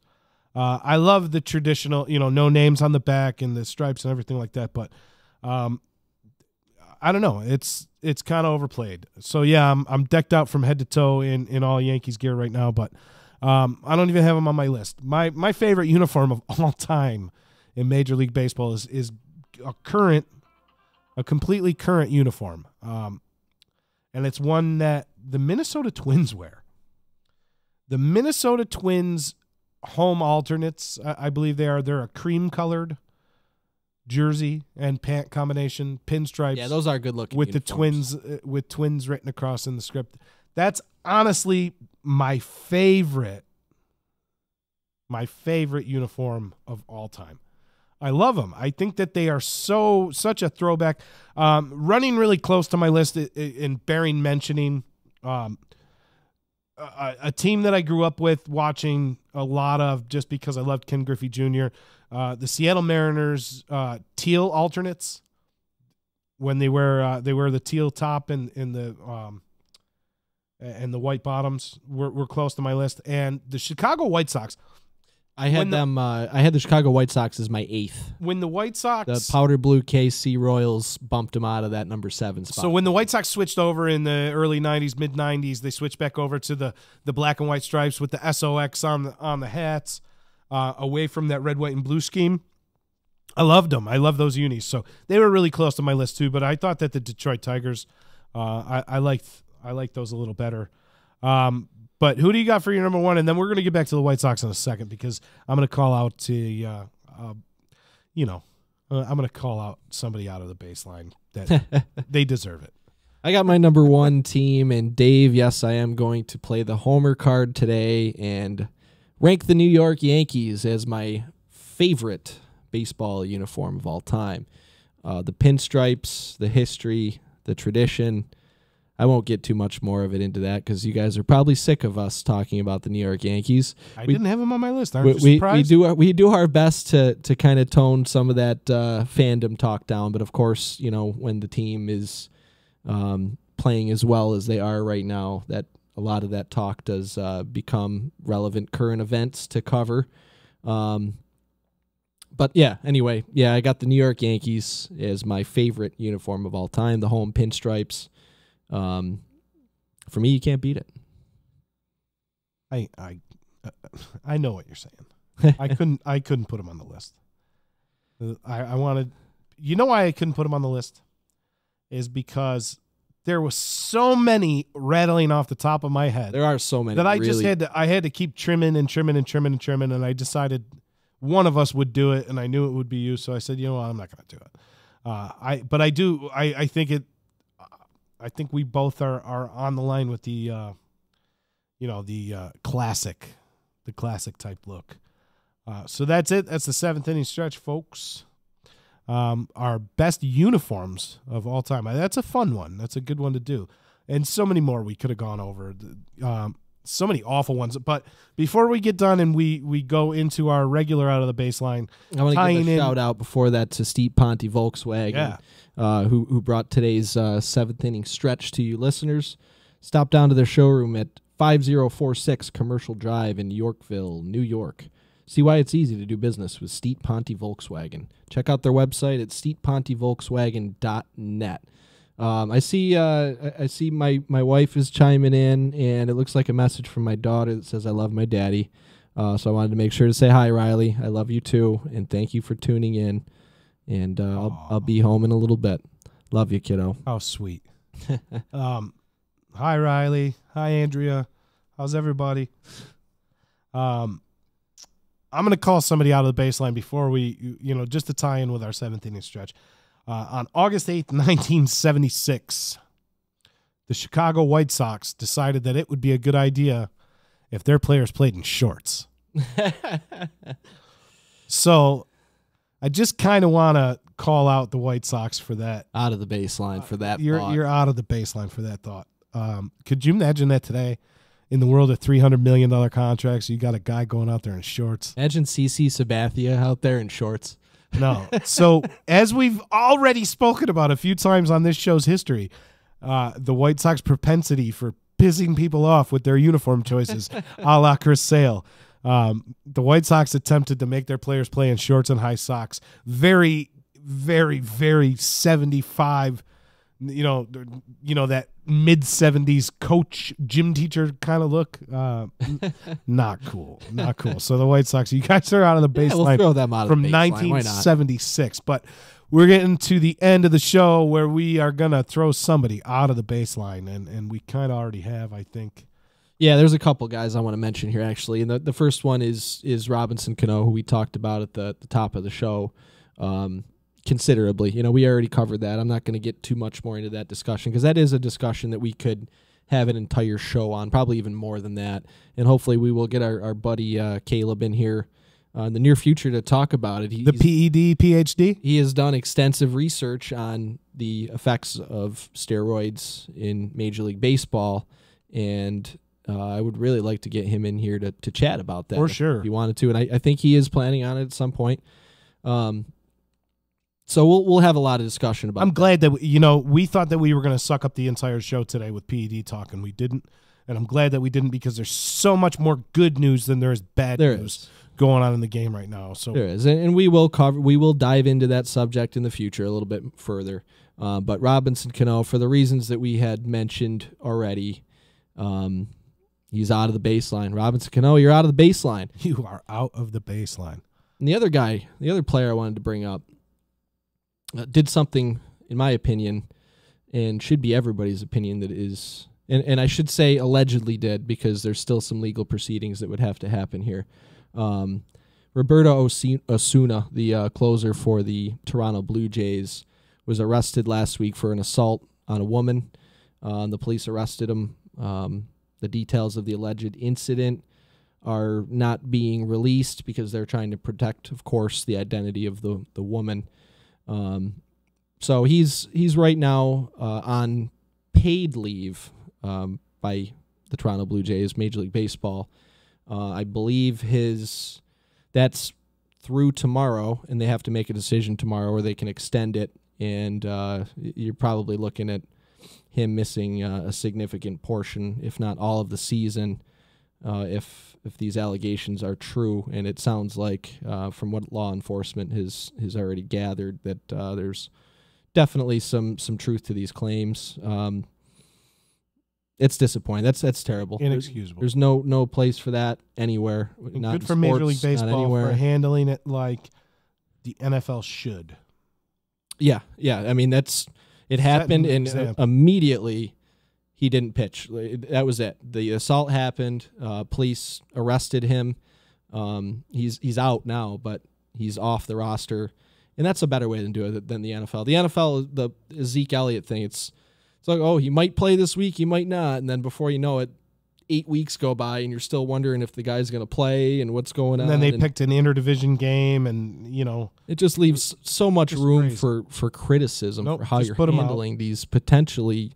I love the traditional, no names on the back and the stripes and everything like that, but I don't know. It's kind of overplayed. So yeah, I'm decked out from head to toe in all Yankees gear right now, but I don't even have them on my list. My favorite uniform of all time in Major League Baseball is a completely current uniform. and it's one that the Minnesota Twins wear. The Minnesota Twins home alternates, I believe they're a cream-colored jersey and pant combination, pinstripes. Yeah, those are good looking with uniforms. the Twins with Twins written across in the script. That's honestly my favorite uniform of all time. I love them. I think that they are such a throwback. Running really close to my list and bearing mentioning a team that I grew up with watching a lot of just because I loved Ken Griffey Jr., the Seattle Mariners teal alternates when they wear the teal top and the white bottoms were close to my list. And the Chicago White Sox, I had the Chicago White Sox as my 8th. When the White Sox, the powder blue KC Royals bumped them out of that number 7 spot. So when the White Sox switched over in the early 90s, mid 90s, they switched back over to the black and white stripes with the SOX on the hats, away from that red, white, and blue scheme. I loved them. I love those unis. So they were really close to my list too. But I thought that the Detroit Tigers, I liked those a little better. But who do you got for your number 1? And then we're going to get back to the White Sox in a second because I'm going to call out I'm going to call out somebody out of the baseline that they deserve it. I got my number 1 team, and Dave, yes, I am going to play the homer card today and rank the New York Yankees as my favorite baseball uniform of all time. The pinstripes, the history, the tradition. I won't get too much more of it into that because you guys are probably sick of us talking about the New York Yankees. I didn't have them on my list. Aren't you surprised? We do our best to kind of tone some of that fandom talk down, but of course, when the team is playing as well as they are right now, that a lot of that talk does become relevant current events to cover. But yeah, anyway, I got the New York Yankees as my favorite uniform of all time, the home pinstripes. For me, you can't beat it. I know what you're saying. I couldn't put him on the list. I wanted, why I couldn't put him on the list is because there was so many rattling off the top of my head. There are so many that I had to keep trimming, and I decided one of us would do it, and I knew it would be you, so I said, I'm not going to do it. I think we both are on the line with the classic type look. So that's it. That's the 7th inning stretch, folks. Our best uniforms of all time. That's a fun one. That's a good one to do. And so many more we could have gone over. So many awful ones. But before we get done and we go into our regular out of the baseline, I want to give a shout out before that to Steve Ponte Volkswagen, who brought today's 7th inning stretch to you listeners. Stop down to their showroom at 5046 Commercial Drive in Yorkville, New York. See why it's easy to do business with Steve Ponte Volkswagen. Check out their website at stevepontevolkswagen.net. I see my wife is chiming in, and it looks like a message from my daughter that says, I love my daddy. So I wanted to make sure to say hi, Riley. I love you too, and thank you for tuning in. And I'll be home in a little bit. Love you, kiddo. Oh, sweet. Hi, Riley. Hi, Andrea. How's everybody? I'm going to call somebody out of the baseline before we, just to tie in with our 7th inning stretch. On August 8th, 1976, the Chicago White Sox decided that it would be a good idea if their players played in shorts. So I just kind of want to call out the White Sox for that. Out of the baseline for that thought. You're out of the baseline for that thought. Could you imagine that today? In the world of $300 million contracts, you got a guy going out there in shorts. Imagine CC Sabathia out there in shorts. No. So, as we've already spoken about a few times on this show's history, the White Sox propensity for pissing people off with their uniform choices, a la Chris Sale. The White Sox attempted to make their players play in shorts and high socks. Very, very, very 75, that mid-70s coach, gym teacher kind of look. Not cool. So the White Sox, you guys are out of the baseline we'll throw them out from of the baseline. 1976. But we're getting to the end of the show where we are going to throw somebody out of the baseline, and we kind of already have, I think. Yeah, there's a couple guys I want to mention here, actually. And the first one is Robinson Cano, who we talked about at the top of the show considerably. We already covered that. I'm not going to get too much more into that discussion because that is a discussion that we could have an entire show on, probably even more than that. And hopefully we will get our buddy Caleb in here in the near future to talk about it. The PED, PhD? He has done extensive research on the effects of steroids in Major League Baseball, and I would really like to get him in here to chat about that. For sure. If he wanted to, and I think he is planning on it at some point. So we'll have a lot of discussion about I'm that. glad that, we thought that we were going to suck up the entire show today with PED talk, and we didn't. And I'm glad that we didn't because there's so much more good news than there is bad news going on in the game right now. So there is, and we will dive into that subject in the future a little bit further. But Robinson Cano, for the reasons that we had mentioned already, he's out of the baseline. Robinson Cano, you're out of the baseline. You are out of the baseline. And the other player I wanted to bring up did something, in my opinion, and should be everybody's opinion, that is, and I should say allegedly did, because there's still some legal proceedings that would have to happen here. Roberto Osuna, the closer for the Toronto Blue Jays, was arrested last week for an assault on a woman. The police arrested him. The details of the alleged incident are not being released because they're trying to protect, of course, the identity of the woman. So he's right now on paid leave by the Toronto Blue Jays, Major League Baseball. I believe that's through tomorrow, and they have to make a decision tomorrow, or they can extend it. And you're probably looking at him missing a significant portion, if not all of the season, if these allegations are true. And it sounds like, from what law enforcement has already gathered, that there's definitely some truth to these claims. It's disappointing. That's terrible. Inexcusable. There's no place for that anywhere. And not good in for sports, Major League not Baseball anywhere. for handling it like the NFL should. Yeah. I mean, it happened, and immediately he didn't pitch. That was it. The assault happened. Police arrested him. He's out now, but he's off the roster, and that's a better way to do it than the NFL. The NFL, the Zeke Elliott thing, it's like, oh, he might play this week, he might not, and then before you know it, 8 weeks go by, and you're still wondering if the guy's going to play and what's going on. And then they picked an interdivision game, and it just leaves so much room for criticism for how you're handling these potentially,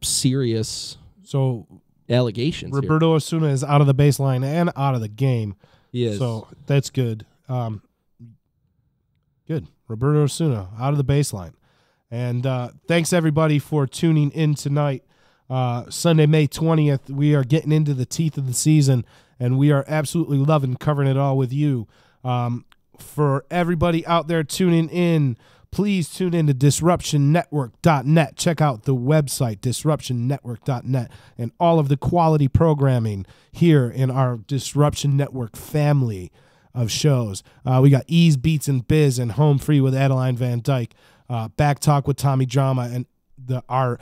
serious allegations. Roberto Osuna is out of the baseline and out of the game. He is. So that's good. Good. Roberto Osuna out of the baseline. And thanks, everybody, for tuning in tonight. Sunday, May 20th, we are getting into the teeth of the season, and we are absolutely loving covering it all with you. For everybody out there tuning in, please tune in to DisruptionNetwork.net. Check out the website, DisruptionNetwork.net, and all of the quality programming here in our Disruption Network family of shows. We got Ease, Beats, and Bizz, and Home Free with Adeline Van Dyke. Back Talk with Tommy Drama, and our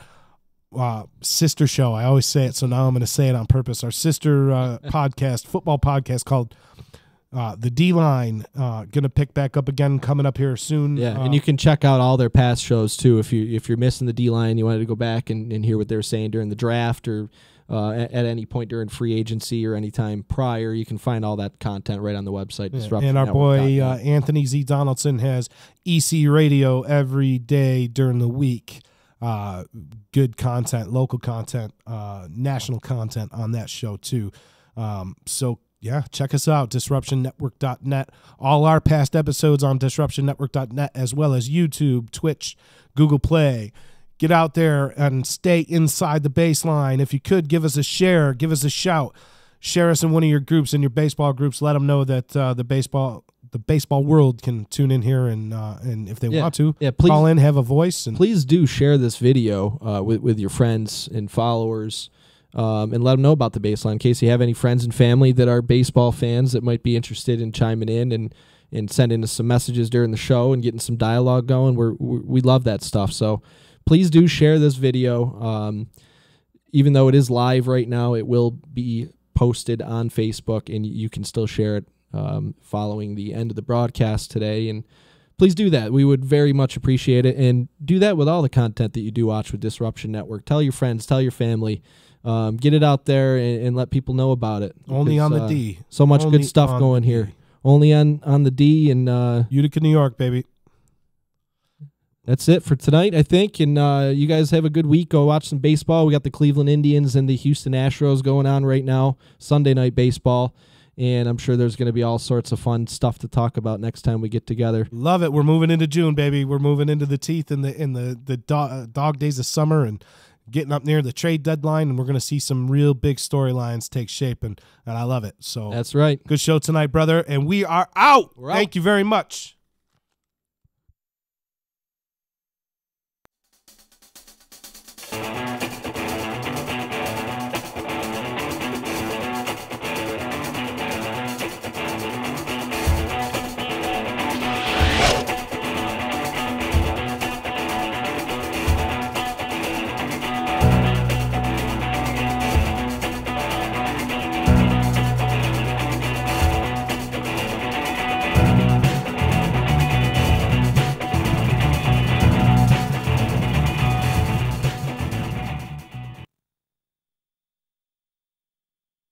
sister show. I always say it, so now I'm going to say it on purpose. Our sister podcast, football podcast called The D-Line, going to pick back up again, coming up here soon. Yeah, and you can check out all their past shows too. If you're missing the D-Line, you wanted to go back and hear what they were saying during the draft, or at any point during free agency or any time prior, you can find all that content right on the website. And our boy Anthony Z. Donaldson has EC Radio every day during the week. Good content, local content, national content on that show too. So yeah, check us out, DisruptionNetwork.net. All our past episodes on DisruptionNetwork.net, as well as YouTube, Twitch, Google Play. Get out there and stay inside the baseline. If you could, give us a share, give us a shout. Share us in one of your groups, in your baseball groups. Let them know that the baseball world can tune in here, and if they want to, please, call in, have a voice. And please do share this video with your friends and followers, and let them know about the baseline in case you have any friends and family that are baseball fans that might be interested in chiming in and sending us some messages during the show and getting some dialogue going. We love that stuff. So please do share this video. Even though it is live right now, it will be posted on Facebook, and you can still share it following the end of the broadcast today. And please do that. We would very much appreciate it. And do that with all the content that you do watch with Disruption Network. Tell your friends, tell your family. Get it out there and let people know about it. Only on the D. So much good stuff going here. Only on the D and Utica, New York, baby. That's it for tonight, I think. And you guys have a good week. Go watch some baseball. We got the Cleveland Indians and the Houston Astros going on right now. Sunday night baseball. And I'm sure there's going to be all sorts of fun stuff to talk about next time we get together. Love it. We're moving into June, baby. We're moving into the teeth in the dog days of summer and getting up near the trade deadline, and we're going to see some real big storylines take shape, and I love it. So that's right. Good show tonight, brother, and we are out. Thank you very much.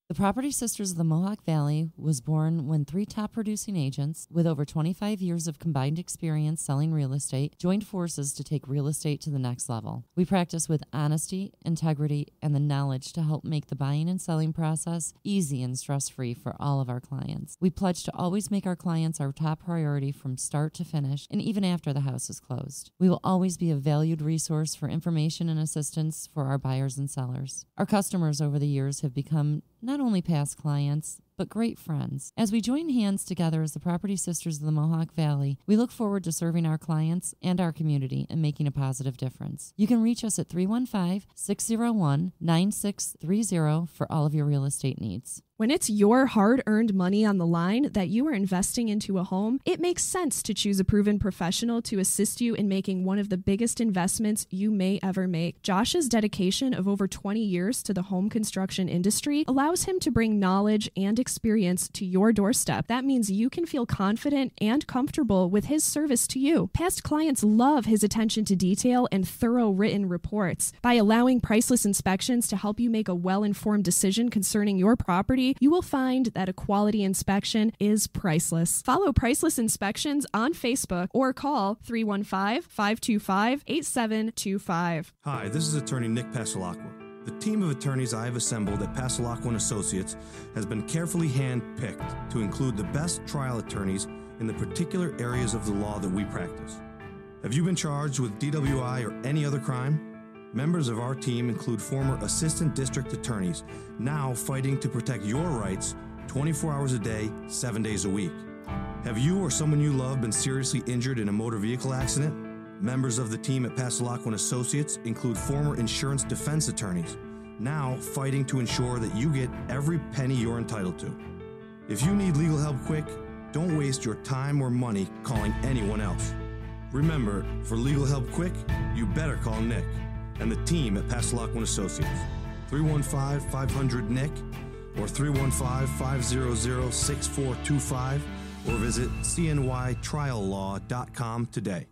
The Property Sisters of the Mohawk Valley was born when 3 top producing agents with over 25 years of combined experience selling real estate joined forces to take real estate to the next level. We practice with honesty, integrity, and the knowledge to help make the buying and selling process easy and stress-free for all of our clients. We pledge to always make our clients our top priority from start to finish and even after the house is closed. We will always be a valued resource for information and assistance for our buyers and sellers. Our customers over the years have become not only past clients, but great friends. As we join hands together as the Property Sisters of the Mohawk Valley, we look forward to serving our clients and our community and making a positive difference. You can reach us at 315-601-9630 for all of your real estate needs. When it's your hard-earned money on the line that you are investing into a home, it makes sense to choose a proven professional to assist you in making one of the biggest investments you may ever make. Josh's dedication of over 20 years to the home construction industry allows him to bring knowledge and experience to your doorstep. That means you can feel confident and comfortable with his service to you. Past clients love his attention to detail and thorough written reports. By allowing Priceless Inspections to help you make a well-informed decision concerning your property, you will find that a quality inspection is priceless. Follow Priceless Inspections on Facebook or call 315-525-8725. Hi, this is attorney Nick Pasalacqua. The team of attorneys I have assembled at Pasalacqua & Associates has been carefully hand-picked to include the best trial attorneys in the particular areas of the law that we practice. Have you been charged with DWI or any other crime? Members of our team include former assistant district attorneys, now fighting to protect your rights 24 hours a day, 7 days a week. Have you or someone you love been seriously injured in a motor vehicle accident? Members of the team at Pasalacqua & Associates include former insurance defense attorneys, now fighting to ensure that you get every penny you're entitled to. If you need legal help quick, don't waste your time or money calling anyone else. Remember, for legal help quick, you better call Nick and the team at Pasalacqua & Associates. 315-500-NICK or 315-500-6425 or visit cnytriallaw.com today.